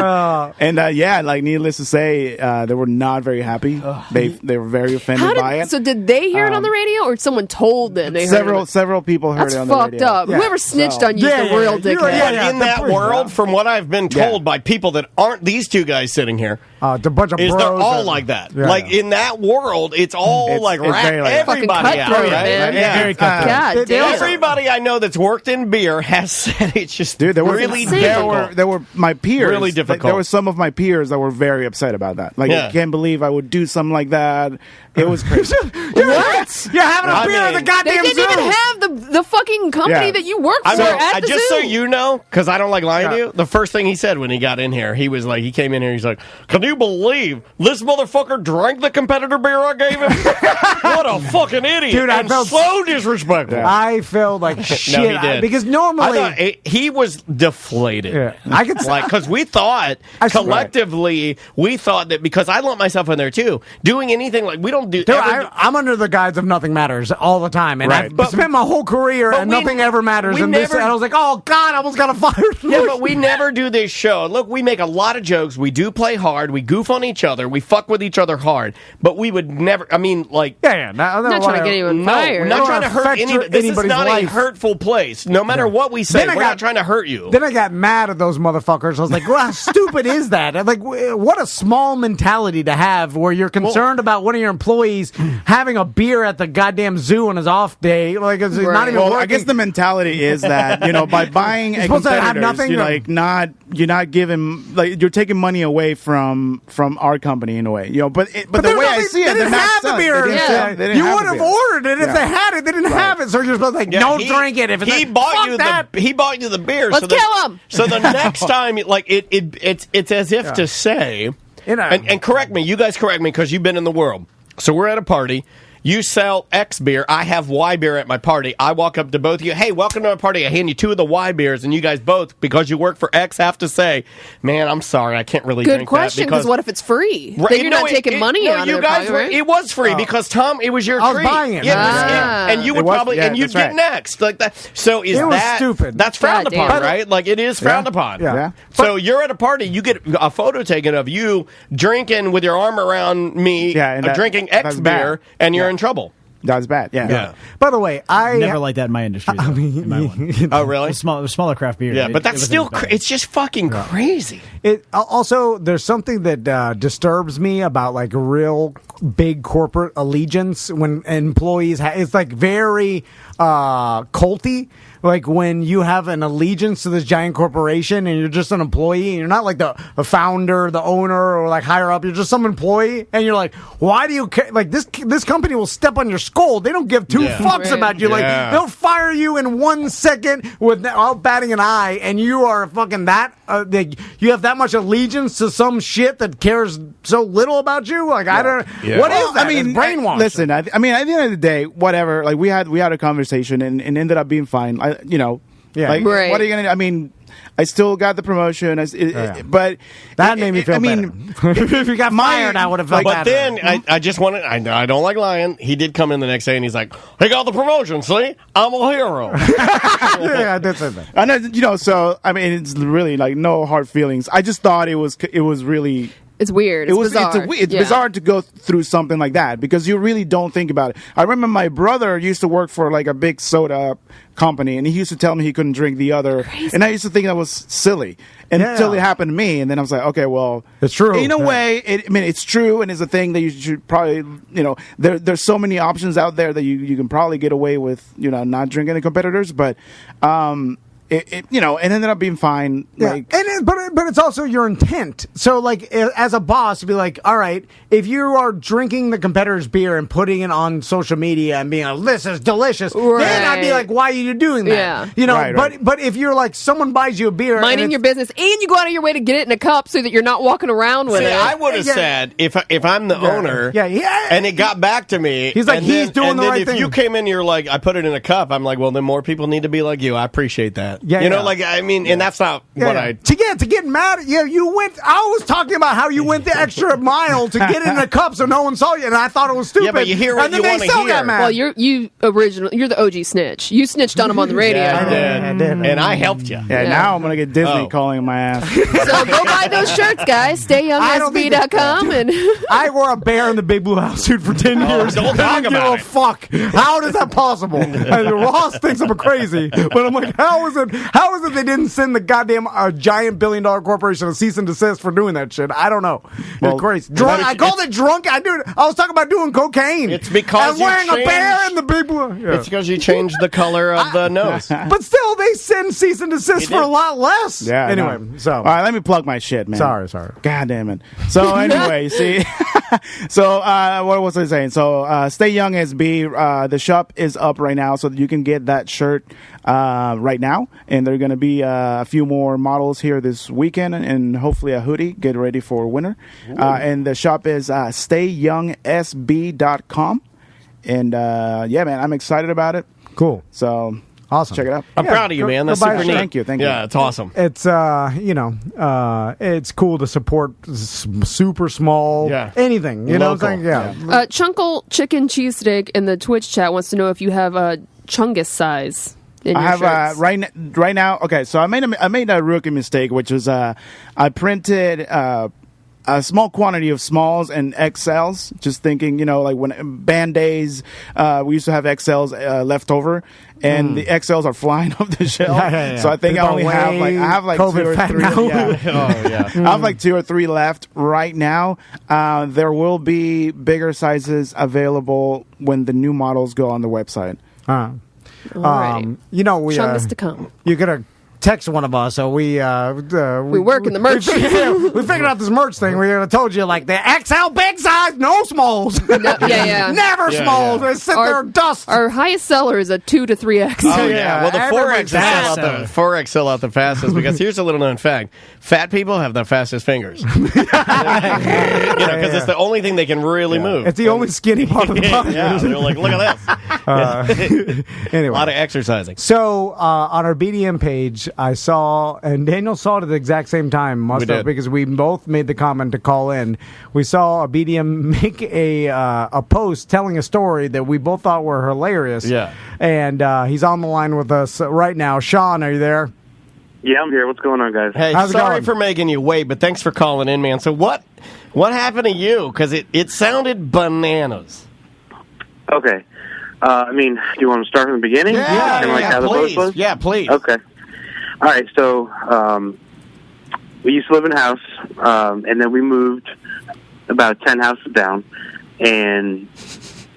And needless to say, they were not very happy. They were very offended by it. So did they hear it on the radio, or someone told them they heard it? Several people heard it on the radio. That's fucked up. Whoever snitched on you is the real dickhead. In that world, from what I've been told by people that aren't aren't these two guys sitting here. A bunch of they're bros all that- like that. Yeah, like in that world, it's all It's very like that. everybody out, Fucking right? cutthroat, man. Very cutthroat. God damn. Everybody I know that's worked in beer has said it's just Dude, there were really insane. difficult. there were my peers. Really like, difficult. there were some of my peers that were very upset about that. Like, Yeah. I can't believe I would do something like that. It was crazy. What? You're having a I beer at the mean- goddamn They didn't zoo. even have the fucking company Yeah. that you work for I mean, at the just zoo. so you know, because I don't like lying to you, the first thing he said when he got in here, he was like, he came in here, he's like, can you believe this motherfucker drank the competitor beer I gave him? What a fucking idiot. Dude, I and felt so disrespectful. I felt like shit he did. because normally I thought he was deflated. Yeah. I could like because we thought collectively we thought that because I lumped myself in there too, doing anything like we don't do. Dude, I'm under the guise of nothing matters all the time, and Right. I've spent my whole career and nothing ever matters. we And this, never- and I was like, oh god, I almost got fired. Yeah, but we never do this show. Look, we make a lot of jokes. We do play hard. We goof on each other. We fuck with each other hard. But we would never. I mean, like, yeah. Not trying to get anyone no, fired. not trying to hurt anybody. This is not a hurtful place. No matter what we say, Then I we're got- not trying to hurt you. Then I got mad at those motherfuckers. I was like, well, how stupid is that? I'm like, what a small mentality to have where you're concerned about one of your employees having a beer at the goddamn zoo on his off day. Like, it's not even Well, working. I guess the mentality is that, by buying You're a supposed to have competitor's, nothing you're not giving, like, you're taking money away from our company in a way, But the there's way I nothing- see it, they didn't they're not have the selling- beer. they didn't sell- they didn't You have would the have beer. ordered it if Yeah. they had it. They didn't have it, so you're supposed to like, Yeah, don't he- drink it. If it's he like, bought fuck you that. he bought you the beer. Let's kill him. So the next time, like it's as if to say, and correct me, you guys correct me because you've been in the world. So we're at a party. You sell X beer. I have Y beer at my party. I walk up to both of you. Hey, welcome to my party. I hand you 2 of the Y beers, and you guys both, because you work for X, have to say, "Man, I'm sorry, I can't really Good drink question. that." Because what if it's free? Right, Then you're no, not taking money no, out you of it. guys probably, were. right? It was free because Tom, it was your I was treat. buying it. Yeah, and you would It was- probably yeah, and you'd that's get right. next like that. So is It was that stupid. That's frowned God upon, damn. right? Like it is frowned upon. Yeah. So you're at a party, you get a photo taken of you drinking with your arm around me, Yeah, and drinking X that's beer, bad. and you're in trouble. That's bad, yeah. By the way, I Never like that in my industry. Though, in my one. Oh, really? Smaller craft beer. Yeah, but that's wasn't still as bad. it's just fucking crazy. It also there's something that disturbs me about like real big corporate allegiance when employees it's like very culty. Like when you have an allegiance to this giant corporation and you're just an employee and you're not like the founder, the owner, or like higher up. You're just some employee and you're like, why do you care? Like this company will step on your skull. They don't give 2 fucks Right. about you. Yeah. Like they'll fire you in 1 second without batting an eye, and you are fucking that. You have that much allegiance to some shit that cares so little about you. Like I don't. Yeah. What Well, is that? I mean, It's brainwashed. listen. I mean, at the end of the day, whatever. Like we had a conversation and ended up being fine. Yeah. Like, Right. what are you gonna? I mean, I still got the promotion. But That made me feel I mean, better. If you got fired, I would have felt But better. then I just wanted. I don't like lying. He did come in the next day and he's like, "He got the promotion. See, I'm a hero." yeah, I did say that. I know, so I mean, it's really like no hard feelings. I just thought it was really. It's weird. It's bizarre. It's Yeah. bizarre to go through something like that because you really don't think about it. I remember my brother used to work for like a big soda company, and he used to tell me he couldn't drink the other, and I used to think that was silly until it happened to me, and then I was like, okay, well, It's true. In a way, it's true, and it's a thing that you should probably, there's so many options out there that you can probably get away with, not drinking the competitors, but. It ended up being fine. Yeah, Like, but it's also your intent. So, like, as a boss, to be like, all right, if you are drinking the competitor's beer and putting it on social media and being like, this is delicious, then I'd be Right. like, why are you doing that? Yeah. Right. But if you're like, someone buys you a beer, Minding and your business, and you go out of your way to get it in a cup so that you're not walking around with See, it. I would have said if I'm the owner, and it got back to me, He's like, and he's then, doing and the then right if thing. you came in, you're like, I put it in a cup. I'm like, well, then more people need to be like you. I appreciate that. Yeah, you know, yeah. like I mean, and that's not what I. to get mad. Yeah, you went. I was talking about how you went the extra mile to get it in a cup so no one saw you, and I thought it was stupid. Yeah, but you hear what and then you they wanna still hear. got mad. well, you're the OG snitch. You snitched on him on the radio. Yeah, I did. and I helped you. yeah, now I'm gonna get Disney calling my ass. So go buy those shirts, guys. StayYoungSB.com and I wore a bear in the Big Blue House suit for 10 years. don't and talk I didn't about give a fuck. How is that possible? And Ross thinks I'm crazy, but I'm like, how is it they didn't send the goddamn giant multi-billion-dollar corporation a cease and desist for doing that shit. I don't know. It's crazy. Drunk. I called it drunk. I was talking about doing cocaine. It's because and wearing a bear in the big blue. Yeah. It's because you changed the color of the nose. But still, they send cease and desist for a lot less. Yeah. Anyway, so all right, let me plug my shit, man. Sorry. God damn it. So anyway, see. So what was I saying? So Stay Young SB. The shop is up right now, so that you can get that shirt right now, and there are going to be a few more models here this weekend, and hopefully a hoodie. Get ready for winter. And the shop is stayyoungsb.com. And yeah, man, I'm excited about it. Cool. So awesome. Check it out. I'm proud of you, man. That's super neat. Thank you. Yeah, it's awesome. It's it's cool to support super small anything. You know what I'm saying? Yeah. Chunkle Chicken Cheesesteak in the Twitch chat wants to know if you have a Chungus size. I have right now. Okay, so I made a rookie mistake, which was I printed a small quantity of smalls and XLs. Just thinking, like when Band-Aids, we used to have XLs left over, and the XLs are flying off the shelf. So I think I only have like COVID 2 or 3. I have like 2 or 3 left right now. There will be bigger sizes available when the new models go on the website. Chungus to come. You could have text one of us, so we work in the merch. We figured out this merch thing. We told you like the XL big size, no smalls. Never smalls. They sit there and dust. Our highest seller is a 2 to 3X. Oh yeah, well the 4X sell out the fastest because here's a little known fact: fat people have the fastest fingers. Because it's the only thing they can really move. It's the only skinny part of the body. They're like, look at this. Anyway, a lot of exercising. So on our BDM page, I saw, and Daniel saw it at the exact same time, because we both made the comment to call in. We saw a BDM make a post telling a story that we both thought were hilarious. Yeah. And he's on the line with us right now. Sean, are you there? Yeah, I'm here. What's going on, guys? Hey, sorry for making you wait, but thanks for calling in, man. So what happened to you? Because it sounded bananas. Okay. Do you want to start from the beginning? Yeah, please. Yeah, please. Okay. All right, so we used to live in a house, and then we moved about 10 houses down, and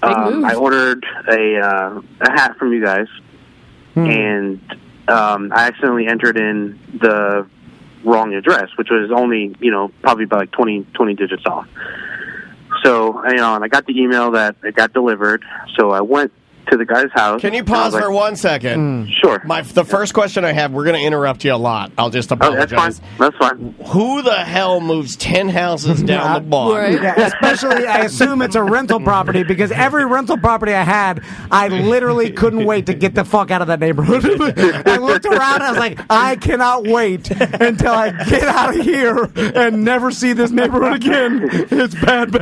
I ordered a hat from you guys, and I accidentally entered in the wrong address, which was only, probably about like 20 digits off. So, and I got the email that it got delivered, so I went to the guy's house. Can you pause for 1 second? Sure. The first question I have, we're going to interrupt you a lot. I'll just apologize. That's fine. Who the hell moves 10 houses down the block? Right. Yeah, especially, I assume it's a rental property, because every rental property I had, I literally couldn't wait to get the fuck out of that neighborhood. I looked around, I was like, I cannot wait until I get out of here and never see this neighborhood again. It's bad.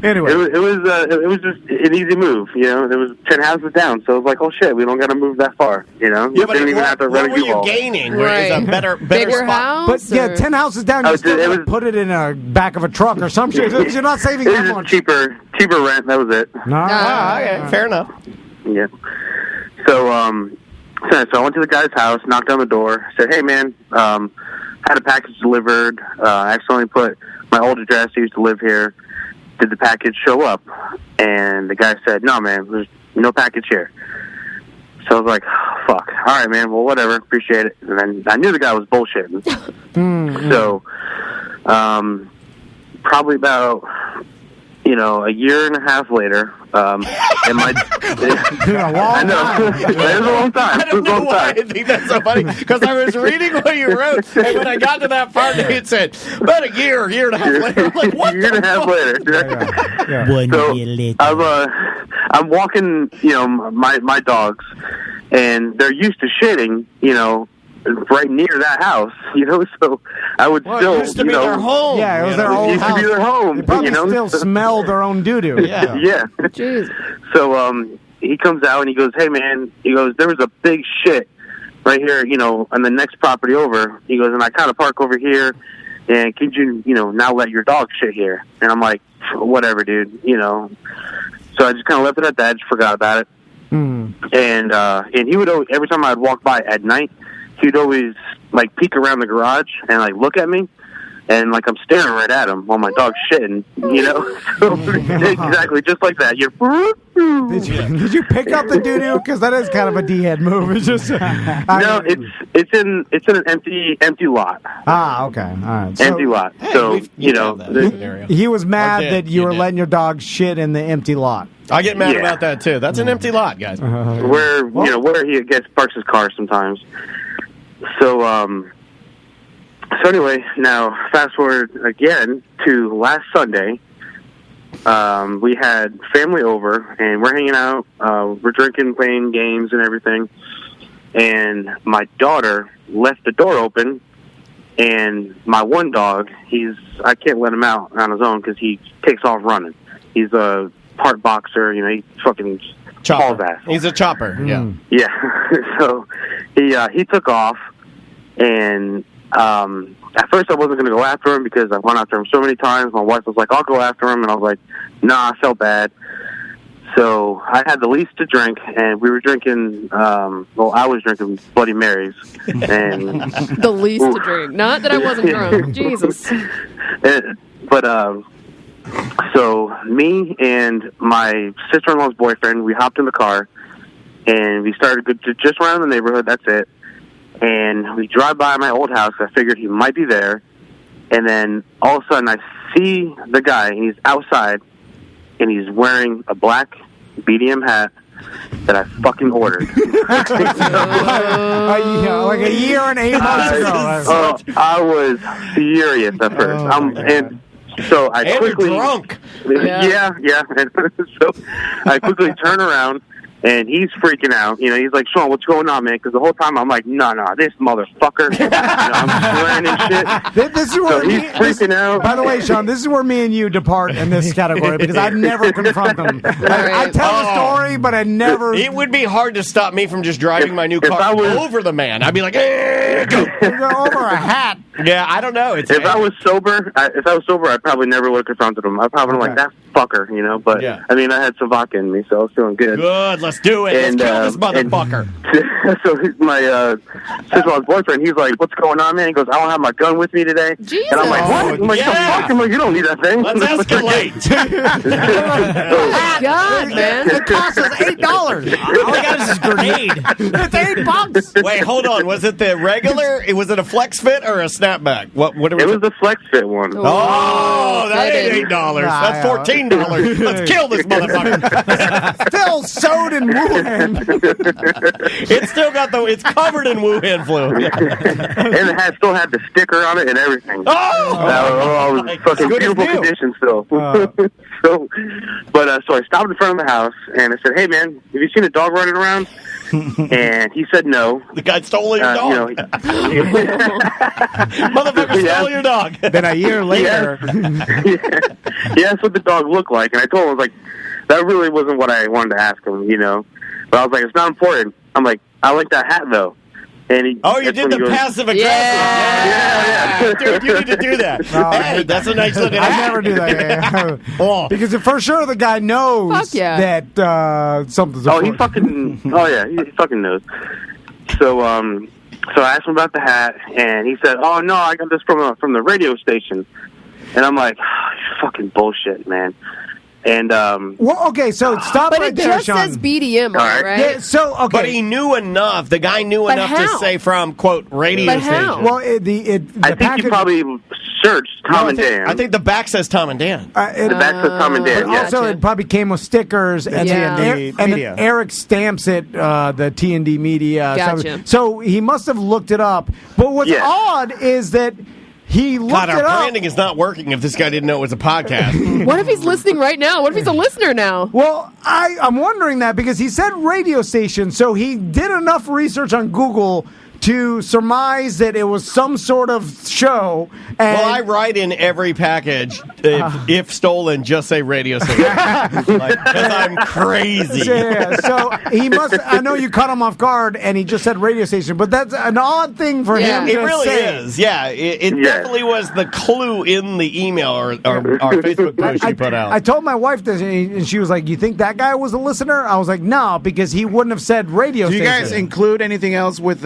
Anyway. It was just an easy move, There was 10 houses down, so it was like, oh shit, we don't got to move that far, Yeah, we didn't even have to rent what were you gaining? Right. Is a better bigger spot? house? But 10 houses down, you still put it in a back of a truck or some shit. You're not saving that much. Cheaper rent, that was it. Okay, fair enough. Yeah. So I went to the guy's house, knocked on the door, said, hey man, had a package delivered, I accidentally put my old address, I used to live here. Did the package show up? And the guy said, no, man, there's no package here. So I was like, oh, fuck. All right, man, well, whatever, appreciate it. And then I knew the guy was bullshitting. So probably about, a year and a half later, and my... I know. It was a long time. I don't know why I think that's so funny, because I was reading what you wrote, and when I got to that part, it said, about a year and a half later. I'm like, what year and a half later. So I'm walking, my dogs, and they're used to shitting, right near that house, so I would still, it used to be their home. Yeah, it was their old house. It used to be their home. They probably still smell their own doo-doo. Yeah. Jeez. So he comes out and he goes, hey man, there was a big shit right here, on the next property over. He goes, and I kind of park over here, and could you, now let your dog shit here? And I'm like, whatever, dude, So I just kind of left it at that, just forgot about it. And he would always, every time I'd walk by at night, he'd always like peek around the garage and like look at me. And, like, I'm staring right at him while my dog's shitting, you know? So, exactly, just like that. You're... Did you pick up the doo-doo? Because that is kind of a D-head move. It's just... no, it's in an empty lot. Ah, okay. All right. Empty lot. Hey, so, you know... He was mad that you were letting your dog shit in the empty lot. I get mad about that, too. That's an empty lot, guys. Where he parks his car sometimes. So anyway, now fast forward again to last Sunday. We had family over, and we're hanging out. We're drinking, playing games, and everything. And my daughter left the door open, and my one dog, I can't let him out on his own because he takes off running. He's a part boxer, you know, he fucking hauls ass. He's a chopper, yeah. Yeah, so he took off, and... at first I wasn't going to go after him because I went after him so many times. My wife was like, I'll go after him. And I was like, nah, I felt bad. So I had the least to drink, and we were drinking, I was drinking Bloody Marys. And the least to drink. Not that I wasn't drunk. Jesus. So me and my sister-in-law's boyfriend, we hopped in the car, and we started just around the neighborhood. That's it. And we drive by my old house. I figured he might be there. And then all of a sudden I see the guy. And he's outside. And he's wearing a black BDM hat that I fucking ordered. Like a year and 8 months ago. I was furious at first. And so I quickly... drunk. Yeah. And so I quickly turn around. And he's freaking out. You know, he's like, Sean, what's going on, man? Because the whole time I'm like, no, this motherfucker. You know, I'm swearing and shit. This is where he's freaking out. By the way, Sean, this is where me and you depart in this category because I never confront them. I tell the story, but I never... It would be hard to stop me from just driving my new car over the man. I'd be like, go. Over a hat. Yeah, I don't know. If I was sober, I probably never would have confronted him. I probably would have like, that fucker, you know? But, I mean, I had some vodka in me, so I was feeling good. Good, let's do it. Let's kill this motherfucker. So my sister-in-law's boyfriend, he's like, what's going on, man? He goes, I don't have my gun with me today. Jesus. And I'm like, what? I'm like, the fuck? I'm like, you don't need that thing. Let's escalate. Oh, God, man. It cost us $8. All I got is this grenade. It's $8. Wait, hold on. Was it the regular? Was it a flex fit or a snapback? What it was the flex fit one. Oh, that ain't $8. That's $14. Let's kill this motherfucker. Still sewed in Wuhan. It's still got it's covered in Wuhan flu. And it still had the sticker on it and everything. Oh, it was fucking beautiful condition still. So I stopped in front of the house and I said, hey man, have you seen a dog running around? And he said no. The guy stole your dog. Motherfucker stole your dog. Then a year later. He asked what the dog looked like, and I told him, I was like, that really wasn't what I wanted to ask him, you know. But I was like, it's not important. I'm like, I like that hat, though. And you did the passive aggressive. Yeah. Dude, you need to do that. Hey, that's a nice looking hat. I never do that. Yeah. Because for sure the guy knows that something's he fucking knows. So I asked him about the hat, and he said, oh, no, I got this from the radio station. And I'm like, fucking bullshit, man. And okay, so stop but right there, Sean. But it just says BDM, right? Yeah, so okay, but he knew enough. The guy knew enough to say from quote radio but station. How? Well, I think you probably searched Tom and Dan. I think the back says Tom and Dan. The back says Tom and Dan. But also, it probably came with stickers and TND and media. Eric stamps it. The TND media. Gotcha. So he must have looked it up. But what's odd is that. He looked God, our it up. branding is not working if this guy didn't know it was a podcast. What if he's listening right now? What if he's a listener now? Well, I'm wondering that because he said radio station, so he did enough research on Google to surmise that it was some sort of show. And well, I write in every package, if stolen, just say radio station. Because I'm crazy. Yeah, so he must. I know you caught him off guard, and he just said radio station, but that's an odd thing for him to It really say. is. Yeah, it definitely was the clue in the email or our Facebook post he put out. I told my wife this, and she was like, "You think that guy was a listener?" I was like, "No, because he wouldn't have said radio Do you station." guys include anything else with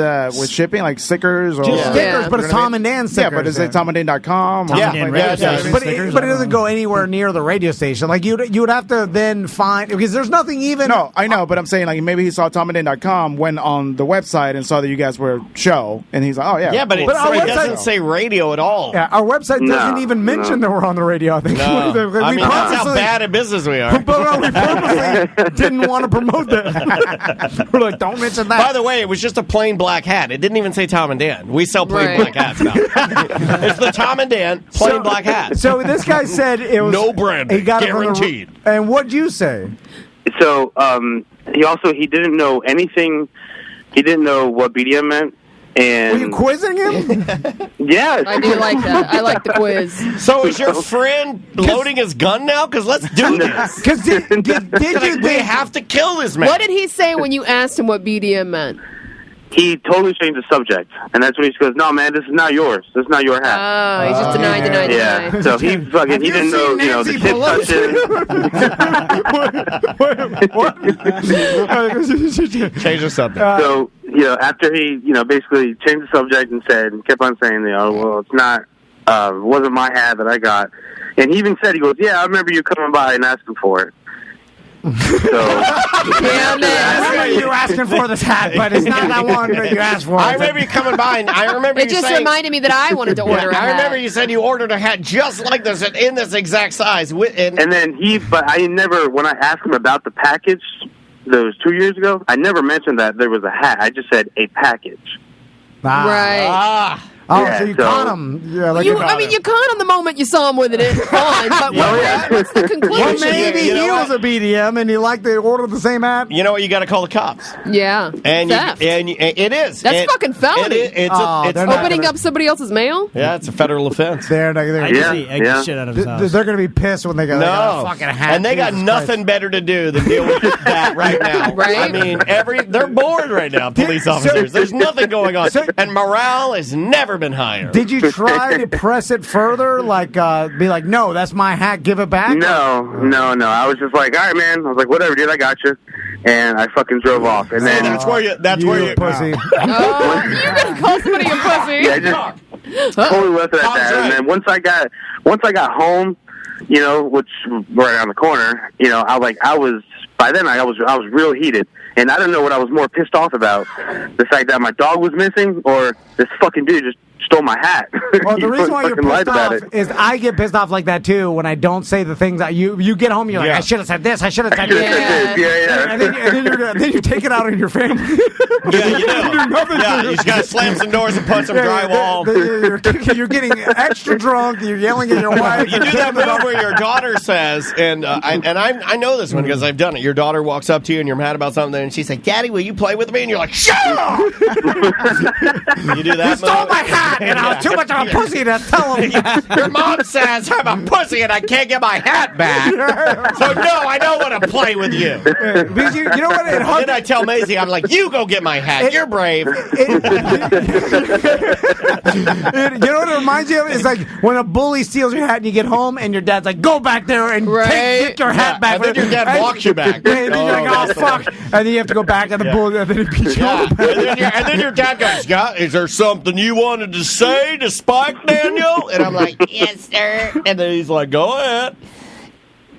shipping, like stickers or just stickers, but it's Tom and Dan stickers. Yeah, but is it TomandDan.com? But it doesn't go anywhere near the radio station. Like you would have to then find because there's nothing even. No, I know, but I'm saying like maybe he saw TomandDan.com, went on the website and saw that you guys were a show, and he's like, oh yeah, but it doesn't say radio at all. Yeah, our website doesn't even mention that we're on the radio. I think. No. That's how bad at business we are. But we purposely didn't want to promote that. We're like, don't mention that. By the way, it was just a plain black hat. It didn't even say Tom and Dan. We sell plain black hats now. It's the Tom and Dan plain black hat. So this guy said it was no branding, he got guaranteed. And what'd you say? So he didn't know anything. He didn't know what BDM meant. And were you quizzing him? Yes. I do like that. I like the quiz. So is your friend loading his gun now? Because let's do this. Because did you we have to kill this man. What did he say when you asked him what BDM meant? He totally changed the subject, and that's when he goes, "No, man, this is not yours. This is not your hat." Oh, he just denied. Yeah, so he fucking he didn't know, the tip touching. Change the subject. So after he basically changed the subject and kept on saying, well, it's not, it wasn't my hat that I got, and he even said, he goes, "Yeah, I remember you coming by and asking for it." So, I remember you asking for this hat, but it's not that one that you asked for. I remember you coming by, and I remember it just reminded me that I wanted to order a hat. I remember you said you ordered a hat just like this, in this exact size. And then but I never, when I asked him about the package, that was 2 years ago, I never mentioned that there was a hat. I just said a package. Right. Oh, so you caught him. Yeah, you caught him the moment you saw him with it on, but what's the conclusion? Well, maybe he was a BDM and he liked to order the same hat. You know what? You got to call the cops. Yeah. And theft. It is. That's fucking felony. It's opening up somebody else's mail? Yeah, it's a federal offense. They're the shit out of his house. They're going to be pissed when they go, no. fucking hat. And they got nothing better to do than deal with that right now. Right? I mean, they're bored right now, police officers. There's nothing going on. And morale has never been higher. Did you try to press it further? Like, be like, no, that's my hat, give it back? No. I was just like, all right, man. I was like, whatever, dude, I got you. And I fucking drove off. And then that's where you pussy. You're gonna call somebody a pussy. Yeah, I just totally left it at that. Right. And then once I got home, which right around the corner, I was real heated. And I didn't know what I was more pissed off about. The fact that my dog was missing or this fucking dude just stole my hat. Well, the reason why you're pissed off is I get pissed off like that too when I don't say the things that you get home, you're like, I should have said this, I should have said this. Yeah. And then you take it out on your family. Yeah, you just got to slam some doors and punch some drywall. You're getting extra drunk, you're yelling at your wife. You do that move where your daughter says, and I know this one because I've done it. Your daughter walks up to you and you're mad about something and she's like, "Daddy, will you play with me?" And you're like, "Shut up!" You do that. You stole my hat! And I was too much of a pussy to tell him. Your mom says I'm a pussy and I can't get my hat back. So no, I don't want to play with you. Because you know what? Then I tell Maisie, I'm like, you go get my hat. You're brave. You know what it reminds you of? It's like when a bully steals your hat and you get home and your dad's like, go back there and take your hat back. And then your dad walks you back. And then you're like, oh, fuck. And then you have to go back and the bully, and then he beats you up. And then your dad goes, is there something you wanted to say to Spike, Daniel? And I'm like, yes, sir. And then he's like, go ahead.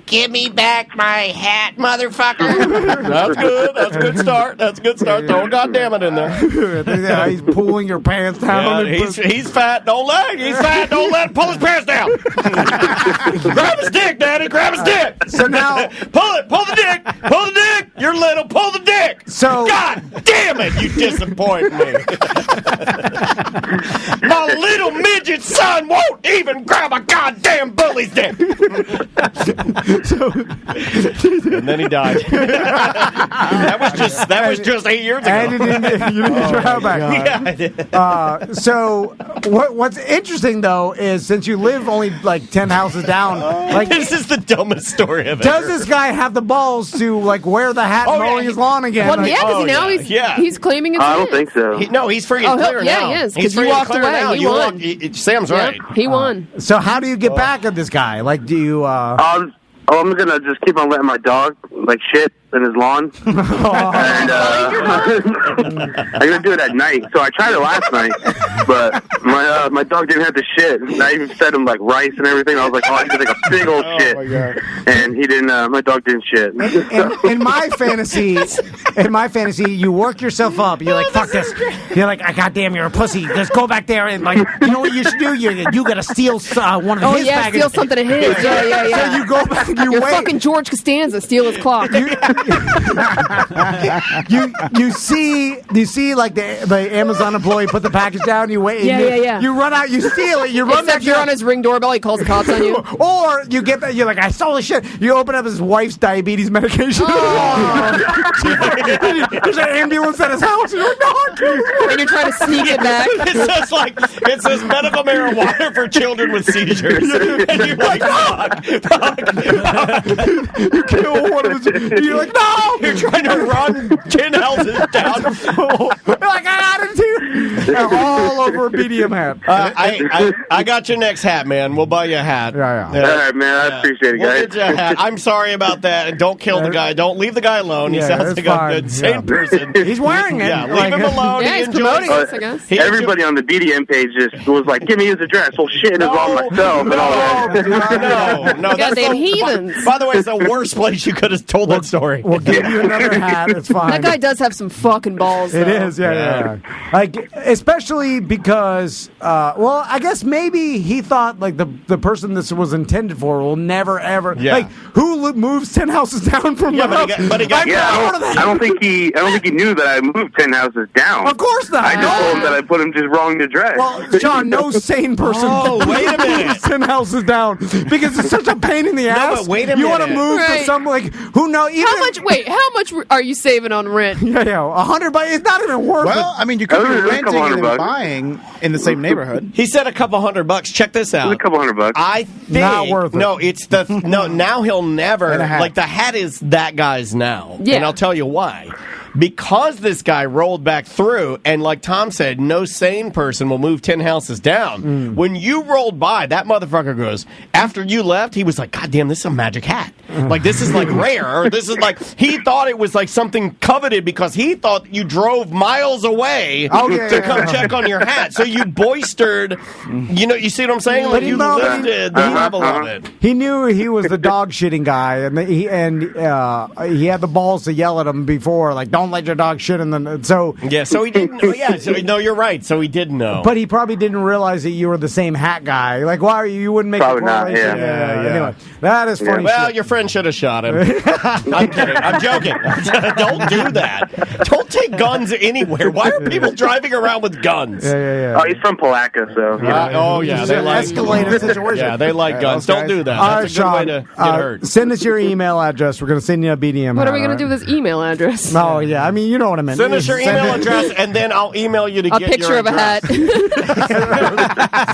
Give me back my hat, motherfucker. That's good. That's a good start. That's a good start. Throw a goddamn it in there. Yeah, he's pulling your pants down. Yeah, he's fat. Don't let him. He's fat. Don't let him pull his pants down. Grab his dick, Daddy. Grab his dick. So now, pull it. Pull the dick. Pull the dick. You're little. Pull the dick. So, God damn it, you disappoint me. My little midget son won't even grab a goddamn bully's dick. And then he died. that was just 8 years ago. And you didn't get your hat back. Yeah, I did. So what's interesting though is since you live only like 10 houses down, like this is the dumbest story ever. Does this guy have the balls to like wear the hat and mowing his lawn again? Well, because he's claiming it's I don't think so. He's free and clear now. Yeah, he is. He's free you walked away. Now. He won. Sam's right. He won. So how do you get back at this guy? Like, do you? I'm gonna just keep on letting my dog like shit in his lawn. And, I gotta do it at night. So I tried it last night, but my dog didn't have the shit. And I even fed him like rice and everything. I was like, oh, I did like a big old shit, and he didn't. My dog didn't shit. In my fantasy, you work yourself up. You're like, fuck this. You're like, goddamn, you're a pussy. Just go back there and like, you know what you should do? You gotta steal one of his bags. Steal something of his. Yeah. So you go back. You're fucking George Costanza. Steal his clock. You see like the Amazon employee put the package down. You wait. Yeah. You run out. You steal it. You run. Except you're on his Ring doorbell. He calls the cops on you. Or you get that. You're like, I stole the shit. You open up his wife's diabetes medication. There's an ambulance at his house. And you're like, no, and you're trying to sneak it back. It says medical marijuana for children with seizures. And you're like, fuck. You kill one of his. You're like, no. You're trying to run 10 houses down. You're like, I got it too. All over a medium hat. I got your next hat, man. We'll buy you a hat. Yeah. All right, man. I appreciate it, guys. We'll get you a hat. I'm sorry about that. And don't kill the guy. Don't leave the guy alone. He sounds like a insane person. He's wearing it. Yeah, leave him alone. Yeah, he's promoting this, I guess. Everybody on the BDM page just was like, give me his address. Well, shit is on myself and all that. No. Goddamn heathens. By the way, it's the worst place you could have told that story. We'll give you another hat. It's fine. That guy does have some fucking balls, though. It is, yeah. Like, especially because, I guess maybe he thought, like, the person this was intended for will never, ever, like, who moves 10 houses down from the house? I don't think he knew that I moved 10 houses down. Of course not. I just told him that I put him just wrong address. Well, Sean, no sane person wait a minute. moves 10 houses down because it's such a pain in the ass. But wait a minute. You want to move to some, like, who knows? How much are you saving on rent? Yeah, $100, but it's not even worth it. Well, I mean, you could be renting and then buying in the same neighborhood. He said a couple $100. Check this out. A couple $100. I think not worth it. No, it's now he'll never like the hat is that guy's now. Yeah. And I'll tell you why. Because this guy rolled back through, and like Tom said, no sane person will move 10 houses down. When you rolled by, that motherfucker goes, after you left, he was like, God damn, this is a magic hat. Like, this is like rare. Or this is like, he thought it was like something coveted because he thought you drove miles away to come check on your hat. So you boistered, you see what I'm saying? Like, you lifted the level of it. He knew he was the dog shitting guy, and he had the balls to yell at him before, like, don't let your dog shit in the... So he didn't know. Yeah, no, you're right. So he did know. But he probably didn't realize that you were the same hat guy. Like, why are you wouldn't make probably a not, correlation. Anyway, that is funny Well, your friend should have shot him. I'm kidding. I'm joking. Don't do that. Don't take guns anywhere. Why are people driving around with guns? Yeah. Oh, he's from Palaca, so... They like... Escalate a situation. Yeah, they like guns. Don't do that. All right, That's a good way to get hurt. Send us your email address. We're going to send you a BDM What hat, are we going to do with this email address? Oh, yeah. I mean, you know what I meant. Send us your email address, and then I'll email you to a get picture your of a hat.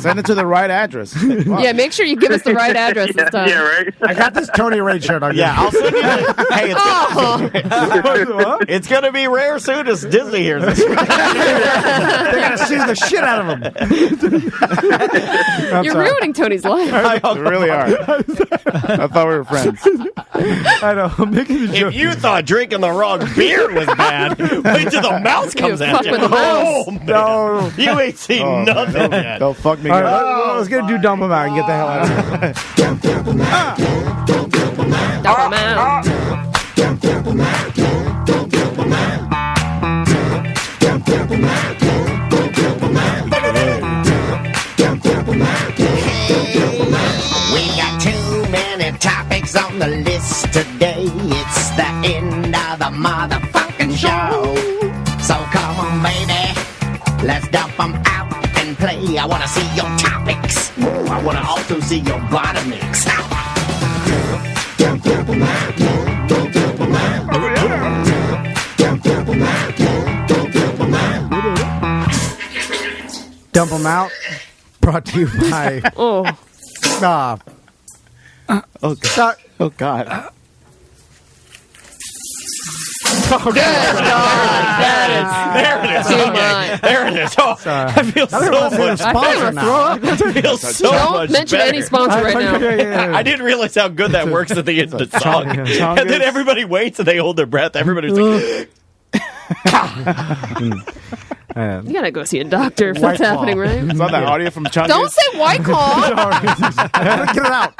Send it to the right address. Wow. Yeah, make sure you give us the right address this time. Yeah, right? I got this Tony Ray shirt. I'll send you. Hey, it's going to be rare soon as Disney hears this. They're going to sue the shit out of him. You're ruining Tony's life. You really are. I thought we were friends. I know. I'm making a joke. If you thought drinking the wrong beer was bad, wait till the mouse comes You at fuck you. with the mouse. No. You ain't seen nothing yet. They'll fuck me All good. right, let's get do dump him out and get the hell out of here. Dump him out. We got too many topics on the list today. It's the end of the motherfucking show. So come on, baby, let's dump them out and play. I want to see your topics. I want to also see your bottom mix. Dump them out. Brought to you by... Oh. Oh, God. Oh, God. Oh, there it is. Okay. There it is. Oh, I feel so much. I feel so Don't much mention better. any sponsor right now. I didn't realize how good that works at the end of the song. And then everybody waits and they hold their breath. Everybody's like... You gotta go see a doctor if that's happening, right? Is that the audio from Chungus? Don't say White Claw. Get it out.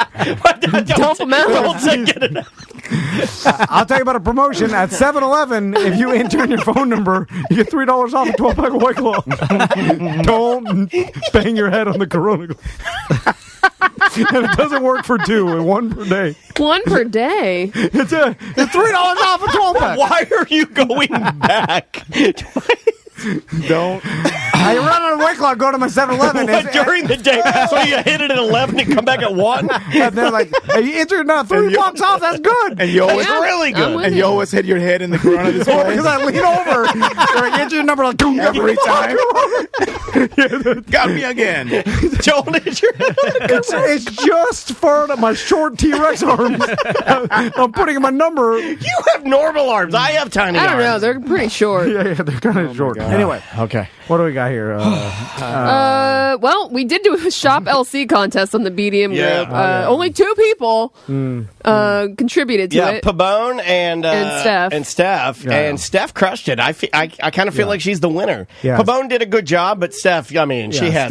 Dump them out. Don't say get it out. I'll tell you about a promotion at 7-Eleven. If you enter in your phone number, you get $3 off a 12-pack of White Claw. Don't bang your head on the Corona. And it doesn't work for two, and one per day. One per day? It's $3 off a 12-pack. Why are you going back? Don't. I run out of White Claw, go to my 7-Eleven. During the day. So you hit it at 11 and come back at 1? And they're like, hey, you entered $3 off, that's good. And you always, really good. And you always hit your head in the Corona display. Because I lean over. Or I enter your number like, every time. Got me again. Don't hit your head. It's just for my short T-Rex arms. I'm putting in my number. You have normal arms. I have tiny arms. I don't know. They're pretty short. Yeah, they're kind of short. Anyway, okay. What do we got here? Well, we did do a Shop LC contest on the BDM group. Only 2 people contributed to it. Pabone and Steph. Yeah. And Steph crushed it. I kind of feel like she's the winner. Yeah. Pabone did a good job, but Steph, I mean, she had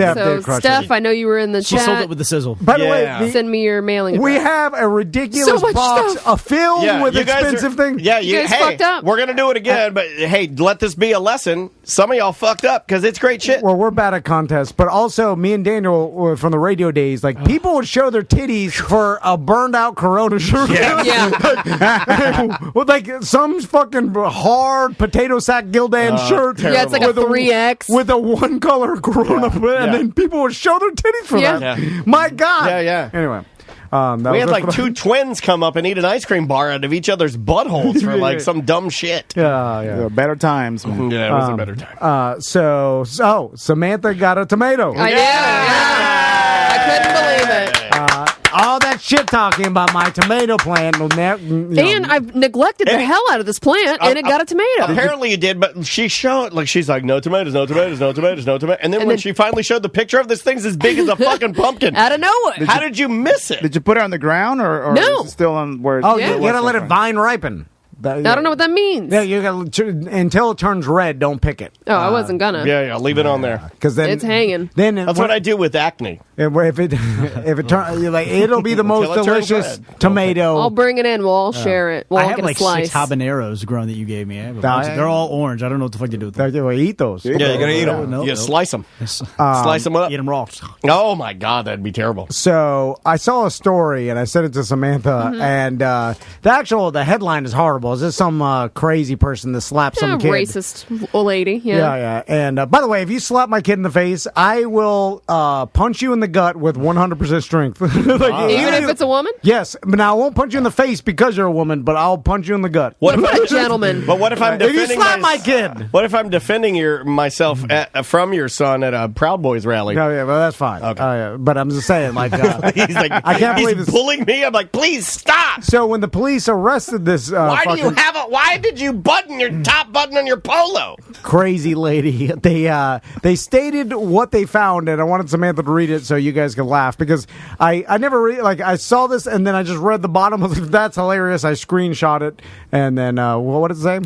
Steph, I know you were in the chat. She sold it with the sizzle. By the way, send me your mailing address. We have a ridiculous So much box stuff. filled with expensive things. Yeah, You guys fucked up. We're going to do it again, but hey, let this be a lesson. Some of y'all fucked up because it's great shit. Well, we're bad at contests, but also me and Daniel from the radio days, like people would show their titties for a burned out Corona shirt. With like some fucking hard potato sack Gildan shirt. Yeah, it's like a 3X. With a one color Corona, and then people would show their titties for that. Yeah. My God. Yeah. Anyway. We had like 2 twins come up and eat an ice cream bar out of each other's buttholes for like some dumb shit. Yeah. Better times, man. Yeah, it was a better time. So Samantha got a tomato. I did. Yeah. I couldn't believe it. All that shit talking about my tomato plant. And I've neglected the hell out of this plant, and it got a tomato. Apparently you did, but she showed, like, she's like, no tomatoes. And then when she finally showed the picture of this thing's as big as a fucking pumpkin. Out of nowhere. How did you miss it? Did you put it on the ground, or No. is it still on where? Oh, you gotta let it vine ripen. I don't know what that means. Yeah, you got until it turns red. Don't pick it. Oh, I wasn't gonna. Yeah, leave it on there because then it's hanging. Then that's what I do with acne. If it turns like it'll be the most delicious tomato. I'll bring it in. We'll all share it. We'll I all have get like a slice. 6 habaneros grown that you gave me. I have a bunch. They're all orange. I don't know what the fuck to do with them. Eat those. Yeah, you're gonna eat them. You slice them. Slice them up. Eat them raw. Oh my God, that'd be terrible. So I saw a story and I sent it to Samantha, and the headline is horrible. Is this some crazy person that slapped some kid? Racist old lady. Yeah. And by the way, if you slap my kid in the face, I will punch you in the gut with 100% strength. Even if it's a woman? Yes. But now I won't punch you in the face because you're a woman, but I'll punch you in the gut. What a gentleman. But what if I'm If you defending slap my kid? What if I'm defending myself from your son at a Proud Boys rally? Oh, yeah, well, that's fine. Okay. But I'm just saying, like, he's like, I can't believe he's this. pulling me. I'm like, please stop. So when the police arrested this Why did you button your top button on your polo? crazy lady, they stated what they found, and I wanted Samantha to read it so you guys can laugh, because I never I saw this and then I just read the bottom. I was like, that's hilarious. I screenshot it, and then what did it say?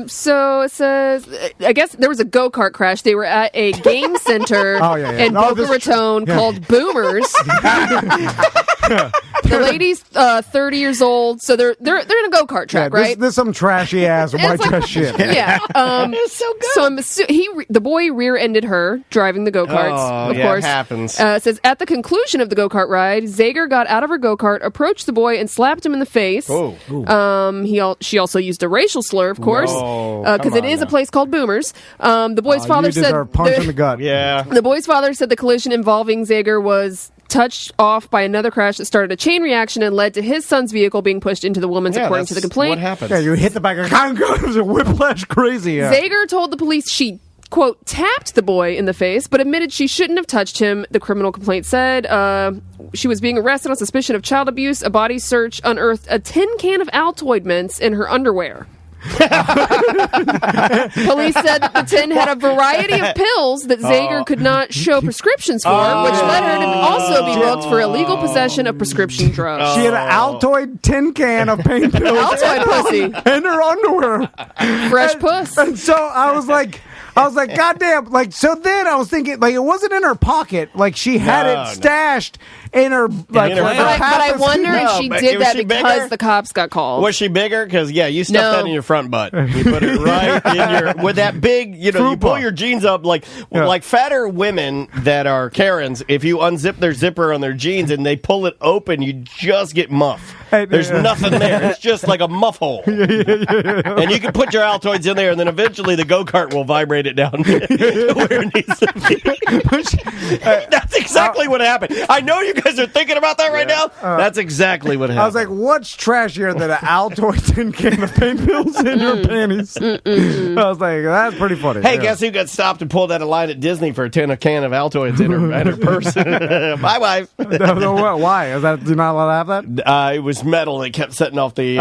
So it says, I guess there was a go-kart crash. They were at a game center in Boca Raton called Boomers. The lady's 30 years old, so they're in a go-kart track, right? This some trashy ass white trash shit. Yeah. It's so good. So the boy rear-ended her driving the go-karts, of course. It happens. It says, at the conclusion of the go-kart ride, Zager got out of her go-kart, approached the boy, and slapped him in the face. She also used a racial slur, of course, because it is a place called Boomers. The boy's father said... punch in the gut. Yeah. The boy's father said the collision involving Zager was touched off by another crash that started a chain reaction and led to his son's vehicle being pushed into the woman's, according to the complaint. What happened? Yeah, you hit the back of it was a whiplash crazy. Yeah. Zager told the police she, quote, tapped the boy in the face, but admitted she shouldn't have touched him. The criminal complaint said she was being arrested on suspicion of child abuse. A body search unearthed a tin can of Altoid mints in her underwear. Police said that the tin had a variety of pills that Zager could not show prescriptions for, which led her to also be booked for illegal possession of prescription drugs. She had an Altoid tin can of pain pills. Altoid pussy. In her underwear. Fresh puss. And so I was like, goddamn. Like, so then I was thinking, like, it wasn't in her pocket. Like, she had it stashed in her, like, but I wonder if she did that because the cops got called. Was she bigger? Because, you stuffed that in your front butt. You put it right in your, with that big, you pull your jeans up, like fatter women that are Karens, if you unzip their zipper on their jeans and they pull it open, you just get muff. There's nothing there. It's just like a muff hole. And you can put your Altoids in there, and then eventually the go-kart will vibrate it down where it needs to be. That's exactly what happened. I know you guys are thinking about that right now. That's exactly what happened. I was like, what's trashier than an Altoid tin can of pain pills in your panties? I was like, that's pretty funny. Hey, guess who got stopped and pulled out a line at Disney for a can of Altoids in her purse? My wife. Why? Is that, you're not allowed to have that? It was metal that kept setting off the.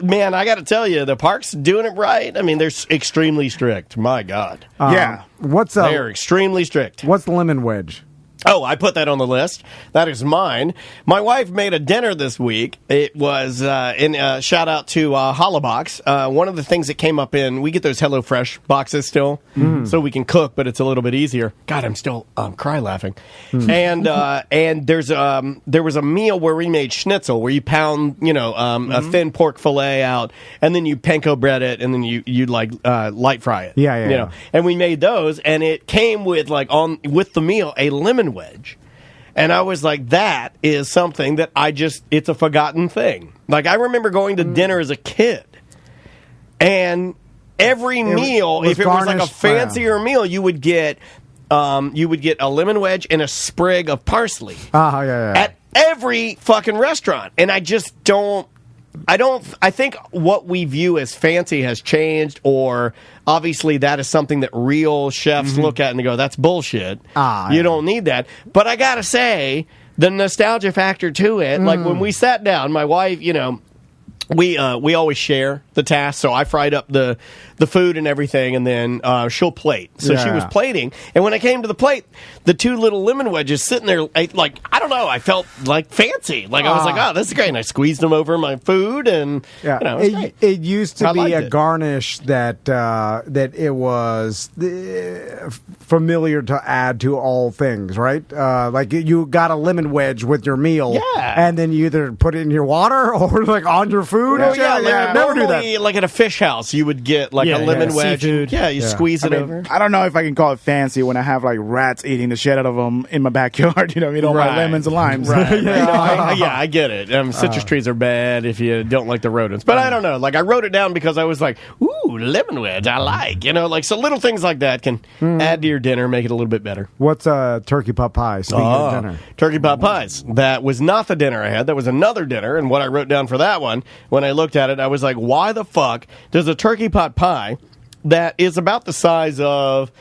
Man, I got to tell you, the park's doing it right. I mean, they're extremely strict. My God. They're extremely strict. What's the lemon wedge? Oh, I put that on the list. That is mine. My wife made a dinner this week. It was, shout out to Holobox. One of the things that came up we get those HelloFresh boxes still, so we can cook, but it's a little bit easier. God, I'm still cry laughing. And there was a meal where we made schnitzel, where you pound, a thin pork fillet out, and then you panko bread it, and then you light fry it. Yeah. And we made those, and it came with with the meal a lemon wedge. And I was like, that is something that it's a forgotten thing. Like, I remember going to dinner as a kid, and every meal, if it was like a fancier meal, you would get a lemon wedge and a sprig of parsley at every fucking restaurant. And I just don't. I think what we view as fancy has changed, or obviously that is something that real chefs look at and they go, that's bullshit. You don't need that. But I gotta say, the nostalgia factor to it, like when we sat down, my wife, we always share the task, so I fried up the food and everything, and then she'll plate. So she was plating, and when I came to the plate, the two little lemon wedges sitting there, I don't know, I felt like fancy. Like I was like, oh, this is great. And I squeezed them over my food, and it used to be a garnish that it was familiar to add to all things, right? Like you got a lemon wedge with your meal, and then you either put it in your water or like on your food. Never do that. Like at a fish house, you would get like a lemon wedge. Seafood. You squeeze it over. I don't know if I can call it fancy when I have like rats eating the shit out of them in my backyard. All my lemons and limes. Right. I get it. Citrus trees are bad if you don't like the rodents. But I don't know. Like I wrote it down because I was like, ooh, lemon wedge, I like. So little things like that can add to your dinner, make it a little bit better. What's turkey pot pie? Speaking of dinner. Turkey pot pies. That was not the dinner I had. That was another dinner. And what I wrote down for that one, when I looked at it, I was like, why the fuck does a turkey pot pie that is about the size of,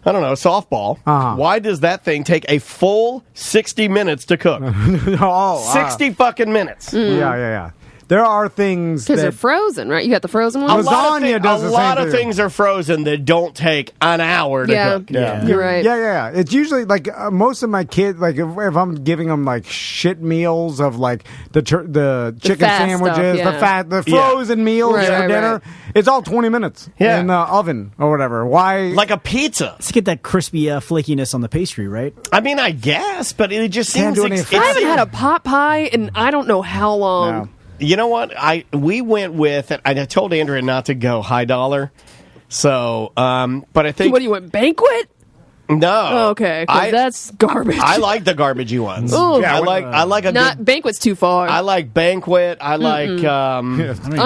I don't know, softball, why does that thing take a full 60 minutes to cook? 60 fucking minutes. Yeah. There are things because they're frozen, right? You got the frozen ones. Lasagna does the same thing. A lot of things are frozen that don't take an hour to cook. Yeah, you're right. Yeah. It's usually like most of my kids, like if I'm giving them like shit meals of like the chicken sandwiches, stuff, the frozen meals for dinner, it's all 20 minutes in the oven or whatever. Why? Like a pizza. Let's get that crispy flakiness on the pastry, right? I mean, I guess, but it just seems I haven't had a pot pie in I don't know how long. No. You know what? We went with, I told Andrea not to go high dollar. So, but I think. What do you want, banquet? No. Oh, okay, that's garbage. I like the garbagey ones. Ooh. I like a not banquet's too far. I like banquet. I like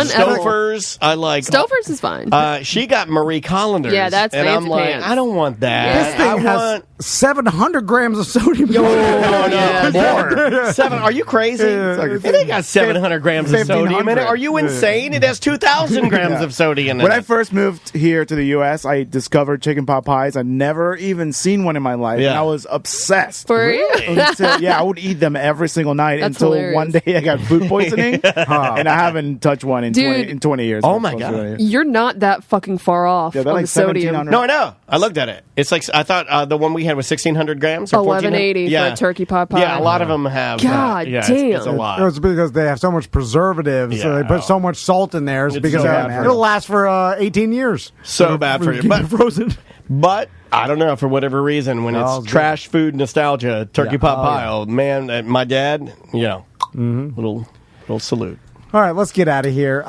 Stouffer's. I like Stouffer's is fine. She got Marie Collander's. Yeah, that's and fancy I'm like, pants. I don't want that. This thing 700 grams of sodium. More. 7? Are you crazy? It ain't got 700 grams of sodium in it. Are you insane? It has 2,000 grams of sodium in it. When I first moved here to the U.S., I discovered chicken pot pies. I'd never even seen one in my life, and I was obsessed. For real? I would eat them every single night until one day I got food poisoning, and I haven't touched one in 20 years. Oh my God. You're not that fucking far off on like the sodium. No, I know. I looked at it. It's like, I thought the one we had was 1,600 grams or 1180 for a turkey pot pie. Yeah, a lot of them have. God damn. It's a lot. It's because they have so much preservatives, so they put so much salt in there. It's because it'll last for 18 years. So bad for you. But frozen. But I don't know, for whatever reason, when it's trash food nostalgia, turkey pot pie, man, my dad, little salute. All right, let's get out of here.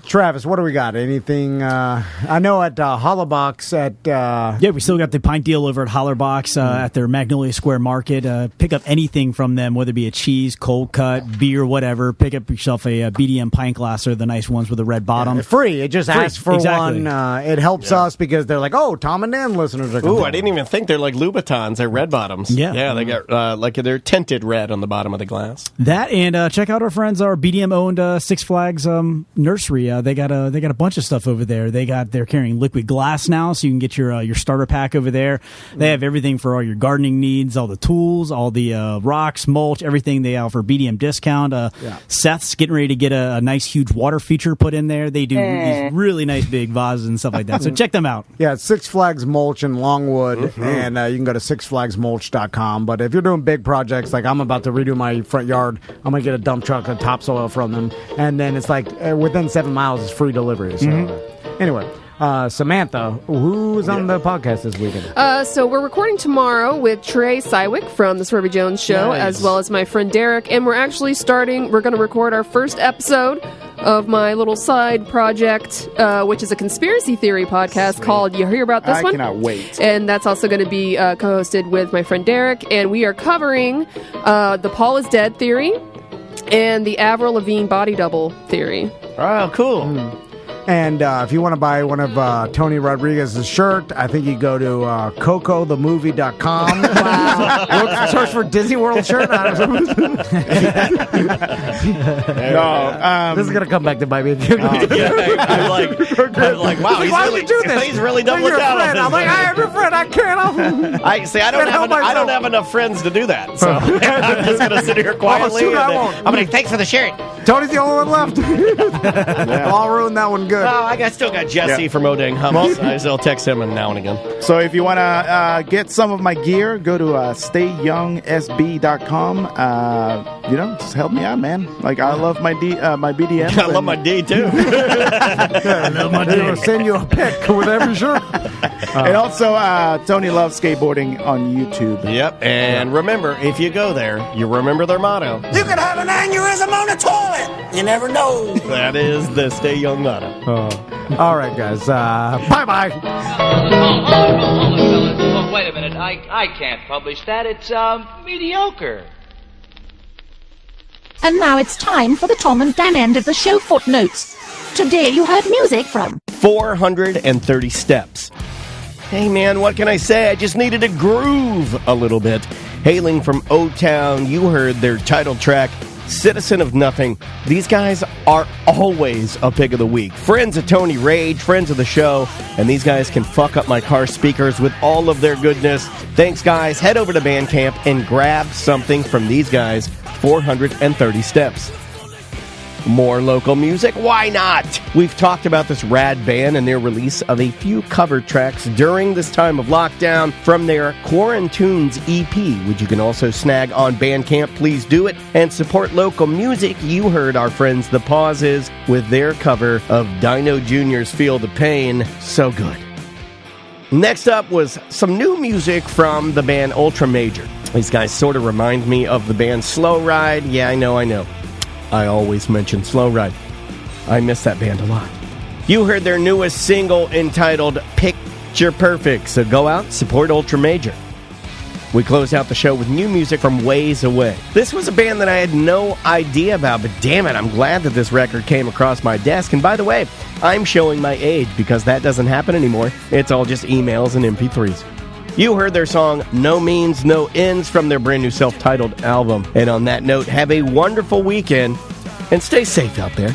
Travis, what do we got? Anything? I know at Hollerbox Yeah, we still got the pint deal over at Hollerbox at their Magnolia Square Market. Pick up anything from them, whether it be a cheese, cold cut, beer, whatever. Pick up yourself a BDM pint glass, or the nice ones with the red bottom. Free. It just asks for one. It helps us because they're like, oh, Tom and Dan listeners are coming. Ooh, I didn't even think they're like Louboutins. They're red bottoms. Yeah. They got they're tinted red on the bottom of the glass. That, and check out our friends, our BDM-owned Six Flags nursery. They got a bunch of stuff over there. They're carrying liquid glass now, so you can get your starter pack over there. They have everything for all your gardening needs, all the tools, all the rocks, mulch, everything. They offer BDM discount. Seth's getting ready to get a nice huge water feature put in there. They do these really nice big vases and stuff like that. So check them out. Yeah, it's Six Flags Mulch in Longwood, and you can go to sixflagsmulch.com. But if you're doing big projects, like I'm about to redo my front yard, I'm going to get a dump truck of topsoil from them. And then it's like within 7 miles is free delivery. So anyway, Samantha, who's on the podcast this weekend? So we're recording tomorrow with Trey Sywick from the Swervy Jones Show, as well as my friend Derek. And we're actually we're going to record our first episode of my little side project, which is a conspiracy theory podcast called You Hear About This One? I cannot wait. And that's also going to be co-hosted with my friend Derek. And we are covering the Paul is Dead theory and the Avril Lavigne body double theory. Oh, cool. And if you want to buy one of Toni Rodriguez's shirt, I think you go to cocothemovie.com. Wow. Search for Disney World shirt. No, this is going to come back to bite me. I'm like, wow, why would you do this? He's really doubling down on this. I'm like, I am your friend. I can't. I don't have enough friends to do that. So I'm just going to sit here quietly. I'm going to thanks for the shirt. Tony's the only one left. I'll ruin that one good. Oh, I still got Jesse from Odang Hummus. I still text him now and again. So if you want to get some of my gear, go to stayyoungsb.com. Just help me out, man. Like, I love my BDM. I love my D, too. I love my D. I'll send you a pic with every shirt. And also, Tony loves skateboarding on YouTube. Yep. And remember, if you go there, you remember their motto. You could have an aneurysm on the toilet. You never know. That is the Stay Young motto. All right, guys. Bye-bye. Oh, wait a minute. I can't publish that. It's mediocre. And now it's time for the Tom and Dan end of the show footnotes. Today you heard music from 430 Steps. Hey, man, what can I say? I just needed to groove a little bit. Hailing from O-Town, you heard their title track, Citizen of Nothing. These guys are always a pick of the week. Friends of Tony Rage, friends of the show, and these guys can fuck up my car speakers with all of their goodness. Thanks, guys. Head over to Bandcamp and grab something from these guys, 430 Steps. More local music? Why not? We've talked about this rad band and their release of a few cover tracks during this time of lockdown from their Quarantunes EP, which you can also snag on Bandcamp. Please do it and support local music. You heard our friends The Pauses with their cover of Dino Jr.'s Feel the Pain. So good. Next up was some new music from the band Ultra Major. These guys sort of remind me of the band Slow Ride. Yeah, I know. I always mention Slow Ride. I miss that band a lot. You heard their newest single entitled Picture Perfect, so go out, support Ultra Major. We close out the show with new music from Ways Away. This was a band that I had no idea about, but damn it, I'm glad that this record came across my desk. And by the way, I'm showing my age because that doesn't happen anymore. It's all just emails and MP3s. You heard their song No Means No Ends from their brand new self-titled album. And on that note, have a wonderful weekend and stay safe out there.